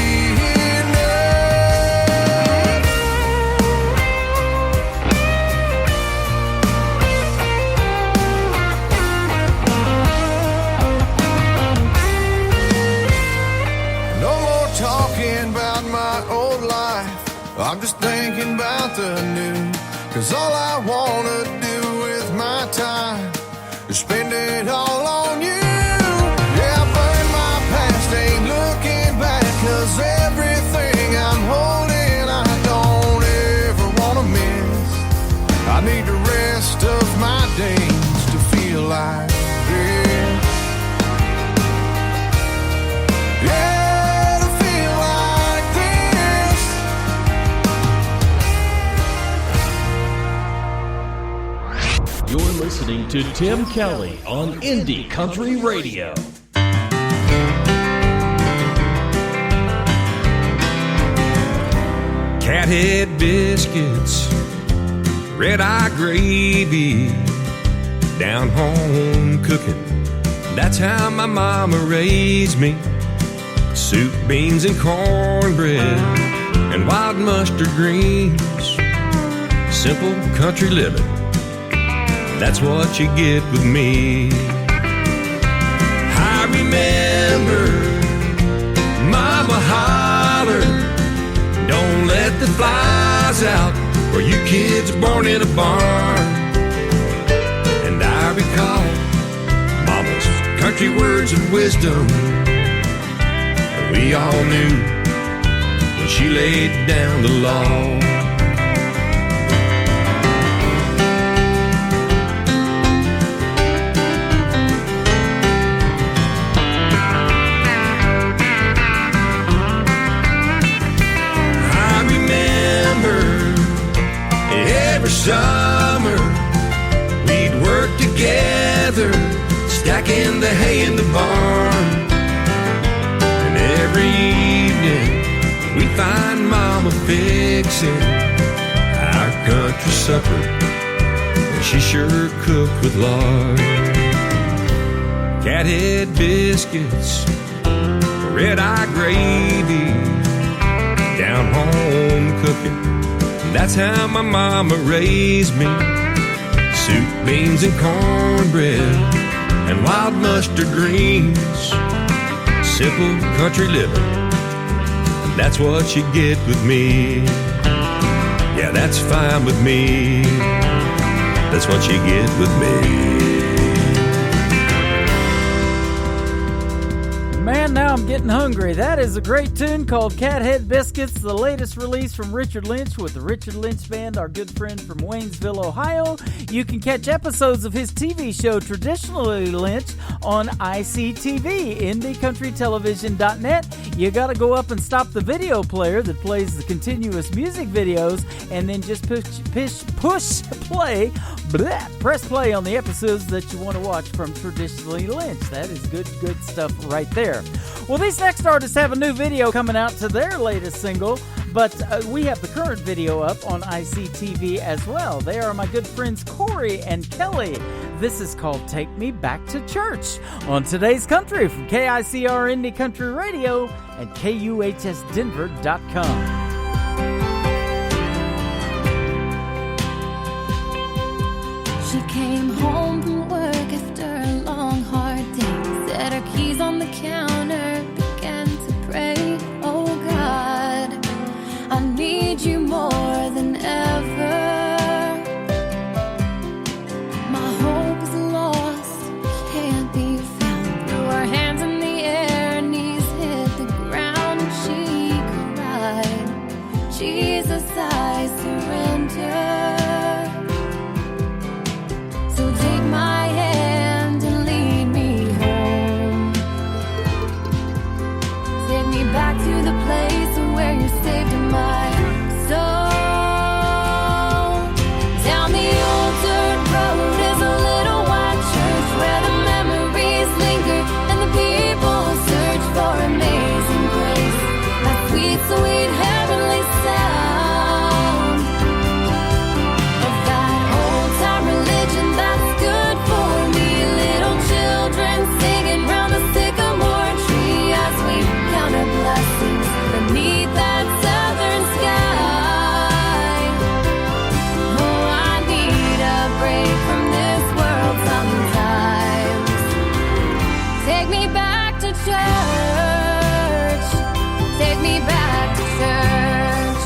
I'm just thinking about the new. 'Cause all I wanna do with my time is spend it all on you. Yeah, I burn my past, ain't looking back, 'cause everything I'm holding I don't ever wanna miss. I need the rest of my days to feel like this. Yeah. You're listening to Tim Kelly on Indie Country Radio. Cathead biscuits, red-eye gravy, down home cooking. That's how my mama raised me. Soup, beans, and cornbread, and wild mustard greens. Simple country living, That's what you get with me. I remember Mama hollered, don't let the flies out, or you kids born in a barn. And I recall Mama's country words of wisdom, and we all knew when she laid down the law. Every summer we'd work together, stacking the hay in the barn. And every evening we'd find Mama fixing our country supper, and she sure cooked with lard. Cathead biscuits, red-eye gravy, down home cooking. That's how my mama raised me. Soup, beans, and cornbread, and wild mustard greens. Simple country living, that's what you get with me. Yeah, that's fine with me. That's what you get with me. Man, now I'm getting hungry. That is a great tune called Cathead Biscuits, the latest release from Richard Lynch with the Richard Lynch Band, our good friend from Waynesville, Ohio. You can catch episodes of his TV show, Traditionally Lynch, on ICTV, IndieCountryTelevision.net. You got to go up and stop the video player that plays the continuous music videos, and then just push play, press play on the episodes that you want to watch from Traditionally Lynch. That is good stuff right there. Well, these next artists have a new video coming out to their latest single, but we have the current video up on ICTV as well. They are my good friends Corey and Kelly. This is called Take Me Back to Church on Today's Country from KICR Indie Country Radio and KUHSdenver.com. She came home from work after a long, hard day. Set her keys on the counter, began to pray. Oh God, I need you more than ever. My hope is lost, can't be found. Threw her hands in the air, knees hit the ground, and she cried, Jesus, I surrender. So take my hand and lead me home. Take me back to the place where you saved my soul. Down the old dirt road is a little white church where the memories linger and the people search for amazing grace. That sweet, sweet heavenly sound of that old-time religion that's good for me. Little children singing round the sycamore tree as we count our blessings beneath that southern sky. Oh, I need a break from this world sometimes. Take me back to church. Take me back to church.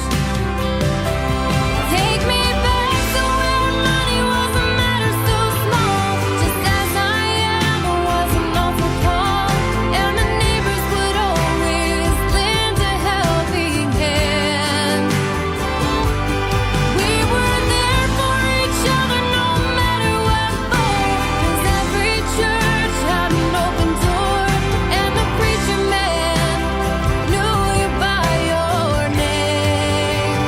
Take me back to where money wasn't matter so small. Just as I am, I wasn't awful call, and the neighbors would always lend a helping hand. We were there for each other no matter what for, 'cause every church had an open door, and the preacher man knew you by your name.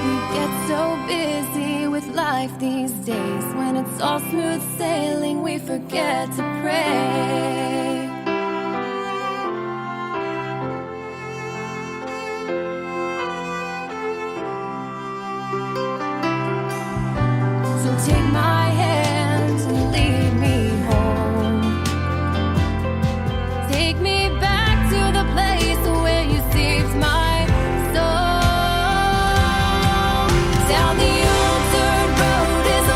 We get so busy with life these days. When it's all smooth sailing, we forget to pray. So take my hand and lead me home. Take me back to the place where you saved my soul. Down the old dirt road is a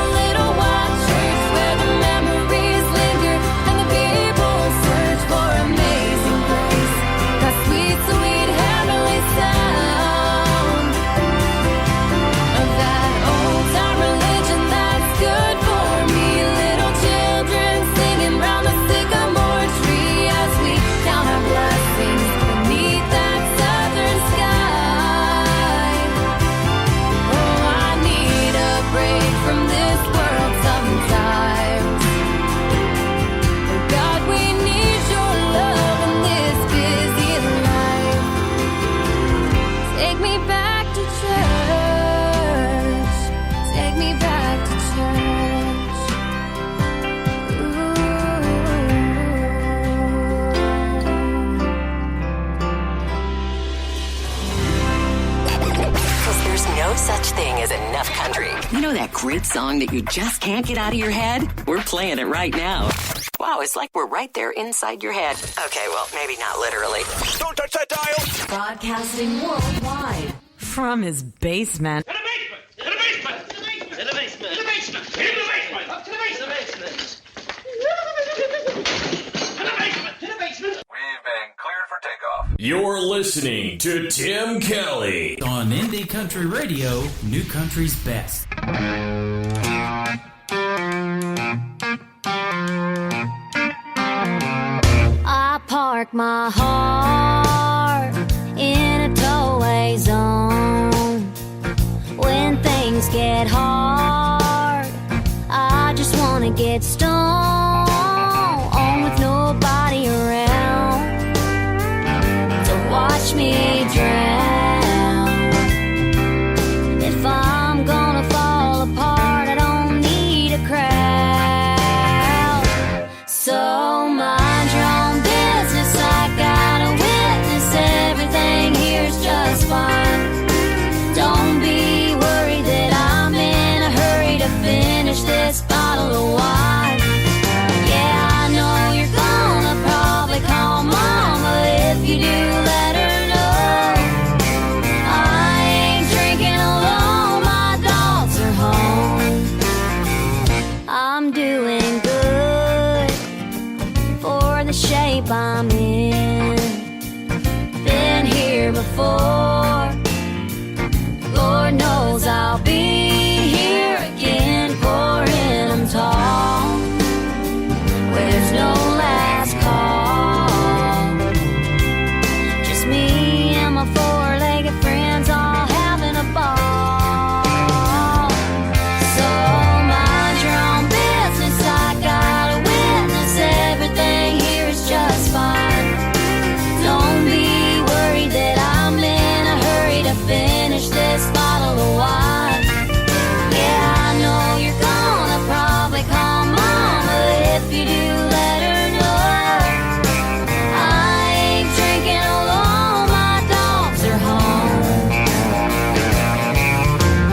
enough country. You know that great song that you just can't get out of your head? We're playing it right now. Wow, it's like we're right there inside your head. Okay, well, maybe not literally. Don't touch that dial. Broadcasting worldwide from his basement. In the basement! In the basement! In the basement! In the basement! In the basement! Up to the basement! In the basement! In the basement! We've been cleared for takeoff. You're listening to Tim Kelly on Indie Country Radio, New Country's Best. I park my heart in a tollway zone. When things get hard, I just wanna get stoned with nobody around to watch me drown. If I'm gonna fall apart, I don't need a crowd. So mind your own business, I gotta witness everything here's just fine. Don't be worried that I'm in a hurry to finish this bottle of wine. Yeah, I know you're gonna probably call mama. If you do, let her know I ain't drinking alone, my dogs are home. I'm doing good for the shape I'm in. Been here before, Lord knows I'll be here again, pouring them tall where there's no last call. Just me and my four-legged friends all having a ball. So mind your own business, I gotta witness everything here is just fine. Don't be worried that I'm in a hurry to finish this bottle of wine. Yeah, I know you're gonna probably call mama. If you do, let her know I ain't drinking alone, my dogs are home.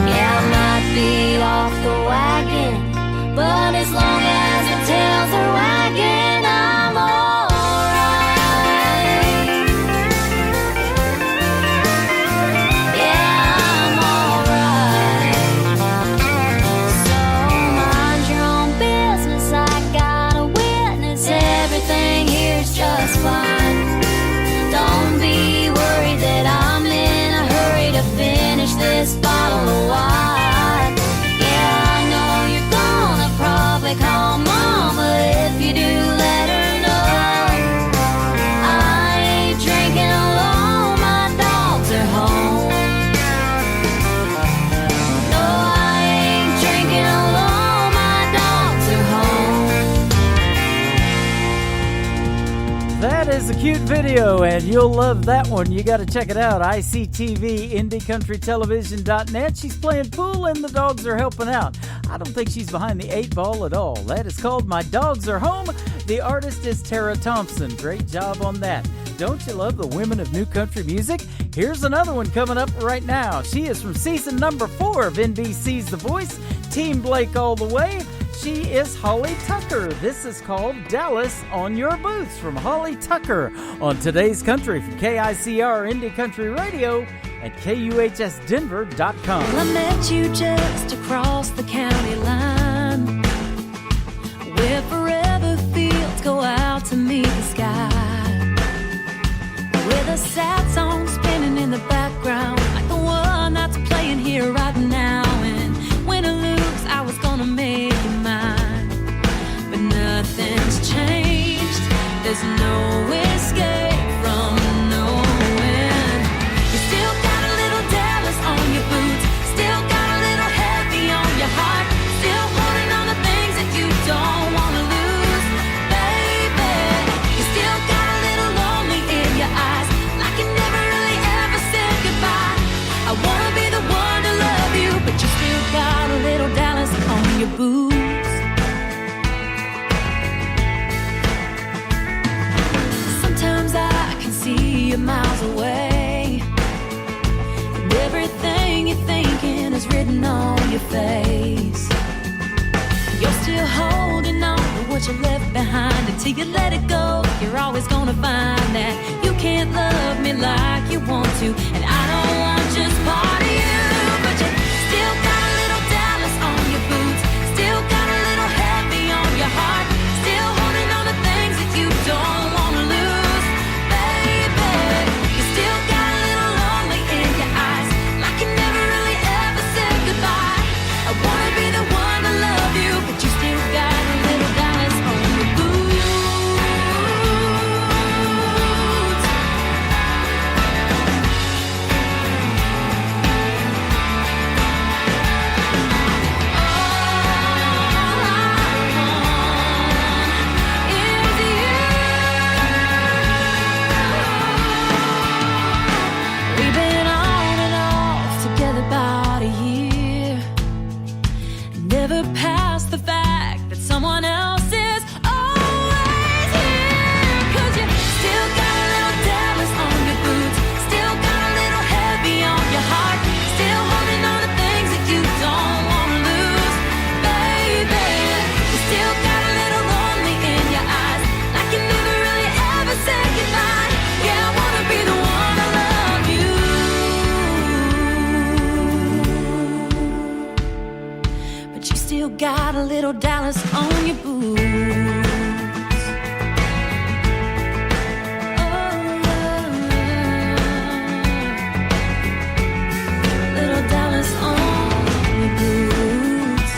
Yeah, I might be off the wagon, but as long as the tails are wagging, I'm alright. Yeah, I'm alright. So mind your own business, I gotta witness everything here's just fine. Don't be worried that I'm in a hurry to finish this bottle of wine. Yeah, I know you're gonna probably call mama. If you do, let her know I ain't drinking alone, my dogs are home. No, I ain't drinking alone, my dogs are home. That is a cute video, and you'll love that one. You got to check it out. ICTV, IndieCountryTelevision.net. She's playing pool, and the dogs are helping out. I don't think she's behind the 8 ball at all. That is called My Dogs Are Home. The artist is Tara Thompson. Great job on that. Don't you love the women of new country music? Here's another one coming up right now. She is from season number 4 of NBC's The Voice, Team Blake all the way. She is Holly Tucker. This is called Dallas on Your Boots from Holly Tucker on Today's Country from KICR Indie Country Radio at KUHSDenver.com. Well, I met you just across the county line, where forever fields go out to meet the sky, with a sad song spinning in the background, like the one that's playing here right now. And win or lose, I was gonna make you mine, but nothing's changed. There's no escape from knowing you still got a little Dallas on your boots, still got a little on your face. You're still holding on to what you left behind. Until you let it go, you're always gonna find that you can't love me like you want to. And I don't want just part of you, but you still got a little Dallas on your boots, still got a little heavy on your heart, still holding on to things that you don't want to lose, baby. You still got a little lonely in your eyes, like you never really ever said goodbye. I wanna be the one to love you, but you still got a little Dallas on your boots. We've been on and off together about a year. Never past the fact that someone else is always here. 'Cause you still got a little Dallas on your boots, still got a little heavy on your heart, still holding on to things that you don't want to lose, baby. You still got a little lonely in your eyes, like you never really ever said goodbye. Yeah, I wanna be the one to love you, but you still got a little Dallas on your boots. Little Dallas on your boots.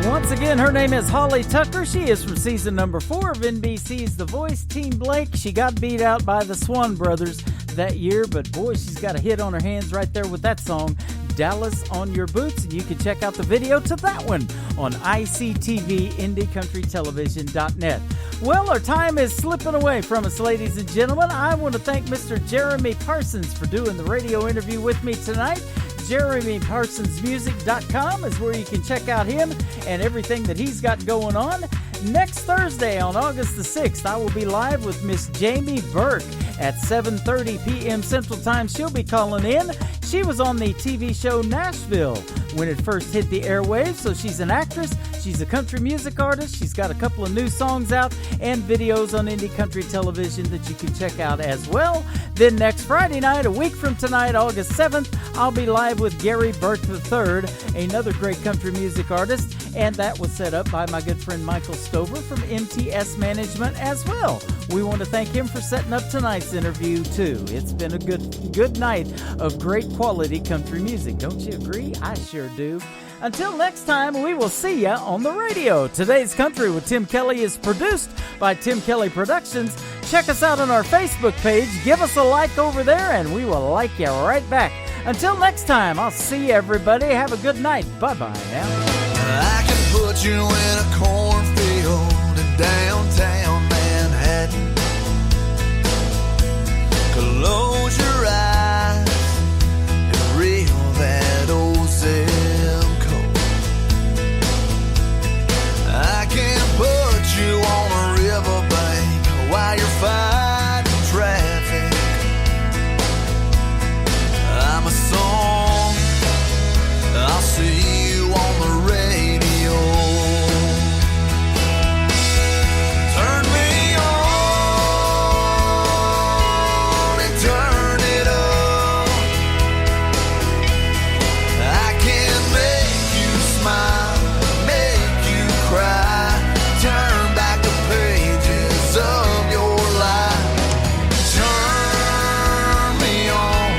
Once again, her name is Holly Tucker. She is from season number 4 of NBC's The Voice. Team Blake, she got beat out by the Swan Brothers that year, but boy, she's got a hit on her hands right there with that song, Dallas on Your Boots, and you can check out the video to that one on ICTV, IndieCountryTelevision.net. Well, our time is slipping away from us, ladies and gentlemen. I want to thank Mr. Jeremy Parsons for doing the radio interview with me tonight. JeremyParsonsMusic.com is where you can check out him and everything that he's got going on. Next Thursday on August the 6th, I will be live with Miss Jamie Burke at 7:30 p.m. Central Time. She'll be calling in. She was on the TV show Nashville when it first hit the airwaves, so she's an actress. She's a country music artist. She's got a couple of new songs out and videos on Indie Country Television that you can check out as well. Then next Friday night, a week from tonight, August 7th, I'll be live with Gary Burke III, another great country music artist, and that was set up by my good friend Michael Stover from MTS Management as well. We want to thank him for setting up tonight's interview too. It's been a good night of great quality country music. Don't you agree? I sure do. Until next time, we will see ya on the radio. Today's Country with Tim Kelly is produced by Tim Kelly Productions. Check us out on our Facebook page. Give us a like over there, and we will like you right back. Until next time, I'll see you, everybody. Have a good night. Bye-bye now. I can put you in a cornfield in downtown Manhattan. Close your eyes and reel that old zip code. I can put you on a riverbank while you're fighting traffic. I'm a song, I'll see you on the radio. Turn me on and turn it up. I can make you smile, make you cry, turn back the pages of your life. Turn me on,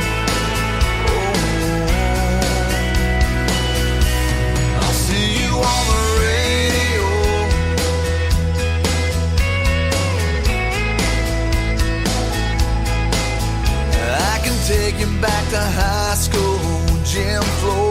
I'll see you on the radio. I can take you back to high school, gym floor.